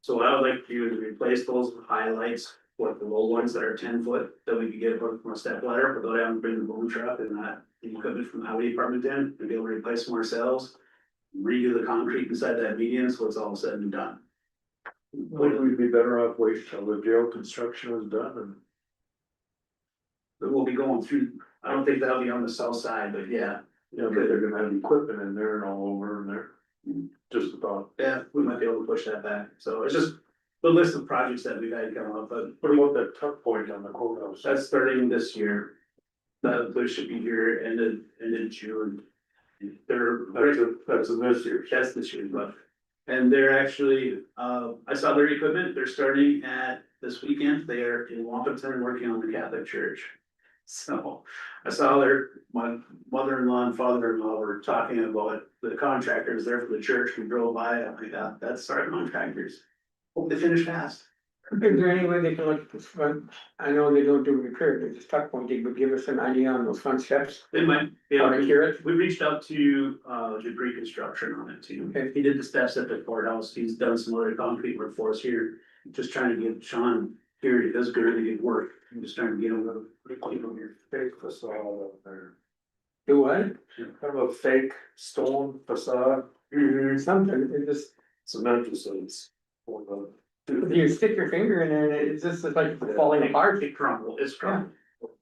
So what I would like to do is replace those high lights with the low ones that are 10 foot that we could get from a step ladder without having to bring the boom truck and that equipment from the highway department in, and be able to replace them ourselves. Redo the concrete inside that median, so it's all said and done. Would we be better off waiting till the jail construction was done and? But we'll be going through, I don't think that'll be on the south side, but yeah. Yeah, but they're gonna have equipment in there and all over in there. Just about. Yeah, we might be able to push that back, so it's just the list of projects that we've had come up, but What about that tuck point on the courthouse? that's starting this year. That should be here end of June. That's in this year. That's this year's budget. And they're actually, I saw their equipment, they're starting at this weekend, they are in Wampington working on the Catholic Church. So I saw my mother-in-law and father-in-law were talking about the contractors there for the church, we drove by, I'm like, yeah, that's our contractors. Hope they finish fast. Is there any way they can look at this front? I know they don't do repair, they just tuck pointing, but give us an idea on those front steps. They might be How able to to cure it? We reached out to Degree Construction on it too. Okay. He did the steps at the courthouse, he's done some other concrete work for us here, just trying to get Sean here, he does really good work. I'm just trying to get him to keep him here. Fake facade up there. Do what? Kind of a fake stone facade, Something, it just, cement facades. For if the. you stick your finger in there, and it's just like falling apart. It crumbled, it's crumbled.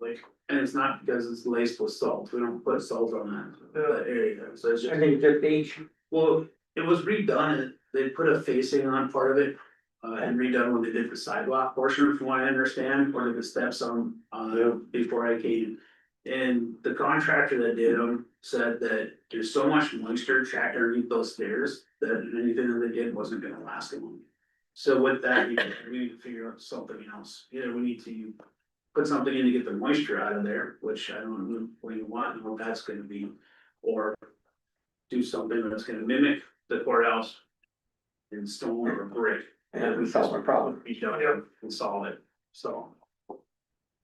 Like, and it's not because it's laced with salt, we don't put salt on that area, so it's I just, think just age. well, it was redone, they put a facing on part of it. And redone when they did the sidewalk portion, from what I understand, or the steps on, before I came. And the contractor that did them said that there's so much moisture trapped underneath those stairs that anything that they did wasn't gonna last long. So with that, we need to figure out something else, either we need to put something in to get the moisture out of there, which I don't know what you want, and what that's gonna be. Or do something that's gonna mimic the courthouse in stone or brick. And we solve our problem. Be done and solve it, so.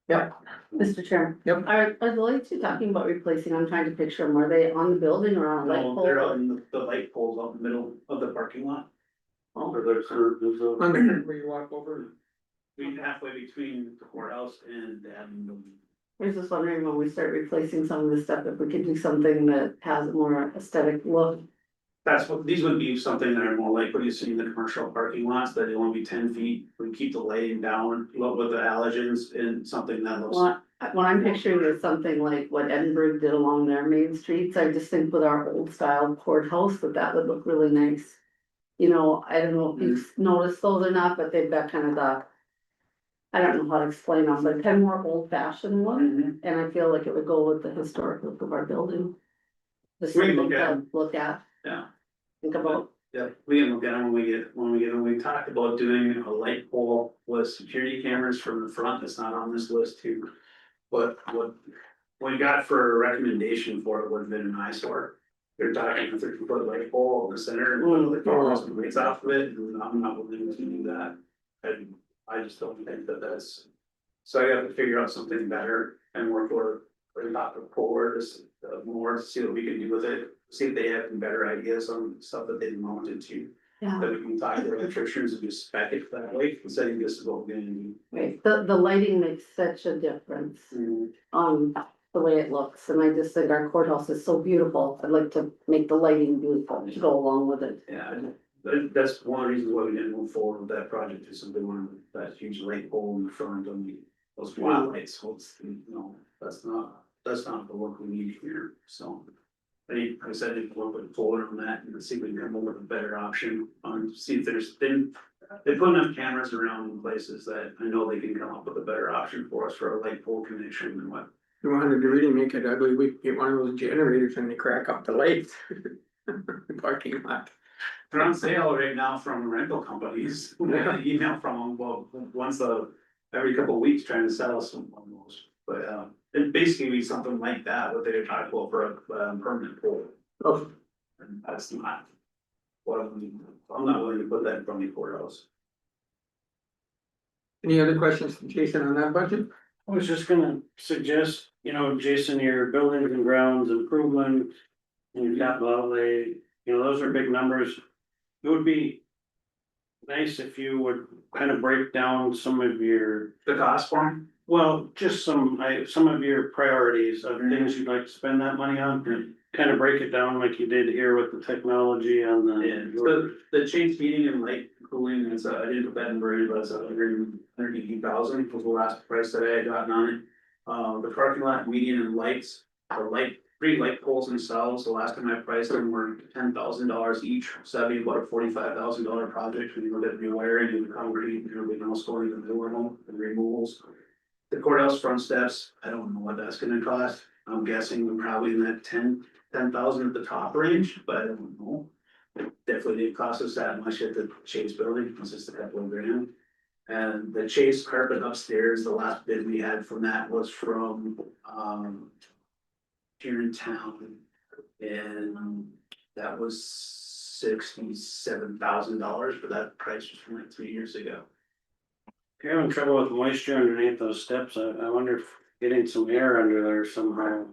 Mr. Chairman. Yep. Are the lights you're talking about replacing, I'm trying to picture them, are they on the building or on a light No, they're pole? on the light poles out in the middle of the parking lot. Or there's a. On the, where you walk over. We halfway between the courthouse and the admin building. I was just wondering when we start replacing some of this stuff, if we could do something that has a more aesthetic look. That's what, these would be something that are more like what you see in the commercial parking lots, that they only be 10 feet. We keep the lighting down, look with the halogens and something that looks. What I'm picturing is something like what Edinburgh did along their main streets, I just think with our old style courthouse, that would look really nice. You know, I don't know if you've noticed those or not, but they've got kind of the. I don't know how to explain them, but kind of more old fashioned one, and I feel like it would go with the historic look of our building. Just We can something look at to look at. Yeah. Think about, Yeah, we can look at them when we get them. We talked about doing a light pole with security cameras from the front, that's not on this list too. But what we got for a recommendation for it would have been an eyesore. They're talking a 30-foot light pole in the center and put the power lights off of it, and I'm not willing to do that. And I just don't think that that's. So I have to figure out something better and work for the top of forward, more to see what we can do with it. See if they have any better ideas on stuff that they mounted to. Yeah. That we can talk to electricians and just spec it that way, instead of just what we're gonna do. Right, the lighting makes such a difference on the way it looks, and I just think our courthouse is so beautiful. I'd like to make the lighting beautiful to go along with it. Yeah, that's one of the reasons why we didn't move forward with that project, is something on that huge light pole in the front on those wild lights, so it's, that's not the work we need here, so. Like I said, if we'll put forward on that and see if we can come up with a better option on, see if there's, they put enough cameras around in places that I know they can come up with a better option for us for a light pole connection than what. You wanted to really make it ugly, we could get one of those generators and they crack up the lights. Parking lot. They're on sale right now from rental companies, we got an email from them, well, every couple of weeks trying to sell us some of those, but, it basically be something like that, what they're trying to pull for a permanent pole. Oh, And that's not. What I'm not willing to put that in front of the courthouse. any other questions from Jason on that budget? I was just gonna suggest, Jason, your buildings and grounds improvement. And your capital outlay, those are big numbers. It would be. Nice if you would kind of break down some of your, The cost for them? well, just some of your priorities of things you'd like to spend that money on. Kind of break it down like you did here with the technology on the. The change heating and light cooling, I didn't put that in very, but it's 180,000 was the last price that I had gotten on it. The parking lot median and lights, three light poles themselves, the last time I priced them were $10,000 each, so that'd be about a $45,000 project when you look at rewiring and the concrete and everything else going in the door home and removals. The courthouse front steps, I don't know what that's gonna cost, I'm guessing probably in that 10,000 at the top range, but I don't know. It definitely didn't cost us that much at the Chase building, it's just a couple of grand. And the Chase carpet upstairs, the last bid we had from that was from, here in town. And that was $67,000, but that price was from like 3 years ago. If you're having trouble with moisture underneath those steps, I wonder if getting some air under there somehow.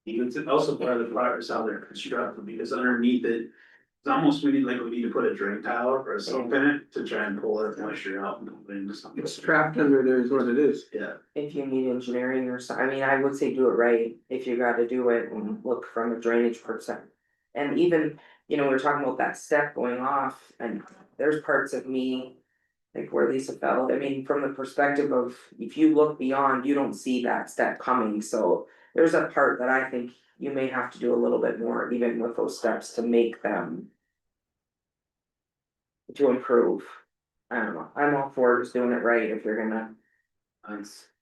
It's also part of the progress how they're constructed, because underneath it, it's almost, we need to put a drain tile or a sump in it to try and pull that moisture out and put it into something. It's trapped under there is what it is. Yeah, If you need engineering or so, I mean, I would say do it right, if you gotta do it and look from a drainage percent. And even, we were talking about that step going off, and there's parts of me. Like where Lisa fell, I mean, from the perspective of, if you look beyond, you don't see that step coming, so. There's a part that I think you may have to do a little bit more, even with those steps, to make them. To improve, I don't know, I'm all for just doing it right if you're gonna.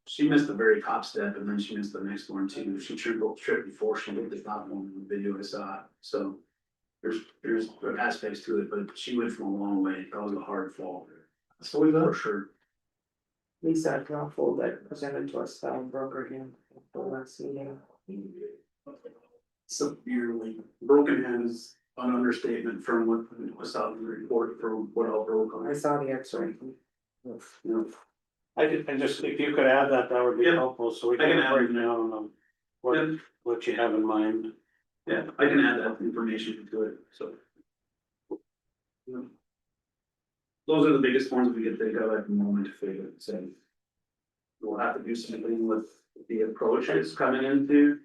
she missed the very top step and then she missed the next one too. She tripped before she did the top one in the video I saw, so. There's aspects to it, but she went from a long way, that was a hard fall. So we for sure. Lisa, Ruffle that presented to us, broker again, the last meeting. Severely broken is an understatement from what was out in the report from what all broke on. I saw the X-ray. I just, if you could add that, that would be Yeah. helpful, so we I can can add break it. down Yeah. what you have in mind. Yeah, I can add that information to it, so. Yeah. Those are the biggest ones we can think of at the moment to figure it, so. We'll have to do something with the approaches coming into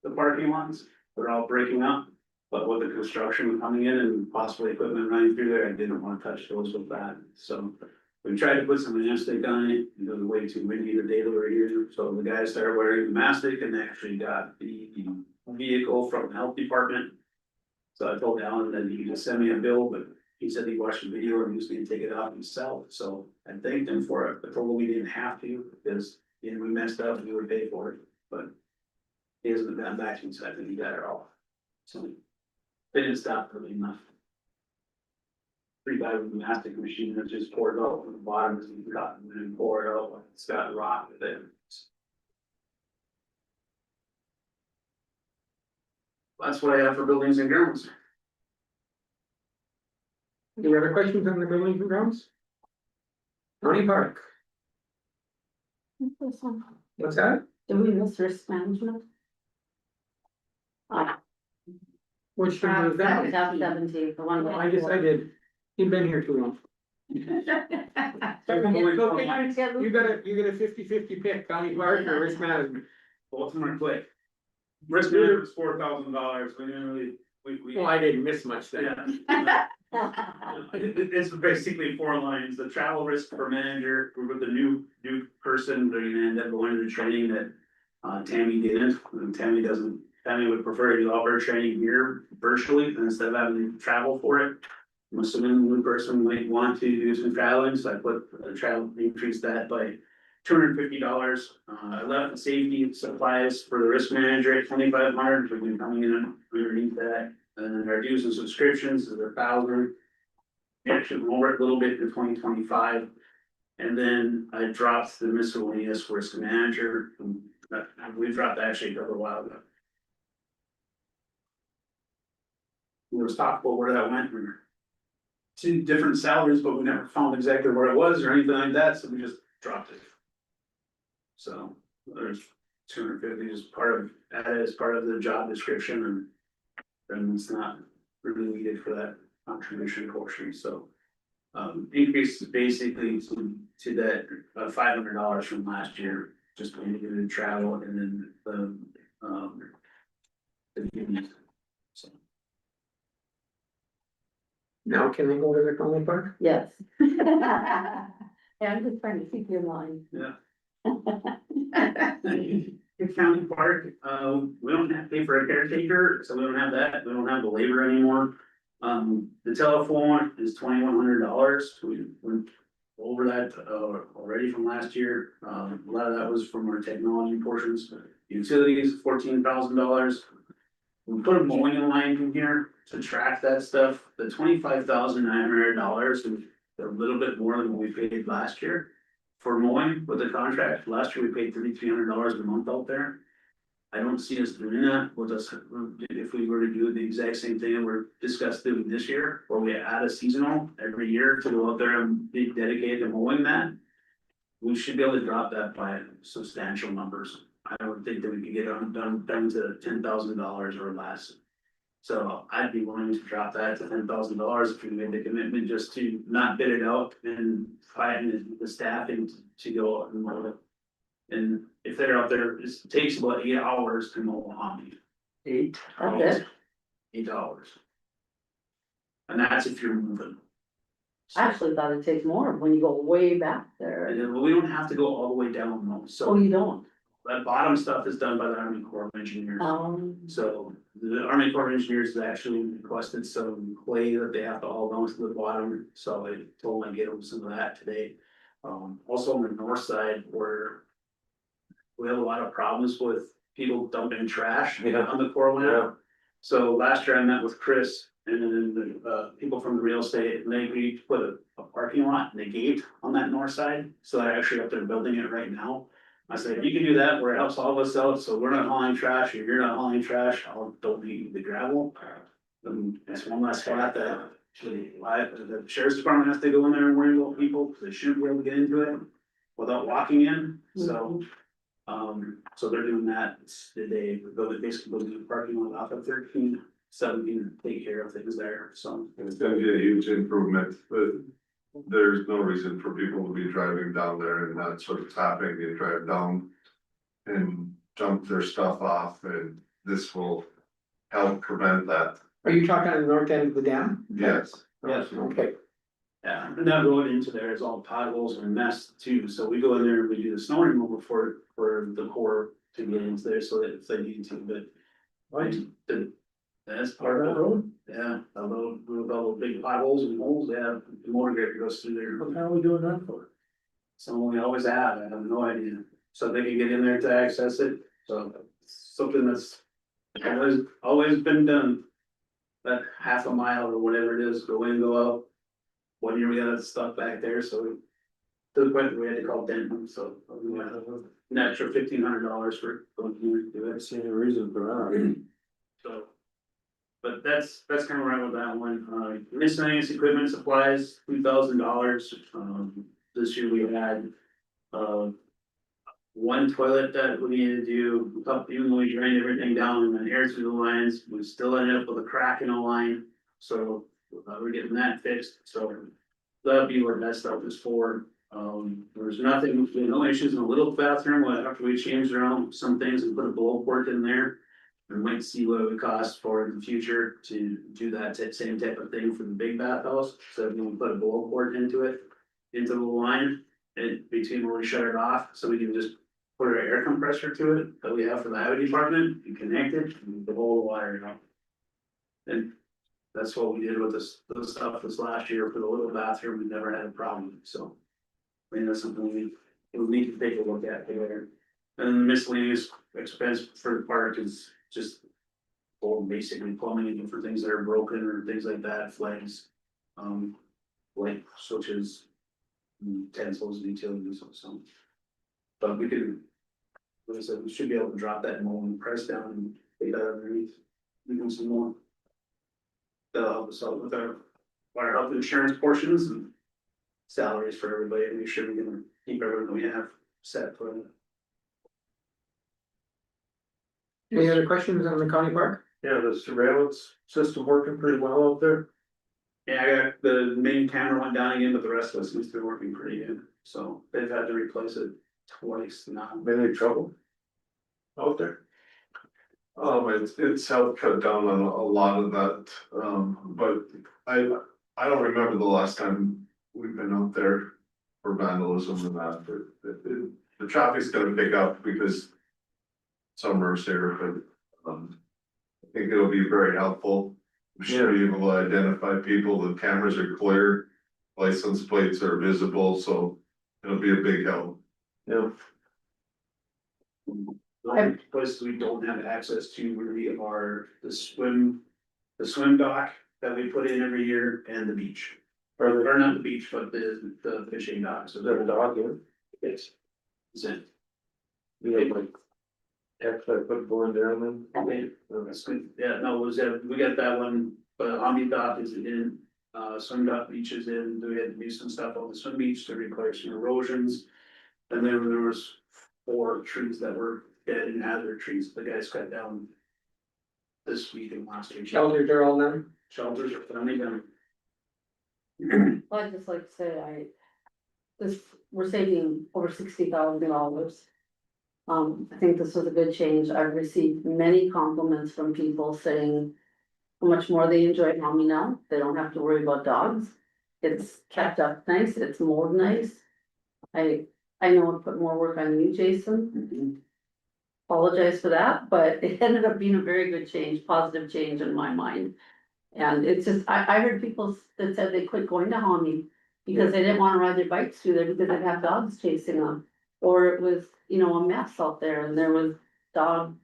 the parking lots, they're all breaking up. But with the construction coming in and possibly equipment running through there, I didn't wanna touch those with that, so. We tried to put some mastic on it, it was way too windy the day that we were here, so the guys started wearing the mastic and they actually got the vehicle from the health department. So I told Alan that he could just send me a bill, but he said he watched the video and he was gonna take it out himself, so I thanked him for it, but told him we didn't have to, because, we messed up, we would pay for it, but. He hasn't gotten back to me, so I think he got it all, so. They didn't stop really enough. 3-by mastic machine that just poured out from the bottom as you got and then pour it out, it's got rock with it. That's what I have for buildings and grounds. Any other questions on the buildings and grounds? County Park, This one. what's that? Do we miss risk management? Which one was that? Tab 17, the one. I guess I did. You've been here too long. You got a 50-50 pick, County Park or risk management. Both of them are quick. Risk management was $4,000, we didn't really, we. Well, I didn't miss much then. Yeah. It's basically 4 lines, the travel risk per manager, we're with the new person, they're gonna end up going to the training that. Tammy didn't, and Tammy would prefer to do all her training here virtually instead of having to travel for it. I'm assuming the new person might want to do some traveling, so I put travel, increase that by $250. I left the safety supplies for the risk manager at 2,500, we've been coming in underneath that. And then our dues and subscriptions is 1,000. We actually lowered it a little bit in 2025. And then I dropped the miscellaneous risk manager, we dropped that actually a little while ago. We was talking about where that went, we were 2 different salaries, but we never found exactly where it was or anything like that, so we just dropped it. So there's 250 as added as part of the job description and it's not really needed for that contribution portion, so. Increase basically to that $500 from last year, just when you do the travel and then the duties. So. Now can they go to the County Park? Yes. Yeah, I'm just trying to keep you in line. Yeah. The county park, we don't have to pay for a caretaker, so we don't have that, we don't have the labor anymore. The telephone is $2,100, we went over that already from last year, a lot of that was from our technology portions. Utilities, $14,000. We put a mowing line in here to track that stuff, the $25,900 is a little bit more than what we paid last year. For mowing with the contract, last year we paid $3,300 a month out there. I don't see us doing that with us, if we were to do the exact same thing that we're discussed doing this year, where we add a seasonal every year to go out there and be dedicated to mowing that. We should be able to drop that by substantial numbers. I don't think that we could get done to $10,000 or less. So I'd be willing to drop that to $10,000 if we made the commitment just to not bid it out and find the staff and to go out and mow it. And if they're out there, it takes about 8 hours to mow a hobby. 8. That's it. 8 hours. And that's if you're moving. I actually thought it takes more when you go way back there. And then, well, we don't have to go all the way down though, Oh, so you don't? that bottom stuff is done by the Army Corps of Engineers. So the Army Corps of Engineers has actually requested some clay that they have to haul down to the bottom, so I told them I'd get them some of that today. Also on the north side where we have a lot of problems with people dumping trash on the core land. So last year I met with Chris and then the people from the real estate, and they agreed to put a parking lot and a gate on that north side. So they're actually up there building it right now. I said, if you can do that where it helps all of us out, so we're not hauling trash, or you're not hauling trash, I'll donate the gravel. And that's one less spot that actually, the sheriff's department has to go in there and worry about people, because they shouldn't be able to get into it without walking in, so. So they're doing that, they basically building a parking lot off of 13, 17, to take care of things there, so. It's gonna be a huge improvement, but there's no reason for people to be driving down there and not sort of stopping and drive down. And dump their stuff off, and this will help prevent that. Are you talking on the north end of the dam? Yes. Yes. Okay, Yeah, and that road into there is all potholes and a mess too, so we go in there and we do the snow removal for the Corps to get into there, so that if they need to, but. That's part of the road, yeah, although with all the big potholes and holes, yeah, the motor grader goes through there. What the hell are we doing that for? So we always have, I have no idea, so they can get in there to access it, so it's something that's always been done. That half a mile or whatever it is, go in, go out. One year we got it stuck back there, so to the point that we had to call Denton, so we had an extra $1,500 for going to do I it. see any reason for that. So but that's kind of right with that one, miscellaneous equipment supplies, $2,000, this year we had. One toilet that we needed to do, even though we drained everything down and then air through the lines, we still ended up with a crack in the line. So, we're getting that fixed, so that'll be what that stuff is for. There's nothing, no issues in the little bathroom, after we changed around some things and put a blow port in there. We might see what it would cost for in the future to do that same type of thing for the big bathhouse, so we can put a blow port into it, into the line. Between where we shut it off, so we can just put our air compressor to it that we have for the highway department and connect it and the whole wire, And that's what we did with this stuff this last year for the little bathroom. We never had a problem, so. I mean, that's something we need to take a look at there. And then the miscellaneous expense for the park is just. For basically plumbing and for things that are broken or things like that, flags. Light switches. Utensils, utilities, so. But we could. Like I said, we should be able to drop that moment price down and take that underneath. We can some more. That'll help us out with our health insurance portions and. Salaries for everybody, and make sure we can keep everything we have set for it. Any other questions on the county park? Yeah, the surveillance system working pretty well out there. Yeah, I got the main camera went down again, but the rest of it seems to be working pretty good, so they've had to replace it twice now. Any trouble out there? It's helped cut down on a lot of that, but I don't remember the last time we've been out there for vandalism and that, the traffic's gonna pick up because summer's here, but, I think it'll be very helpful. We should be able to identify people, the cameras are clear, license plates are visible, so it'll be a big help. Yeah. The only places we don't have access to really are the swim dock that we put in every year and the beach. Or not the beach, but the fishing dock, so Is there a dog in? Yes. Is it? Yeah, like. Actually, I put board down then. Okay, that's good, yeah, no, we got that one, but Omni dock is in, swim dock beach is in, we had to do some stuff on the swim beach to repair some erosions. And then there was 4 trees that were dead and hazard trees, the guys cut down. This week and last week. Shelters are all done? Shelters are finally done. Well, I'd just like to say, we're saving over $60,000. I think this was a good change. I've received many compliments from people saying how much more they enjoy Mommy now. They don't have to worry about dogs. It's kept up nice, it's mowed nice. I know I put more work on you, Jason. Apologize for that, but it ended up being a very good change, positive change in my mind. And it's just, I heard people that said they quit going to Homie because they didn't wanna ride their bikes through there because they'd have dogs chasing them. Or it was, a mess out there and there was dog,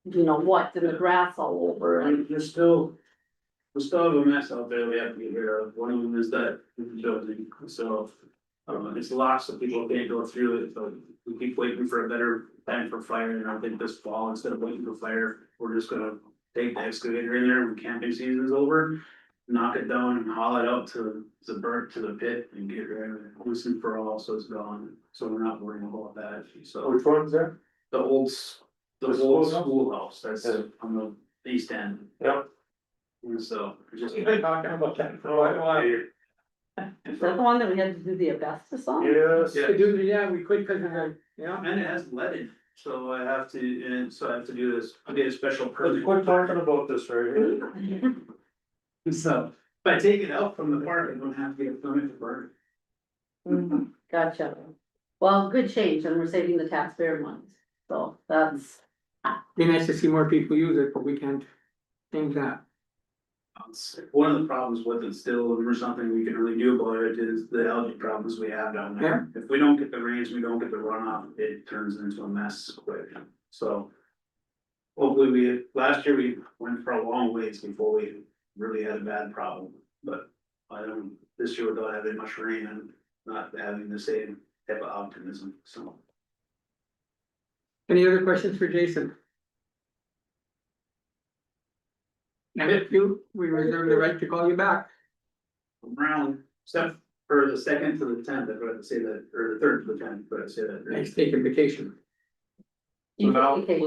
in the grass all over and. We still have a mess out there we have to get rid of. One of them is that building, so. It's locked so people can't go through it, but we keep waiting for a better time for fire, and I think this fall, instead of waiting for fire, we're just gonna take the excavator in there when camping season's over. Knock it down and haul it out to the pit and get rid of it, once and for all, so it's gone, so we're not worrying about that, so. Which one's that? The old The schoolhouse? schoolhouse, that's Yeah. on the east end. Yeah. And so, just. We've been talking about that for quite a while. Is that the one that we had to do the asbestos on? Yes. Yeah, we quit because of the, yeah. And it has lead in, so I have to do this, I get a special Let's permit. quit talking about this right here. So, if I take it out from the park, I don't have to get a permit to burn Gotcha. Well, good change and we're saving the taxpayer money. So that's, Be nice to see more people use it, but we can't change that. it. One of the problems with it still, and there's something we can really do about it, is the algae problems we have down there. If we don't get the rains, we don't get the runoff, it turns into a mess quick, so. Hopefully last year we went for a long ways before we really had a bad problem, but this year without having much rain and not having the same type of optimism, so. Any other questions for Jason? And if you, we reserve the right to call you back. Around stuff for the second to the tenth, I'd rather say that, or the third to the tenth, but I'd say that. Thanks, taking vacation. You Now, can take-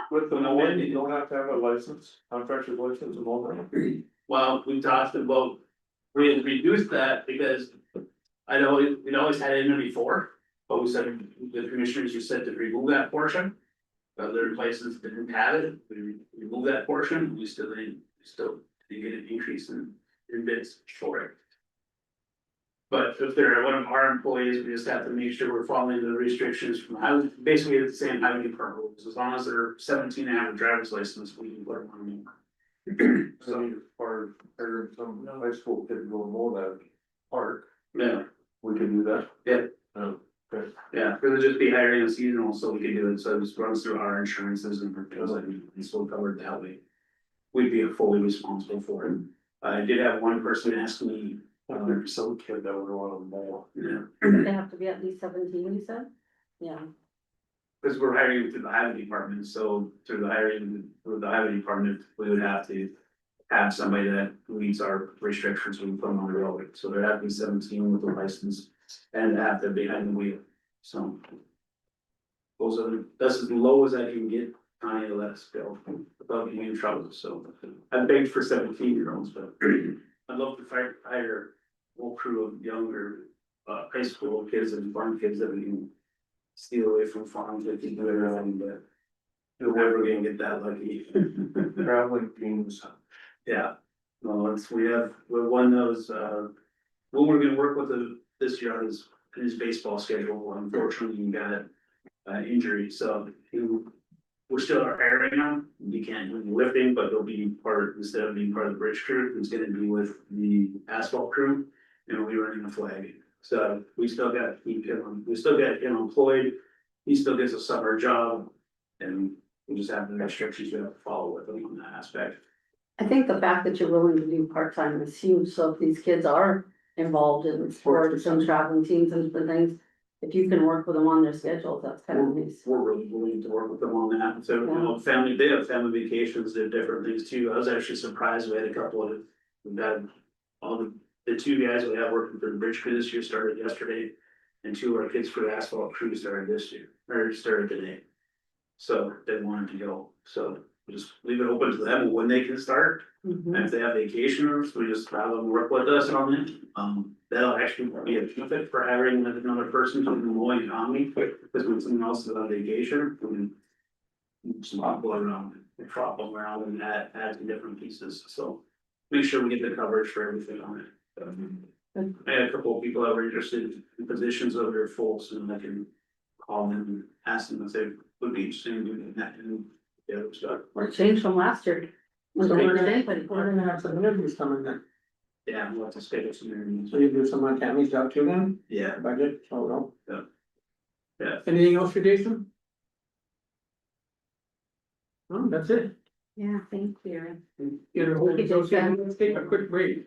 with the mowing, you don't have to have a license, contractor's license and all that. Well, we talked about, we reduced that because I know we'd always had it in there before, but we said, the commissioners, you said to remove that portion. Other places didn't have it, we removed that portion, we still didn't get an increase in bids for it. But if they're one of our employees, we just have to make sure we're following the restrictions from highway, basically the same highway department rules, as long as they're 17 and have a driver's license, we can put them on them. So you're part, or some high school kid go mow that park, Yeah, we can do that. Yeah. Oh, okay. yeah, it would just be hiring a seasonal, so we could do it, so it just runs through our insurances and things like, and still covered that way. We'd be fully responsible for it. I did have one person ask me, There's some kid that would want to mow. yeah, They have to be at least 17, you said? Yeah. because we're hiring through the highway department, so through the hiring, with the highway department, we would have to. Have somebody that meets our restrictions when we put them on the road, so they're having 17 with a license and have to be behind the wheel, so. Those are, that's as low as I can get, to let us go, without getting in trouble, so. I begged for 17-year-olds, but I'd love to hire a whole crew of younger, high school kids and farm kids that we can. Steal away from farms, they can do everything, but. You're never gonna get that lucky. Traveling teams. Yeah, no, we have one of those, what we're gonna work with this year on his baseball schedule, unfortunately, he got. Injury, so we're still hiring him, he can't do any lifting, but he'll be part, instead of being part of the bridge crew, he's gonna be with the asphalt crew. And we'll be running a flag, so we still got to keep him, we still got him employed, he still gets a summer job. And we just have the restrictions we have to follow with him on that aspect. I think the fact that you're willing to do part-time is huge, so if these kids are involved in sports and traveling teams and different things. If you can work with them on their schedules, that's kind of nice. We're really willing to work with them on that, so, you know, they have family vacations, they have different things too, I was actually surprised, we had a couple of, we've had. All the two guys we have working for the bridge crew this year started yesterday, and two of our kids for the asphalt crew started this year, or started today. So they wanted to go, so we just leave it open to them when they can start, Mhm. and if they have vacationers, we just have them work with us on it. That'll actually be a benefit for having another person to the mowing on me, because when someone else is on vacation, we can. Swap them around, and drop them around and add some different pieces, so make sure we get the coverage for everything on it. I had a couple of people that were interested in positions that are full, so I can call them and ask them if they would be interested in doing that and the other stuff. Or it changed from last year. So we're gonna, Anybody. we're gonna have some interviews coming then, Yeah, we'll have to schedule some interviews. so you do some on Tammy's job too then, Yeah, budget, so no. yeah. Anything else for Jason? No, that's it. Yeah, thank you. You know, let's take a quick break.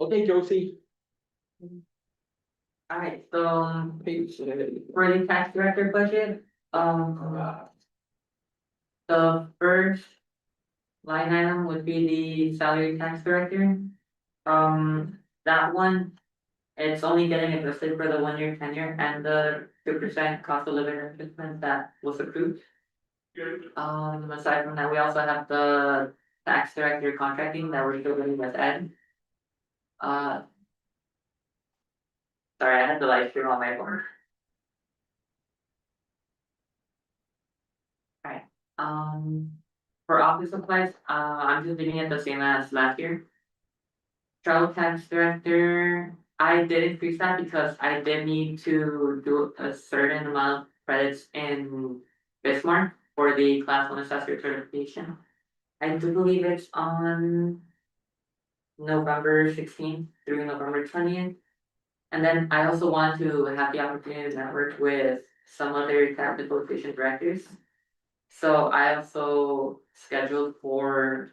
Okay, Josie. Alright, so Page, for the tax director budget, the first line item would be the salary tax director. That one, it's only getting adjusted for the 1 year tenure and the 2% cost of living adjustment that was approved. Aside from that, we also have the tax director contracting that we're still doing with Ed. Uh. Sorry, I had the live stream on my phone. Alright, for office supplies, I'm just leaving it the same as last year. Travel tax director, I did increase that because I did need to do a certain amount of credits in Bismarck for the class 1 assessor certification. I do believe it's on November 16th through November 20th. And then I also want to have the opportunity to network with some other technical education directors. So I also scheduled for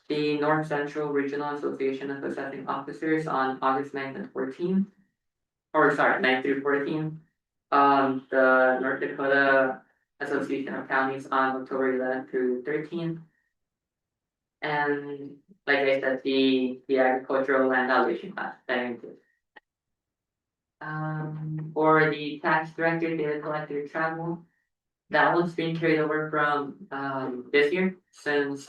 the North Central Regional Association of Assessing Officers on August 9th and 14th. Or sorry, 9th through 14th. The North Dakota Association of Counties on October 11th through 13th. And like I said, the agricultural land valuation class that I include. For the tax director, data collector travel. That one's being carried over from this year, since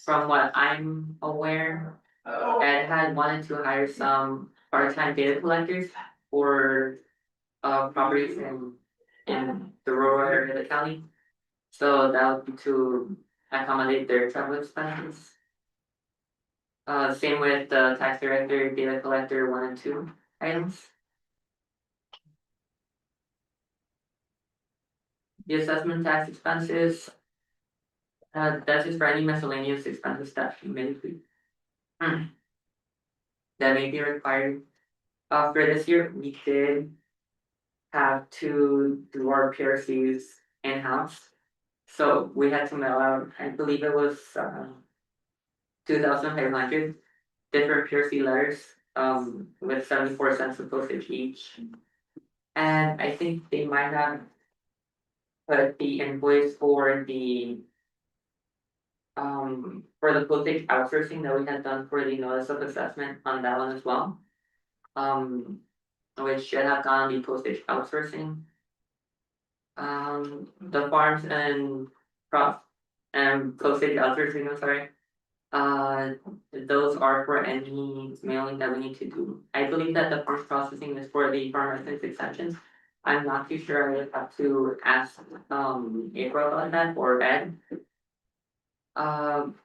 from what I'm aware, Ed had wanted to hire some part-time data collectors for properties in the rural area of the county. So that would be to accommodate their travel expenses. Same with the tax director, data collector 1 and 2 items. The assessment tax expenses. That's just for any miscellaneous expenses that you may be. That may be required. For this year, we did have to do our PRCs in-house. So we had to mail out, I believe it was 2,500 different PRC letters, with 74 cents of postage each. And I think they might have put the invoice for the postage outsourcing that we had done for the notice of assessment on that one as well. Which should have gone the postage outsourcing. The farms and crop and postage outsourcing, I'm sorry. Those are for any mailing that we need to do. I believe that the farms processing is for the farm license extensions. I'm not too sure. I would have to ask April about that or Ed. But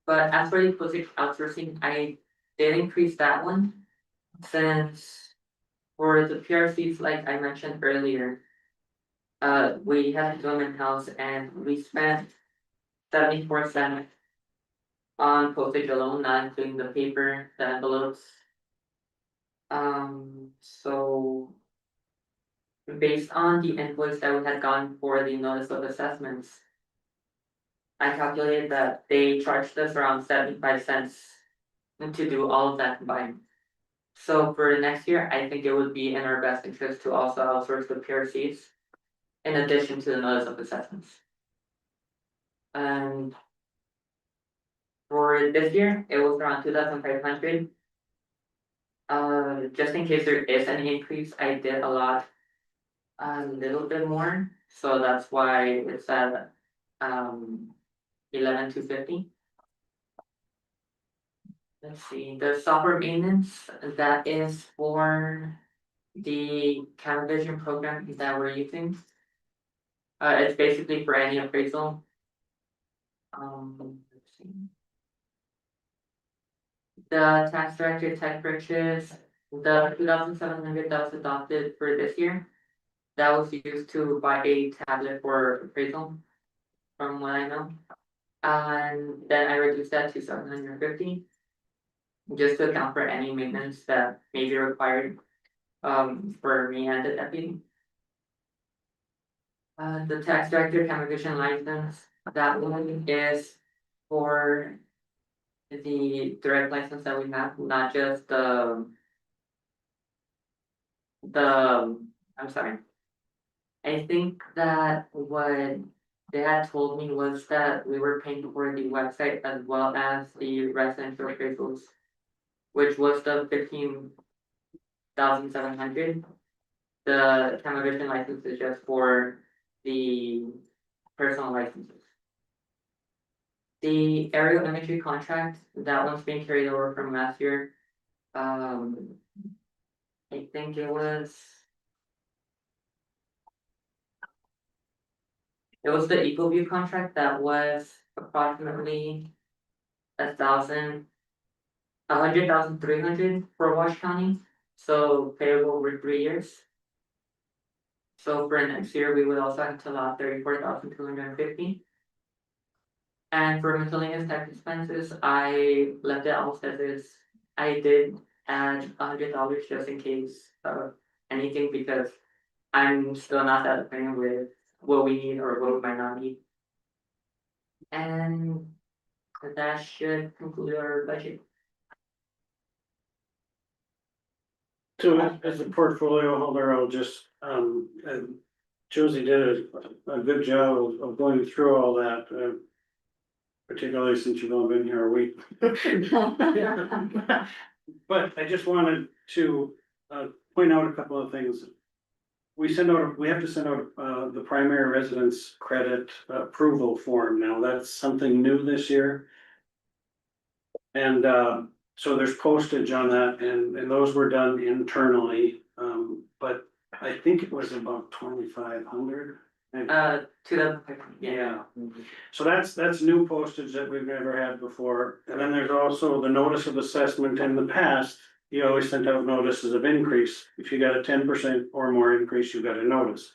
as for the postage outsourcing, I did increase that one since for the PRCs, like I mentioned earlier, we had to do them in-house and we spent 74 cents on postage alone, not including the paper, the envelopes. So based on the invoice that we had gotten for the notice of assessments, I calculated that they charged us around 75 cents to do all of that combined. So for next year, I think it would be in our best interest to also outsource the PRCs in addition to the notice of assessments. And for this year, it was around 2,500. Just in case there is any increase, I did a little bit more, so that's why it's at 11,250. Let's see, the software maintenance, that is for the CameraVision program that we're using. It's basically for any appraisal. Let's see. The tax director tech purchase, the 2,700 that was adopted for this year. That was used to buy a tablet for appraisal, from what I know. And then I reduced that to 750. Just to account for any maintenance that may be required for me and the deputy. The tax director CameraVision license, that one is for the direct license that we have, not just I'm sorry. I think that what they had told me was that we were paying for the website as well as the residential appraisals, which was the 15,700. The television license is just for the personal licenses. The aerial imagery contract, that one's being carried over from last year. I think it was the EcoView contract that was approximately 100,300 for Wash County, so payable over 3 years. So for next year, we would also have to allow 34,250. And for miscellaneous tax expenses, I left it almost as is. I did add $100 just in case of anything, because I'm still not that familiar with what we need or what we might not need. And that should conclude our budget. So as a portfolio holder, I'll just, and Josie did a good job of going through all that, particularly since you've only been here a week. But I just wanted to, point out a couple of things. We have to send out, the primary residence credit approval form now. That's something new this year. And, so there's postage on that, and those were done internally, but I think it was about 2,500. 2,500, Yeah, so that's new postage that we've never had before, and then there's also the notice of assessment. In the past, you always sent out notices of increase. If you got a 10% or more increase, you got a notice.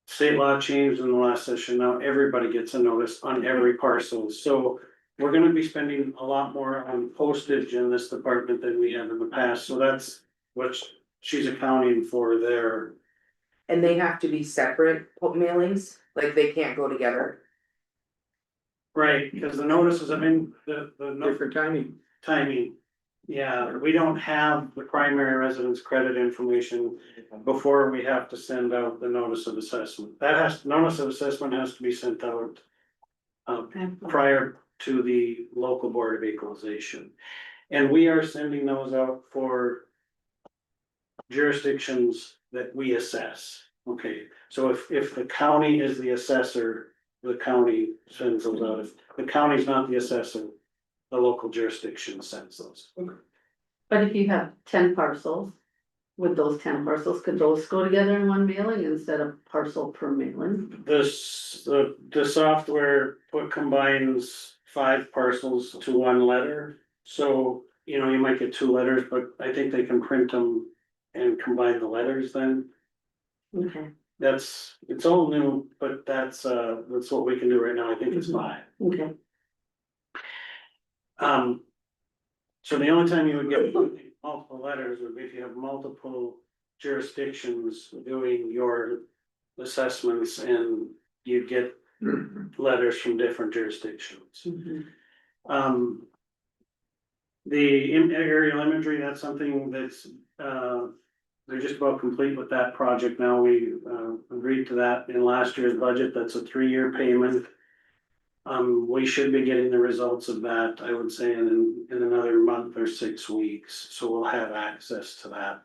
State law changed in the last session, now everybody gets a notice on every parcel, so we're gonna be spending a lot more on postage in this department than we have in the past, so that's what she's accounting for there. And they have to be separate mailings, like they can't go together. Right, because the notices, I mean, the Different timing. Yeah, we don't have the primary residence credit information before we have to send out the notice of assessment. Notice of assessment has to be sent out prior to the local board of equalization. And we are sending those out for jurisdictions that we assess. Okay, so if the county is the assessor, the county sends those out. If the county's not the assessor, the local jurisdiction sends those. But if you have 10 parcels, with those 10 parcels, could those go together in one mailing instead of parcel per mailing? The software combines 5 parcels to 1 letter, so, you know, you might get 2 letters, but I think they can print them and combine the letters then. Okay, It's all new, but that's what we can do right now. I think it's 5. okay. So the only time you would get multiple letters would be if you have multiple jurisdictions doing your assessments and you get letters from different jurisdictions. The aerial imagery, that's something that's, they're just about complete with that project now. We agreed to that in last year's budget. That's a 3-year payment. We should be getting the results of that, I would say, in another month or 6 weeks, so we'll have access to that.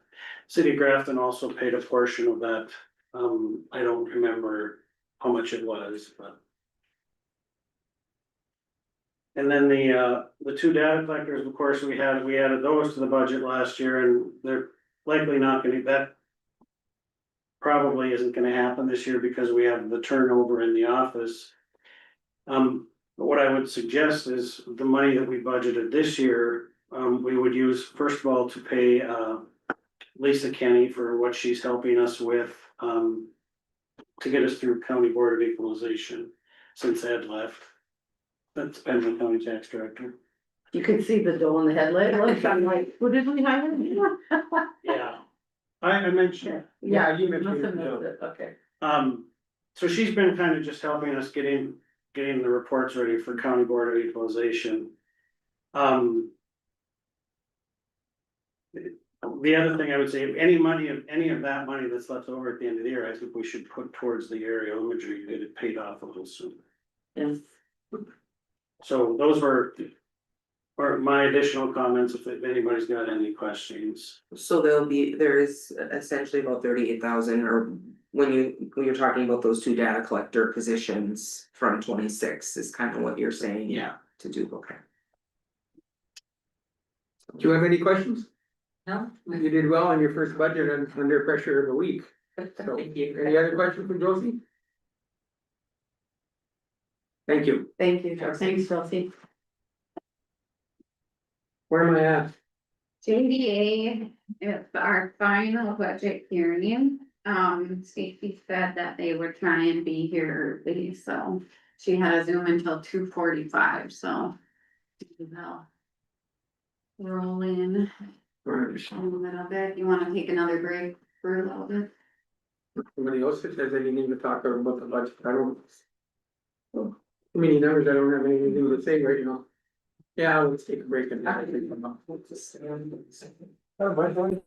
City of Grafton also paid a portion of that. I don't remember how much it was, but. And then the 2 data collectors, of course, we added those to the budget last year, and they're likely not gonna, that probably isn't gonna happen this year because we have the turnover in the office. But what I would suggest is the money that we budgeted this year, we would use, first of all, to pay Lisa Kenny for what she's helping us with, to get us through County Board of Equalization since Ed left. That's Pembroke County Tax Director. You could see the doe in the headlight, look, I'm like, who did we hire? Yeah, I mentioned. Yeah, you Must mentioned have it, missed it, okay. So she's been kind of just helping us getting the reports ready for County Board of Equalization. Um. The other thing I would say, if any of that money that's left over at the end of the year, I think we should put towards the aerial imagery, get it paid off a little sooner. Yes. So those were my additional comments, if anybody's got any questions. So there is essentially about 38,000, or when you're talking about those two data collector positions from 26 is kind of what you're saying. Yeah. To do, okay. Do you have any questions? No? You did well on your first budget under pressure of a week. So, Thank you. any other questions for Josie? Thank you. Thank you, Josie. Thanks, Chelsea. Where am I at? JDA, it's our final budget hearing. Stacy said that they would try and be here early, so she had a Zoom until 2:45, so. They'll roll in a little bit. You wanna take another break for a little bit? Somebody else that says they didn't even talk about the budget, I don't. Too many numbers, I don't have anything to say right now. Yeah, let's take a break and. Oh, my.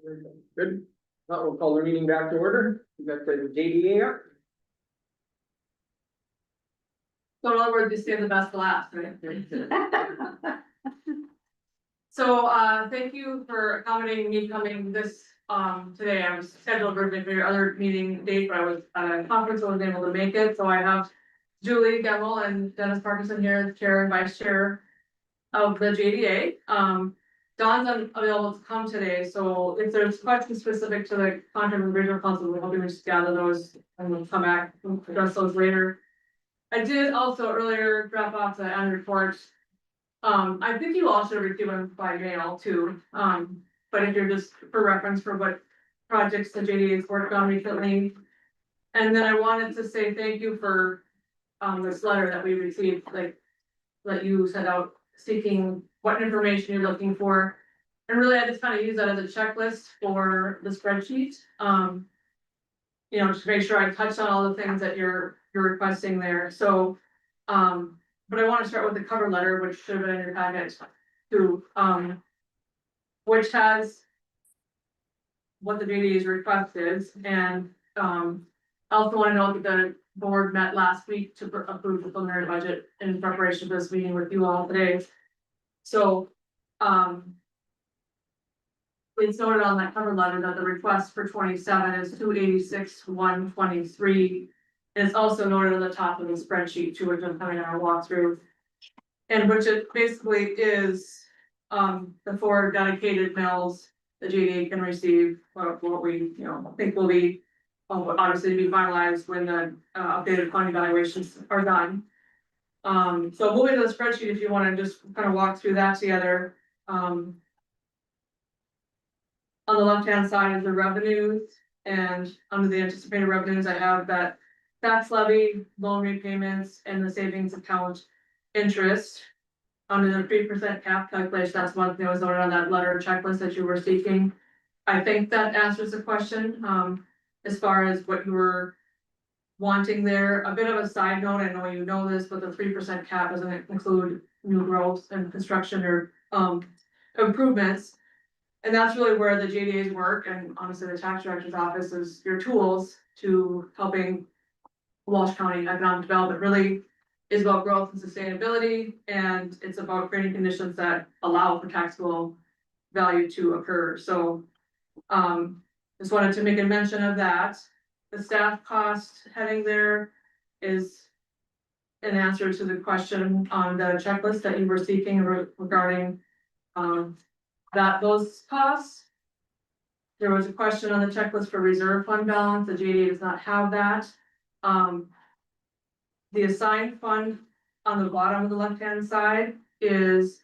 Good. Now we'll call the meeting back to order. We got the JDA up. So in other words, you save the best for last, right? So, thank you for accommodating me coming this, today. I was scheduled originally for your other meeting date, but I was at a conference, so I wasn't able to make it, so I have Julie Gemmel and Dennis Parkinson here, the chair and vice chair of the JDA. Don's unavailable to come today, so if there's questions specific to the contract with regional council, we're hoping to just gather those and we'll come back and address those later. I did also earlier drop off the annual report. I think you all should have received them by mail too, but if you're just for reference for what projects the JDA has worked on recently. And then I wanted to say thank you for, this letter that we received, like, that you sent out seeking what information you're looking for. And really, I just kind of use that as a checklist for the spreadsheet. You know, just to make sure I touch on all the things that you're requesting there, so, but I want to start with the cover letter, which should have been in your packet too, which has what the JDA's request is, and, I also want to note that the board met last week to approve the preliminary budget in preparation for this meeting with you all today. So, it's noted on that cover letter that the request for 27 is 286,123. And it's also noted on the top of the spreadsheet too, which I'm coming on our walkthrough. And which it basically is, the 4 dedicated mills the JDA can receive, what we, think will be, obviously be finalized when the, updated fund evaluations are done. So moving to the spreadsheet, if you want to just kind of walk through that together. On the left-hand side is the revenues, and under the anticipated revenues, I have that tax levy, loan repayments, and the savings account interest. Under the 3% cap calculation, that's one thing that was noted on that letter checklist that you were seeking. I think that answers the question, as far as what you were wanting there. A bit of a side note, I know you know this, but the 3% cap doesn't include new growth and construction or, improvements. And that's really where the JDA's work, and honestly, the tax director's office is your tools to helping Walsh County economic development really is about growth and sustainability, and it's about creating conditions that allow for taxable value to occur. So, just wanted to make a mention of that. The staff cost heading there is an answer to the question on the checklist that you were seeking regarding, those costs. There was a question on the checklist for reserve fund balance. The JDA does not have that. The assigned fund on the bottom of the left-hand side is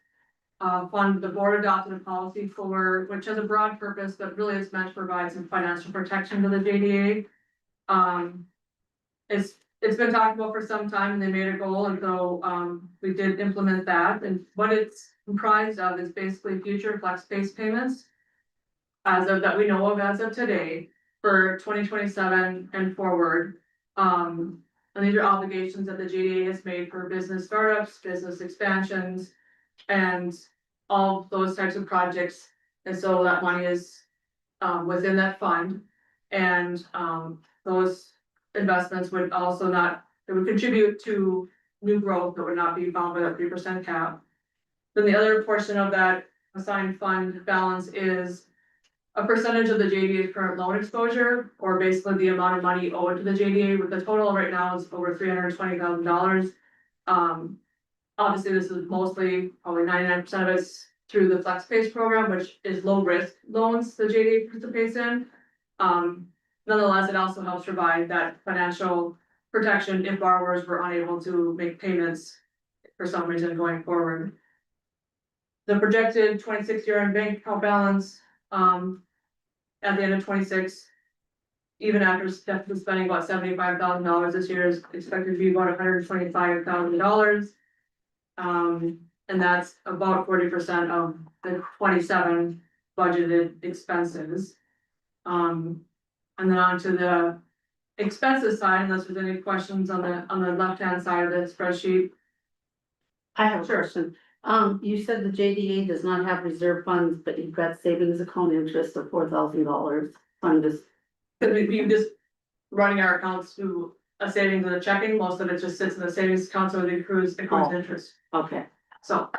fund the board adopted a policy for, which has a broad purpose, but really it's meant to provide some financial protection to the JDA. It's been talked about for some time, and they made a goal, and so we did implement that, and what it's comprised of is basically future flex-based payments as of that we know of as of today for 2027 and forward. And these are obligations that the JDA has made for business startups, business expansions, and all those types of projects. And so that money is within that fund, and those investments would also not, it would contribute to new growth that would not be bound by that 3% cap. Then the other portion of that assigned fund balance is a percentage of the JDA's current loan exposure, or basically the amount of money owed to the JDA, with the total right now is over $320,000. Obviously, this is mostly, probably 99% of it's through the flex-based program, which is low risk loans the JDA participates in. Nonetheless, it also helps provide that financial protection if borrowers were unable to make payments for some reason going forward. The projected 26 year-end bank account balance, at the end of 26, even after spending about $75,000 this year, is expected to be about $125,000. And that's about 40% of the 27 budgeted expenses. And then on to the expenses side, unless there's any questions on the left-hand side of the spreadsheet. I have a Sure. question. You said the JDA does not have reserve funds, but you've got savings account interest of $4,000. I'm just, Cause we just running our accounts to a savings and a checking, most of it just sits in the savings account, so it accrues Oh. interest, okay, so.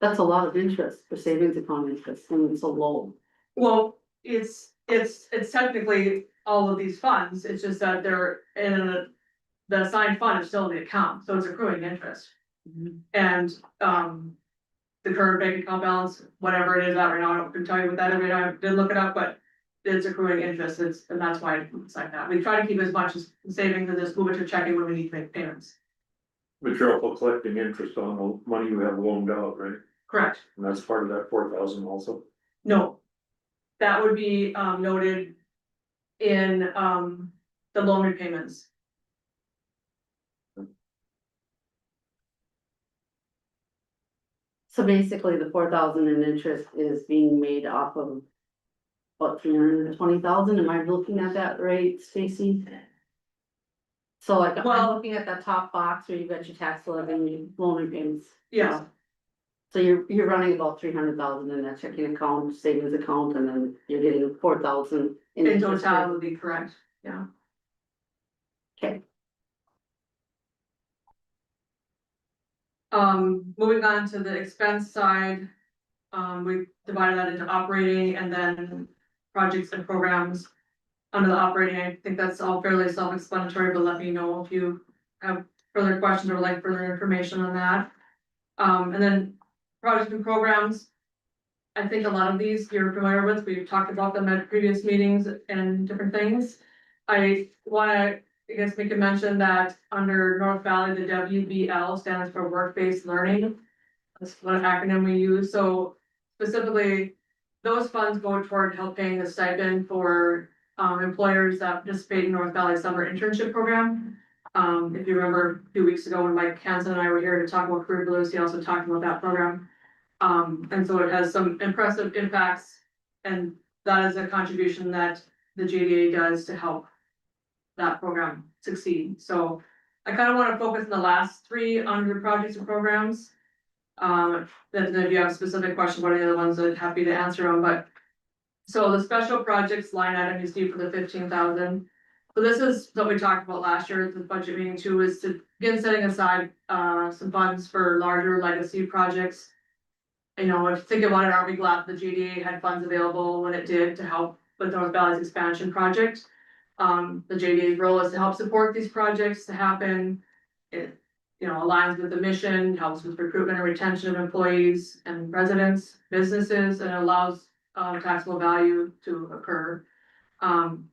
that's a lot of interest for savings account interest, and it's so low. Well, it's technically all of these funds, it's just that they're the assigned fund is still in the account, so it's accruing interest. And, the current bank account balance, whatever it is at right now, I don't can tell you what that is, I did look it up, but it's accruing interest, and that's why it's like that. We try to keep as much as savings and just move it to checking when we need to make payments. But you're also collecting interest on the money you have loaned out, right? Correct. And that's part of that 4,000 also. No. That would be, noted in, the loan repayments. So basically, the 4,000 in interest is being made off of about 320,000, am I looking at that right, Stacy? So like, I'm Well- looking at that top box where you got your tax levy and your loan repayments. Yes, So you're running about 300,000 in that checking account, savings account, and then you're getting 4,000. in interest rate. total would be correct, yeah. Okay. Moving on to the expense side. We divided that into operating and then projects and programs. Under the operating, I think that's all fairly self-explanatory, but let me know if you have further questions or would like further information on that. And then projects and programs. I think a lot of these you're familiar with, we've talked about them at previous meetings and different things. I wanna, I guess, make a mention that under North Valley, the WBL stands for work-based learning. That's what acronym we use, so specifically, those funds go toward helping the stipend for employers that participate in North Valley Summer Internship Program. If you remember a few weeks ago when Mike Hansen and I were here to talk about career blues, he also talked about that program. And so it has some impressive impacts, and that is a contribution that the JDA does to help that program succeed. So I kind of want to focus on the last three under projects and programs. Then if you have a specific question, what are the other ones, I'm happy to answer them, but. So the special projects line item you see for the 15,000. So this is what we talked about last year at the budget meeting too, is to begin setting aside some funds for larger legacy projects. You know, if you think about it, aren't we glad the GDA had funds available when it did to help with North Valley's expansion project? The JDA's role is to help support these projects to happen. It, you know, aligns with the mission, helps with recruitment and retention of employees and residents, businesses, and allows taxable value to occur.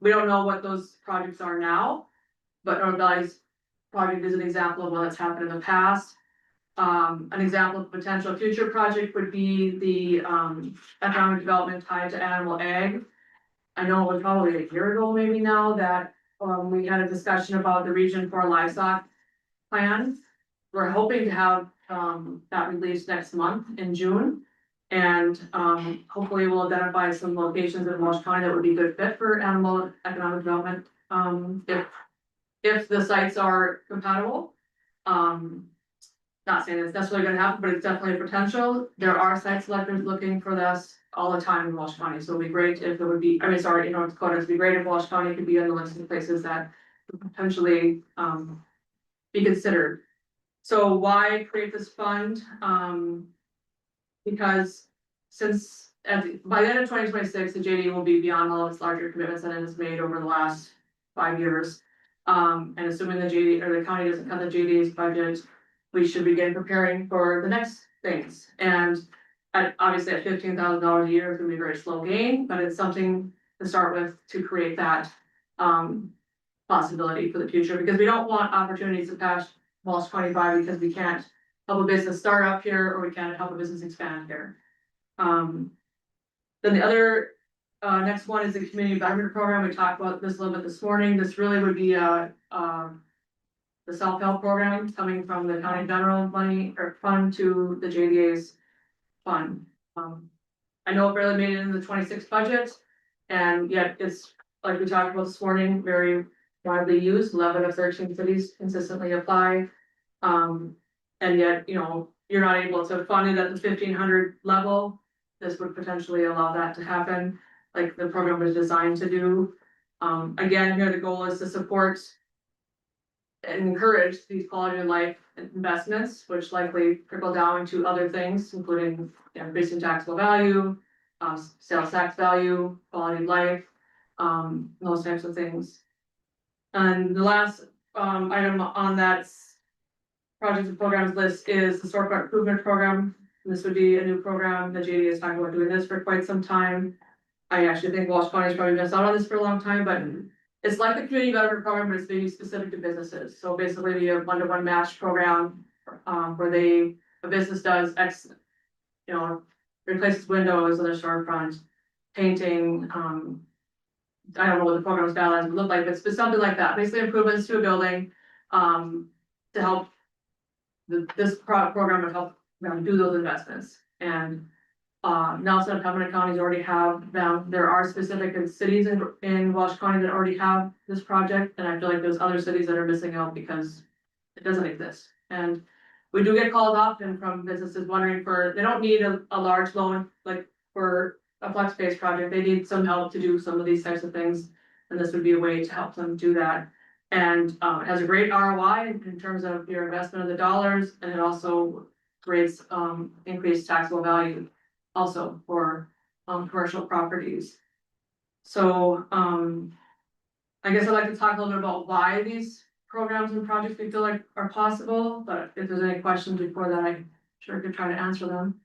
We don't know what those projects are now, but North Valley's project is an example of one that's happened in the past. An example of potential future project would be the economic development tied to animal ag. I know it was probably a year ago maybe now that we had a discussion about the Region 4 livestock plan. We're hoping to have that released next month in June. And hopefully we'll identify some locations in Walsh County that would be a good fit for animal economic development. If the sites are compatible. Not saying it's necessarily gonna happen, but it's definitely a potential. There are site selectors looking for this all the time in Walsh County, so it'd be great if it would be, I mean, sorry, in North Dakota, it'd be great if Walsh County could be on the list of places that could potentially be considered. So why create this fund? Because since by the end of 2026, the JD will be beyond all of its larger commitments that it has made over the last 5 years. And assuming the JD or the county doesn't cut the JD's budget, we should begin preparing for the next things. And obviously at $15,000 a year, it's gonna be a very slow gain, but it's something to start with to create that possibility for the future, because we don't want opportunities to pass Walsh 25 because we can't help a business start up here or we can't help a business expand here. Then the other next one is the community betterment program. We talked about this a little bit this morning. This really would be the self-help program coming from the county general money or fund to the JDA's fund. I know it barely made it in the 26 budget, and yet it's, like we talked about this morning, very widely used. 11 of 13 cities consistently apply. And And yet, you know, you're not able to fund it at the 1,500 level. This would potentially allow that to happen, like the program was designed to do. Again, here the goal is to support and encourage these quality of life investments, which likely trickle down into other things, including increasing taxable value, sales tax value, quality of life, those types of things. And the last item on that projects and programs list is the storefront improvement program. This would be a new program. The JD has talked about doing this for quite some time. I actually think Walsh County's probably missed out on this for a long time, but it's like the community betterment program, but it's maybe specific to businesses. So basically we have one-to-one match program, where a business does X, you know, replaces windows in their storefront, painting, I don't know what the program's balance would look like, but it's something like that, basically improvements to a building, to help. This program would help them do those investments, and Nelson and Pembina counties already have them. There are specific cities in Walsh County that already have this project, and I feel like there's other cities that are missing out because it doesn't exist. And we do get calls often from businesses wondering they don't need a large loan, like for a flex space project, they need some help to do some of these types of things. And this would be a way to help them do that. And it has a great ROI in terms of your investment of the dollars, and it also creates increased taxable value also for commercial properties. So I guess I'd like to talk a little bit about why these programs and projects we feel like are possible, but if there's any questions before that, I sure could try to answer them.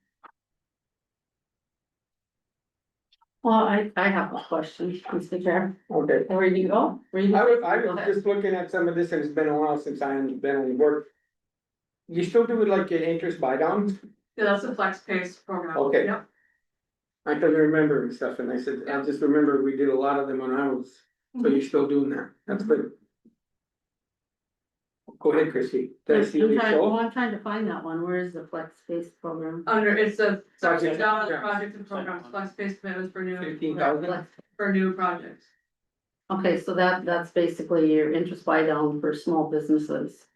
Well, I have a question, Mr. Chair. Okay. Where do you go? I was just looking at some of this, and it's been a while since I've been on board. You still do it like an interest buy down? Yeah, that's a flex pace program. Okay. Yep. I couldn't remember and stuff, and I said, I just remember we did a lot of them when I was, so you're still doing that, that's good. Go ahead, Christie. Did I see you show? I'm trying to find that one. Where is the flex space program? It's a section Project, down on the yeah. projects and programs, flex pace commitments for new. 15,000? For new projects. Okay, so that's basically your interest buy down for small businesses.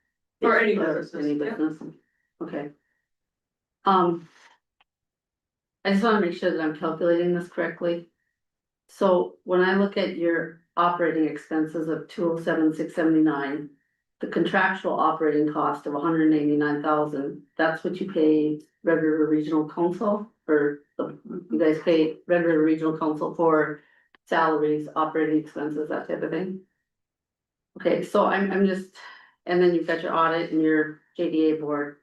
For any For businesses, Any yeah. business, okay. I just wanna make sure that I'm calculating this correctly. So when I look at your operating expenses of 207,679, the contractual operating cost of 189,000, that's what you pay Red River Regional Council, or you guys pay Red River Regional Council for salaries, operating expenses, that type of thing? Okay, so I'm just, and then you've got your audit and your JDA board.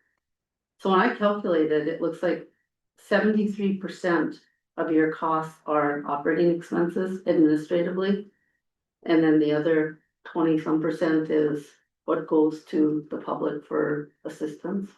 So when I calculated, it looks like 73% of your costs are operating expenses administratively. And then the other 20-some% is what goes to the public for assistance.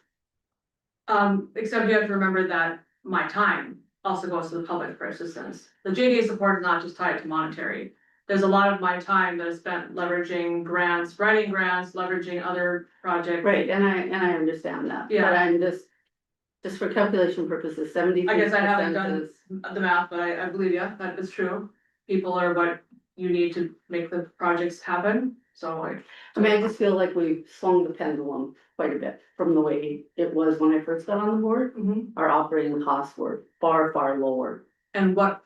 Except you have to remember that my time also goes to the public for assistance. The JDA support is not just tied to monetary. There's a lot of my time that is spent leveraging grants, writing grants, leveraging other projects. Right, and I understand that, Yeah. but I'm just for calculation purposes, 73%. I guess I haven't done is- the math, but I believe you, that is true. People are what you need to make the projects happen, so like. I mean, I just feel like we swung the pendulum quite a bit from the way it was when I first got on the board. Mhm. Our operating costs were far, far lower. And what,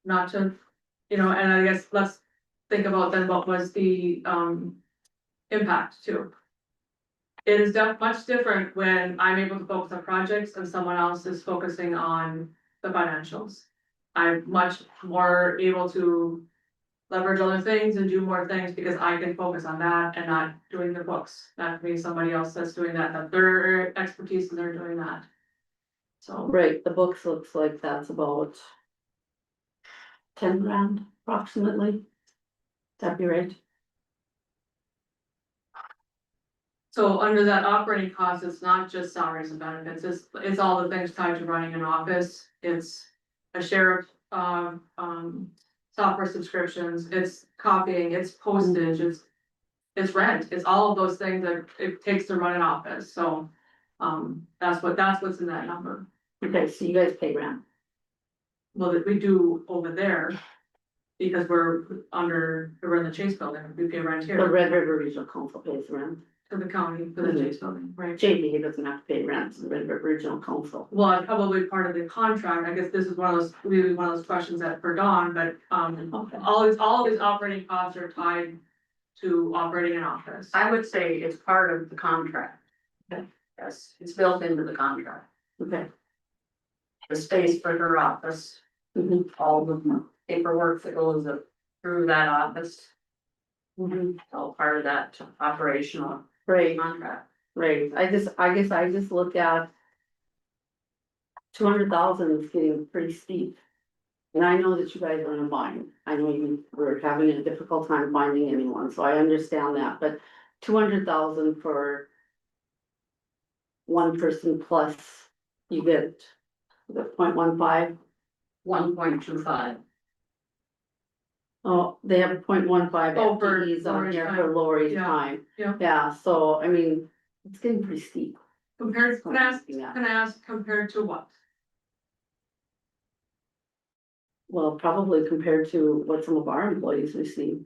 not to, and I guess let's think about then what was the impact too. It is much different when I'm able to focus on projects and someone else is focusing on the financials. I'm much more able to leverage other things and do more things because I can focus on that and not doing the books. That could be somebody else that's doing that their expertise and they're doing that. So. Right, the books looks like that's about 10 grand approximately. That'd be right. So under that operating cost, it's not just salaries and benefits, it's all the things tied to running an office, it's a share of, software subscriptions, it's copying, it's postage, it's rent, it's all of those things that it takes to run an office, so, that's what's in that number. Okay, so you guys pay rent. Well, that we do over there, because we're in the Chase building, we pay rent The here, Red River Regional Council pays rent. to the county for the Jake's building, right? JDA doesn't have to pay rent to the Red River Regional Council. Well, it's probably part of the contract, I guess this is one of those, maybe one of those questions that for Dawn, but, Okay. all of these operating costs are tied to operating an office. I would say it's part of the contract. Okay. Yes, it's built into the contract. Okay. The space for her office, Mhm. all the paperwork that goes through that office, Mhm. all part of that operational Right, contract. right, I guess I just look at. 200,000 is getting pretty steep. And I know that you guys are in a bind, I know you were having a difficult time finding anyone, so I understand that, but 200,000 for. One person plus you get the 0.15. 1.25. Oh, they have 0.15 Oh, for FTEs on Lori's here time. for Lori's Yeah. time. Yeah. Yeah, so I mean, it's getting pretty steep. Compared, can Yeah. I ask compared to what? Well, probably compared to what some of our employees receive.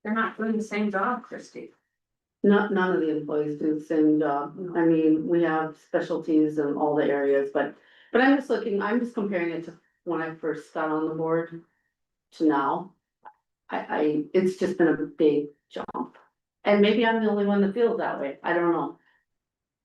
They're not doing the same job, Christie. None of the employees do the same job. I mean, we have specialties in all the areas, but I'm just comparing it to when I first got on the board to now. It's just been a big jump. And maybe I'm the only one that feels that way. I don't know.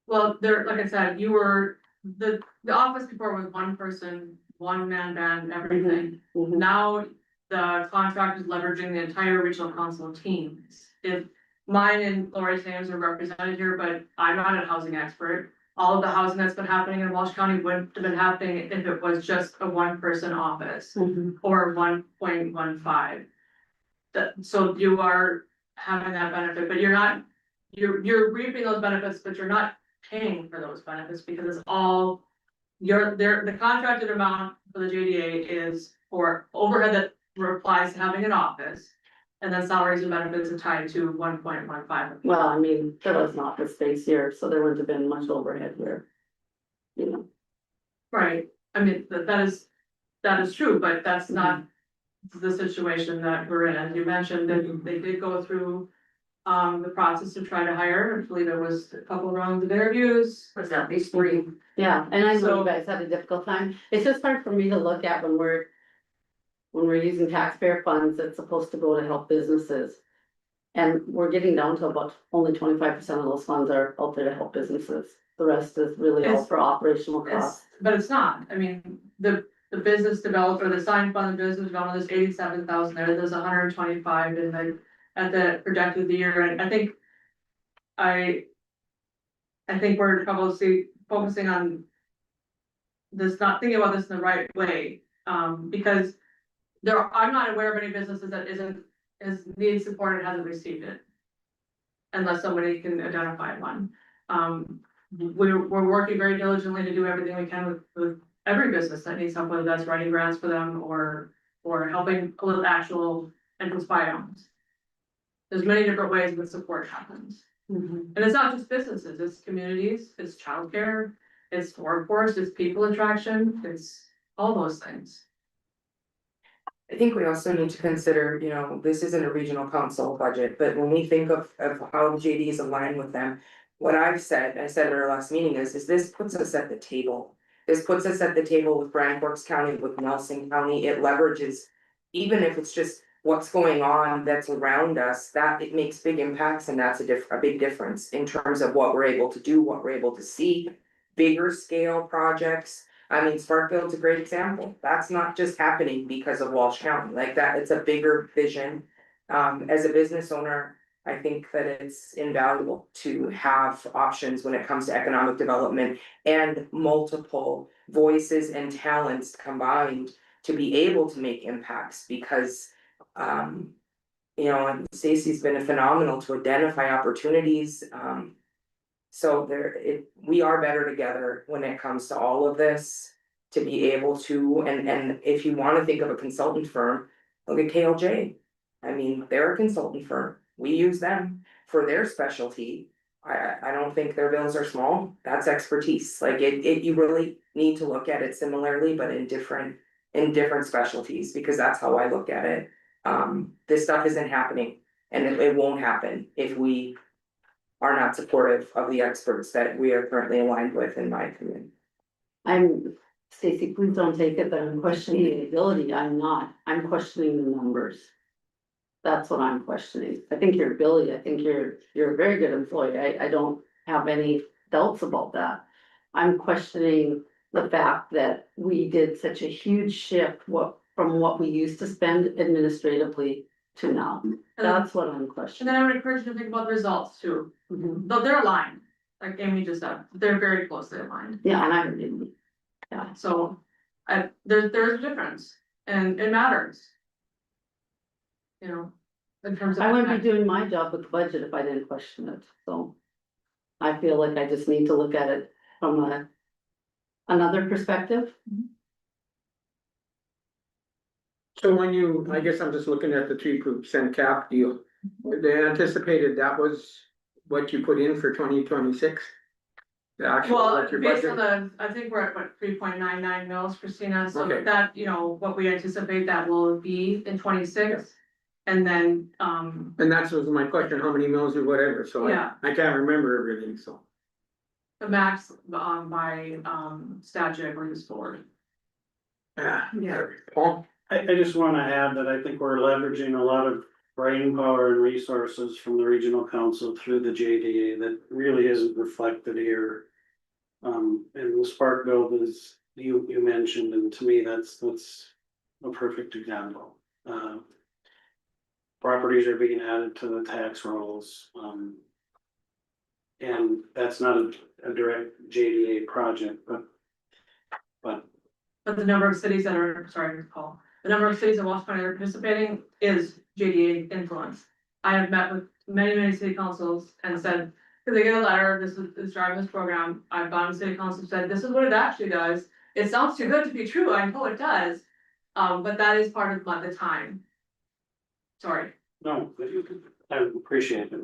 Well, there, like I said, you were, the office before was one person, one man band, everything. Mhm. Now, the contract is leveraging the entire regional council teams. If mine and Lori's names are represented here, but I'm not a housing expert. All of the housing that's been happening in Walsh County wouldn't have been happening if it was just a one-person office Mhm. or 1.15. So you are having that benefit, but you're reaping those benefits, but you're not paying for those benefits because it's all. The contracted amount for the JDA is for overhead that applies to having an office. And then salaries and benefits are tied to 1.15. Well, I mean, there was not the space here, so there wouldn't have been much overhead here. You know, Right, I mean, that is true, but that's not the situation that we're in. As you mentioned, that they did go through. The process to try to hire, I believe there was a couple rounds of interviews. Was at least 3. yeah, and I know So- you guys had a difficult time. It's just hard for me to look at when we're using taxpayer funds that's supposed to go to help businesses. And we're getting down to about only 25% of those funds are out there to help businesses. The rest is really all It's- for operational costs. But it's not, I mean, the business developer, the signed fund, the business development, there's 87,000 there's 125 in the. At the projected of the year, and I think. I think we're probably focusing on. This, not thinking about this in the right way, because. I'm not aware of any businesses that needs support and hasn't received it. Unless somebody can identify one. We're working very diligently to do everything we can with every business that needs help, whether that's writing grants for them or helping with actual entrance biomes. There's many different ways that support happens. Mhm. And it's not just businesses, it's communities, it's childcare, it's workforce, it's people attraction, it's all those things. I think we also need to consider, you know, this isn't a regional council budget, but when we think of how JDs align with them. What I said at our last meeting is this puts us at the table. This puts us at the table with Grand Forks County, with Nelson County, it leverages. Even if it's just what's going on that's around us, that it makes big impacts, and that's a big difference in terms of what we're able to do, what we're able to see. Bigger scale projects, I mean, Sparkfield's a great example, that's not just happening because of Walsh County, like that, it's a bigger vision. As a business owner, I think that it's invaluable to have options when it comes to economic development and multiple voices and talents combined to be able to make impacts, because you know, and Stacy's been phenomenal to identify opportunities. So we are better together when it comes to all of this, to be able to, and if you wanna think of a consultant firm, look at KLJ. I mean, they're a consultant firm, we use them for their specialty. I don't think their bills are small, that's expertise, like you really need to look at it similarly, but in different specialties, because that's how I look at it. This stuff isn't happening, and it won't happen if we are not supportive of the experts that we are currently aligned with, in my opinion. Stacy, please don't take it that I'm questioning the ability, I'm not, I'm questioning the numbers. That's what I'm questioning, I think your ability, I think you're a very good employee, I don't have any doubts about that. I'm questioning the fact that we did such a huge shift from what we used to spend administratively to now, that's what I'm And questioning. then I would encourage you to think about the results too, Mhm. though they're aligned, like Amy just said, they're very closely aligned. Yeah, and I didn't, So, there's a difference, and it matters. You know, in terms of. I wouldn't be doing my job with the budget if I didn't question it, so. I feel like I just need to look at it from another perspective. So when you, I guess I'm just looking at the 3% cap deal, they anticipated that was what you put in for 2026? The actual, Well, what your based on budget, I think we're at what, 3.99 mils, Christina, so Okay. that, what we anticipate that will be in 26. And then, and that's was my question, how many mills or whatever, so Yeah. I can't remember everything, so. the max, by, statute, I believe is 4. Yeah. Paul? I just wanna add that I think we're leveraging a lot of brain power and resources from the regional council through the JDA that really isn't reflected here. And the spark build is, you mentioned, and to me, that's a perfect example. Properties are being added to the tax rolls, and that's not a direct JDA project, but But the number of cities that are, sorry, Paul, the number of cities in Walsh County that are participating is JDA influence. I have met with many city councils and said, because they get a letter, this is driving this program, I've gone to city council, said, this is what it actually does. It sounds too good to be true, I know it does, but that is part of the time. Sorry. no, I appreciate it.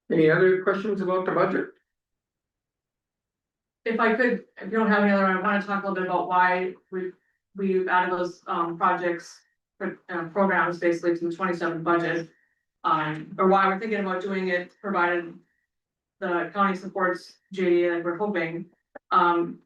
Any other questions about the budget? If I could, if you don't have any other, I wanna talk a little bit about why we've added those, projects. Programs basically to the 27 budget. Or why we're thinking about doing it, provided. The county supports JDA like we're hoping.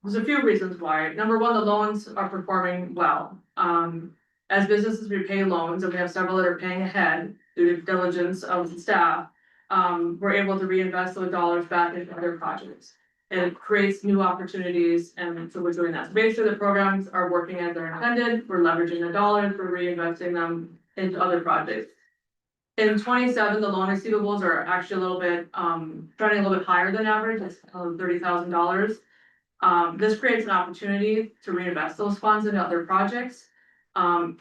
There's a few reasons why. Number one, the loans are performing well. As businesses repay loans, and we have several that are paying ahead due to diligence of the staff. We're able to reinvest those dollars back into other projects. And it creates new opportunities, and so we're doing that. So basically, the programs are working as they're intended, we're leveraging the dollars, we're reinvesting them into other projects. In 27, the loan receivables are actually a little bit, running a little bit higher than average, it's $30,000. This creates an opportunity to reinvest those funds into other projects. While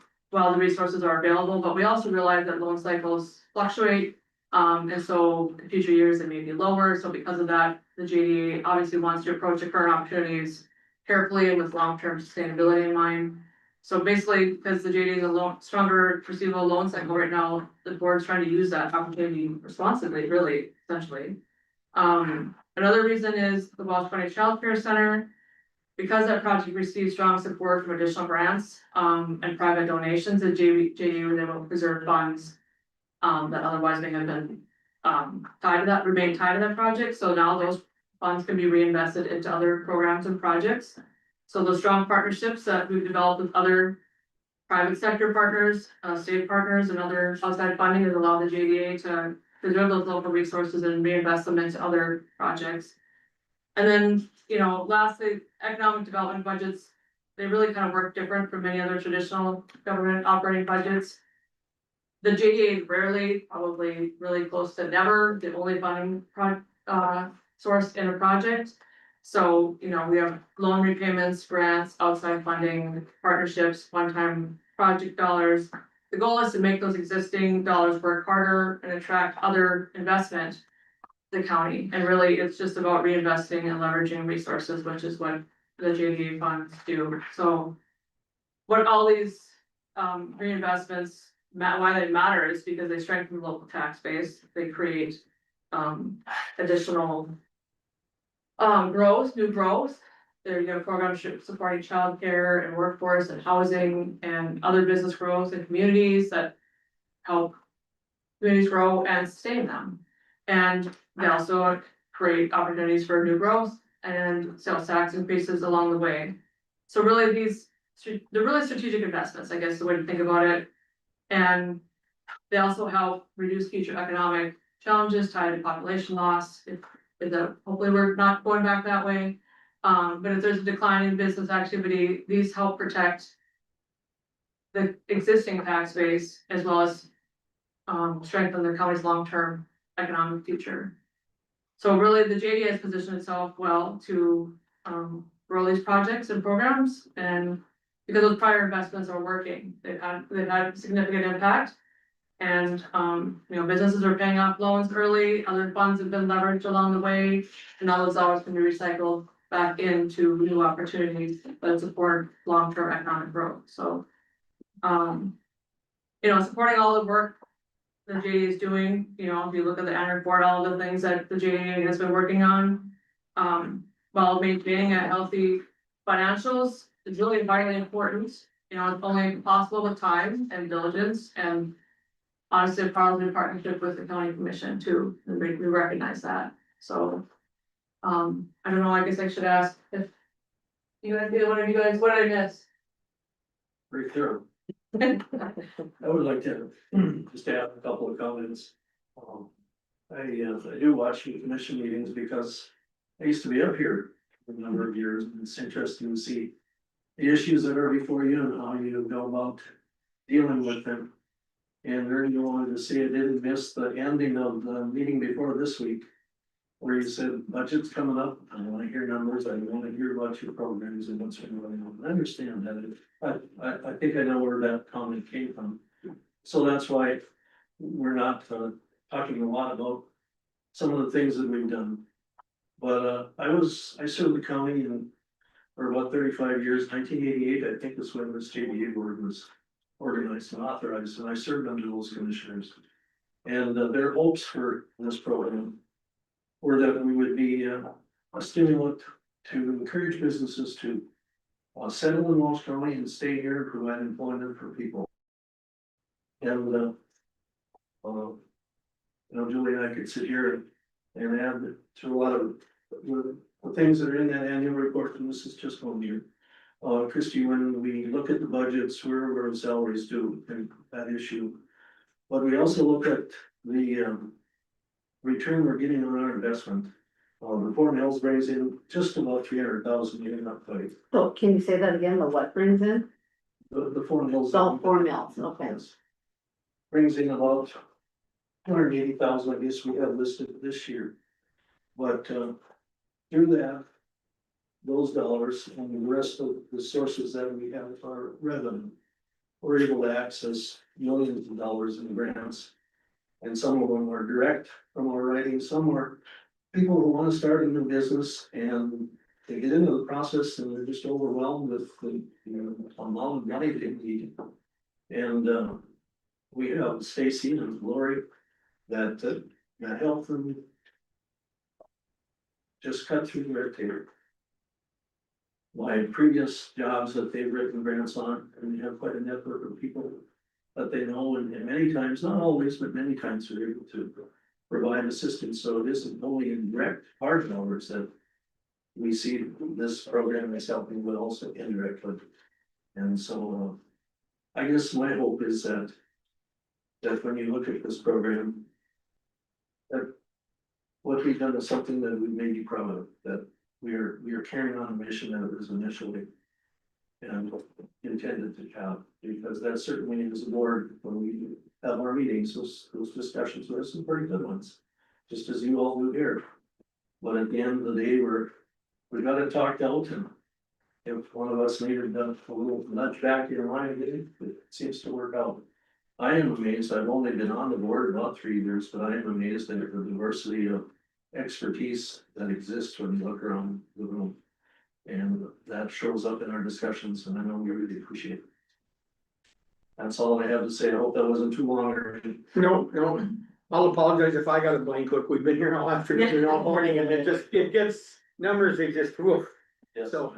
the resources are available, but we also realize that loan cycles fluctuate. And so in future years, it may be lower, so because of that, the JDA obviously wants to approach the current opportunities carefully and with long-term sustainability in mind. So basically, because the JDA is a stronger receivable loan cycle right now, the board's trying to use that opportunity responsibly, really, essentially. Another reason is the Walsh County Child Care Center. Because that project received strong support from additional grants, and private donations, the JDA was able to preserve funds. That otherwise may have been, remain tied to that project, so now those funds can be reinvested into other programs and projects. So the strong partnerships that we've developed with other private sector partners, state partners and other outside funding has allowed the JDA to preserve those local resources and reinvest them into other projects. And then, lastly, economic development budgets, they really kind of work different from many other traditional government operating budgets. The JDA is rarely, probably really close to never, the only funding source in a project. So, we have loan repayments, grants, outside funding, partnerships, one-time project dollars. The goal is to make those existing dollars work harder and attract other investment to the county. And really, it's just about reinvesting and leveraging resources, which is what the JDA funds do. So what all these reinvestments, why they matter is because they strengthen the local tax base, they create additional new growth. They're programs supporting childcare and workforce and housing and other business growth in communities that help communities grow and sustain them. And they also create opportunities for new growth and sales tax increases along the way. So really they're really strategic investments, I guess, the way to think about it. And they also help reduce future economic challenges tied to population loss, if hopefully we're not going back that way. But if there's a decline in business activity, these help protect the existing tax base as well as strengthen the county's long-term economic future. So really, the JD has positioned itself well to grow these projects and programs, and because those prior investments are working, they've had significant impact. And businesses are paying off loans early, other funds have been leveraged along the way, and all those dollars can be recycled back into new opportunities that support long-term economic growth. So supporting all the work the JDA is doing, if you look at the annual report, all the things that the JDA has been working on, while maintaining a healthy financials is really vitally important. It's only possible with time and diligence and honestly, probably in partnership with the county commission too, and we recognize that. So, I don't know, I guess I should ask if you guys, either one of you guys, what did I miss? Very thorough. I would like to just add a couple of comments. I do watch the commission meetings because I used to be up here for a number of years, and it's interesting to see the issues that are before you and how you go about dealing with them. And Ernie, you wanted to say I didn't miss the ending of the meeting before this week, where you said budget's coming up, I wanna hear numbers, I wanna hear about your programs and what's going on. I understand that. I think I know where that comment came from. So that's why we're not talking a lot about some of the things that we've done. But I served the county for about 35 years, 1988, I think is when this JDA board was organized and authorized, and I served under those commissioners. And their hopes for this program were that we would be a stimulant to encourage businesses to settle in Walsh County and stay here and provide employment for people. And Julie and I could sit here and add to a lot of the things that are in that annual report, and this is just one year. Christie, when we look at the budgets, where the salaries due and that issue. But we also look at the return we're getting on our investment. The Fort Mills brings in just about 300,000 in upgrade. So can you say that again, the what brings in? The Fort Mills. Oh, 4 mills, okay. Yes. Brings in about 280,000, I guess we have listed this year. But through that, those dollars and the rest of the sources that we have for revenue, we're able to access millions of dollars in grants. And some of them are direct from our writing, some are people who want to start a new business and they get into the process and they're just overwhelmed with the amount of money they need. And we have Stacy and Lori that help them just cut through the red tape. My previous jobs that they've written grants on, and they have quite a network of people that they know, and many times, not always, but many times they're able to provide assistance. So it isn't only in direct hard dollars that we see this program is helping, but also indirectly. And so I guess my hope is that when you look at this program, that what we've done is something that we may be proud of, that we are carrying on a mission that it was initially and intended to have, because that certainly is a board, when we have our meetings, those discussions were some pretty good ones, just as you all do here. But at the end of the day, we got it talked out, and if one of us needed a little nudge back in your mind, it seems to work out. I am amazed, I've only been on the board about 3 years, but I am amazed at the diversity of expertise that exists when you look around the room. And that shows up in our discussions, and I know we really appreciate it. That's all I have to say. I hope that wasn't too long. No, I'll apologize if I got a blank look. We've been here all afternoon, all morning, and it gets numbers, they just, woof. Yes. So,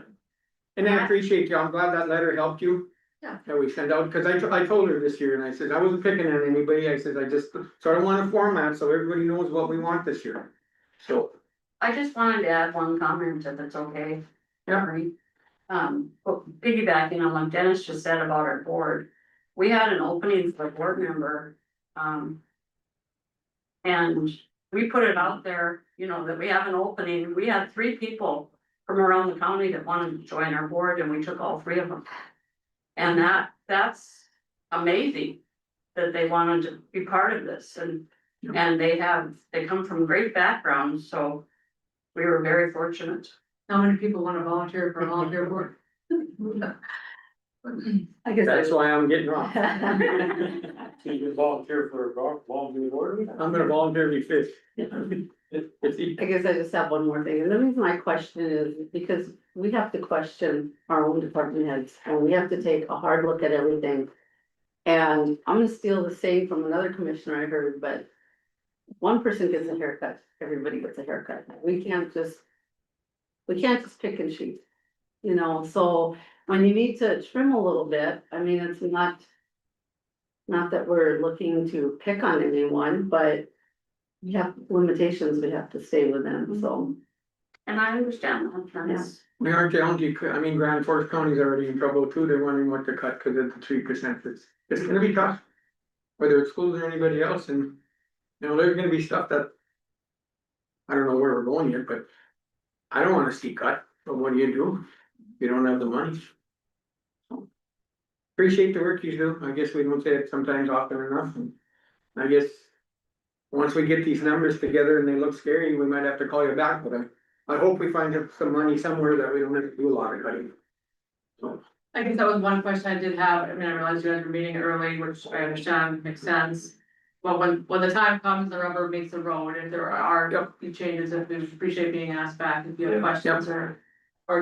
and I appreciate you. I'm glad that letter helped you. Yeah. That we send out, cause I told her this year and I said, I wasn't picking on anybody, I said, I just, so I don't want a format, so everybody knows what we want this year. So, I just wanted to add one comment, if it's okay. Yeah. Marie. But piggybacking on what Dennis just said about our board, we had an opening for a board member, and we put it out there, you know, that we have an opening, we had 3 people from around the county that wanted to join our board, and we took all 3 of them. And that's amazing, that they wanted to be part of this, and they come from great backgrounds, so we were very fortunate. How many people wanna volunteer for a volunteer board? I guess. that's why I'm getting off. So you can volunteer for a volunteer board? I'm gonna volunteer to be fifth. I guess I just have one more thing, and the reason my question is because we have to question our own department heads, and we have to take a hard look at everything. And I'm gonna steal the saying from another commissioner I heard, but one person gets a haircut, everybody gets a haircut. We can't just pick and choose, you know, so when you need to trim a little bit, I mean, it's not that we're looking to pick on anyone, but we have limitations we have to stay within, so. And I understand that, that's, We aren't the only, I mean, Grand Forks County's already in trouble too, they're wondering what to cut, cause of the 3%, it's gonna be tough. Whether it's schools or anybody else, and, you know, there's gonna be stuff that. I don't know where we're going yet, but. I don't wanna see cut, but what do? If you don't have the money. So, appreciate the work you do, I guess we don't say it sometimes often enough, and I guess. Once we get these numbers together and they look scary, we might have to call you back, but I hope we find some money somewhere that we don't have to do a lot of cutting. So, I guess that was one question I did have, I mean, I realized you guys were meeting early, which I understand makes sense. But when the time comes, the rubber meets the road, if there are changes, if we appreciate being asked back, if you have questions or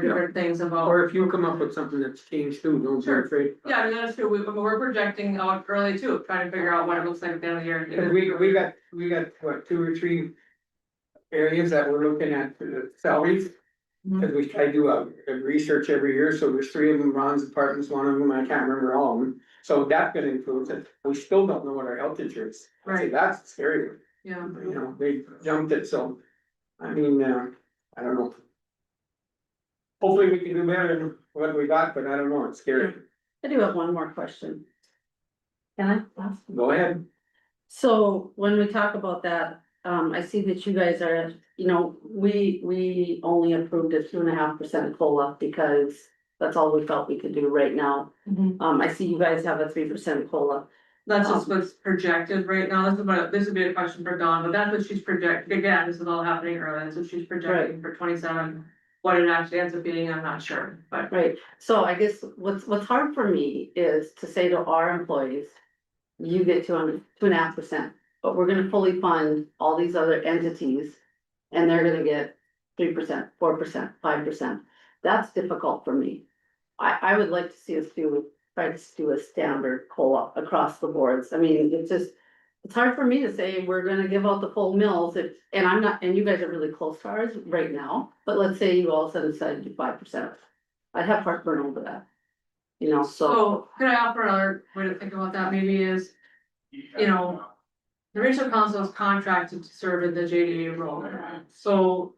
different things about. or if you come up with something that's changed too, don't be afraid. Yeah, I mean, that's true, we're projecting out early too, trying to figure out what it looks like at the end of the year. Cause we got what, 2 or 3 areas that we're looking at salaries. Cause I do a research every year, so there's 3 of them, Ron's department's one of them, I can't remember all of them. So that's gonna include it, we still don't know what our health insurance, is. Right. That's scary, Yeah. you know, they jumped it, so. I mean, I don't know. Hopefully we can do better than what we got, but I don't know, it's scary. I do have one more question. Can I ask? Go ahead. So when we talk about that, I see that you guys are, you know, we only approved a 2.5% COLA because that's all we felt we could do right now. I see you guys have a 3% COLA. That's just what's projected right now, this would be a question for Dawn, but that's what she's projecting, again, this is all happening early, that's what she's projecting for 27. What it actually ends up being, I'm not sure, but. Right, so I guess what's hard for me is to say to our employees, you get 2.5%, but we're gonna fully fund all these other entities. And they're gonna get 3%, 4%, 5%. That's difficult for me. I would like to see us try to do a standard COLA across the boards. I mean, it's hard for me to say we're gonna give out the full mills if, and you guys are really close to ours right now, but let's say you all of a sudden decided to do 5%. I'd have heartburn over that. You know, So could I offer another way to think about that maybe is, you know. The regional council is contracted to serve in the JDA role, so.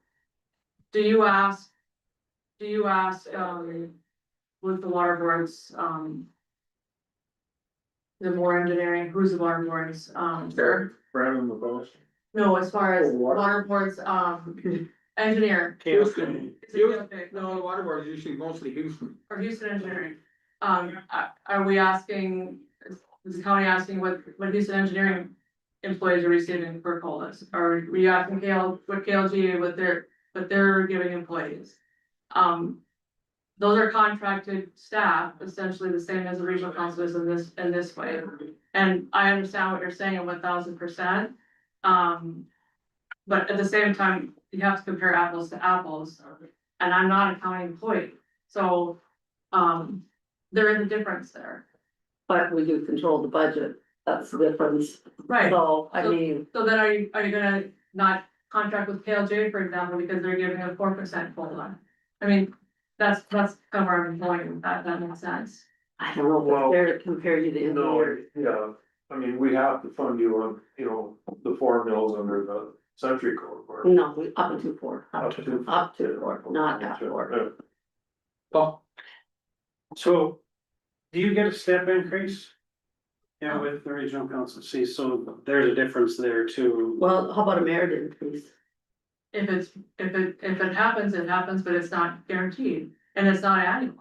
Do you ask? With the water boards, the more engineering, who's the water boards, Sure. Brandon McCollum. no, as far as Oh, water. water boards, engineer. Houston, Is it okay? no, the water board is usually mostly Houston. Or Houston Engineering, are we asking, is the county asking what Houston Engineering employees are receiving for COLAs? Or are we asking what KLG, what they're giving employees? Those are contracted staff, essentially the same as the regional council is in this way. And I understand what you're saying at 1000%. But at the same time, you have to compare apples to apples, and I'm not a county employee, so, there is a difference there. but we do control the budget, that's the difference. Right, So, I mean, so then are you gonna not contract with KLJ, for example, because they're giving a 4% COLA? I mean, that's kind of where I'm going with that makes sense. I don't know if Well, it's fair to compare you to No, engineers. yeah, I mean, we have to fund you on, you know, the 4 mills under the century code. or No, up to 4, Up to. up to 4, not at 4. Yeah. Well, So, do you get a step increase? Yeah, with the regional council, see, so there's a difference there too. Well, how about a merit increase? If it happens, it happens, but it's not guaranteed, and it's not annual.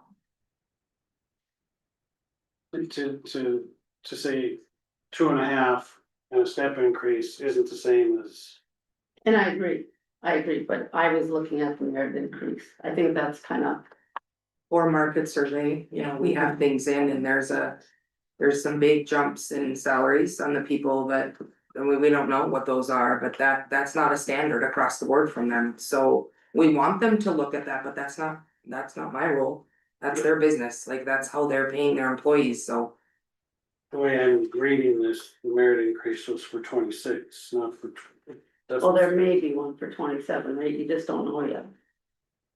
To say 2.5 and a step increase isn't the same as. And I agree, but I was looking at the merit increase, I think that's kind of, Or market survey, you know, we have things in and there's some big jumps in salaries on the people that. And we don't know what those are, but that's not a standard across the board from them, so we want them to look at that, but that's not my role. That's their business, like that's how they're paying their employees, so. The way I'm reading this, the merit increase was for 26, not for. well, there may be one for 27, right, you just don't know yet.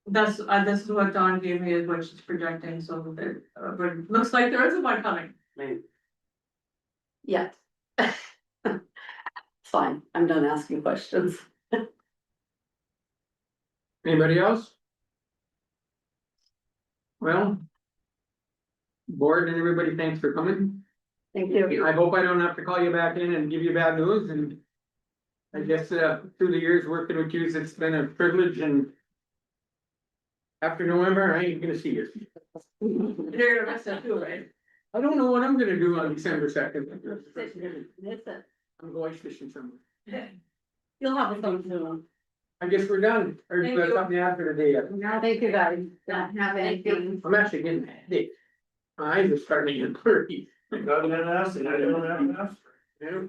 That's, this is what Dawn gave me, is what she's projecting, so it, but it looks like there isn't one coming. I mean, Yet. It's fine, I'm done asking questions. anybody else? Well. Board and everybody, thanks for coming. Thank you. I hope I don't have to call you back in and give you bad news and. I guess through the years working with you, it's been a privilege and. After November, I ain't gonna see you. You're gonna miss that too, right? I don't know what I'm gonna do on December 2nd. That's it. I'm going fishing somewhere. You'll have some soon. I guess we're done, or Thank you got you. something after today? Thank you, guys. Don't have anything. I'm actually getting headache. My eyes are starting to get blurry. Got an ass, and I don't have an ass. Yeah.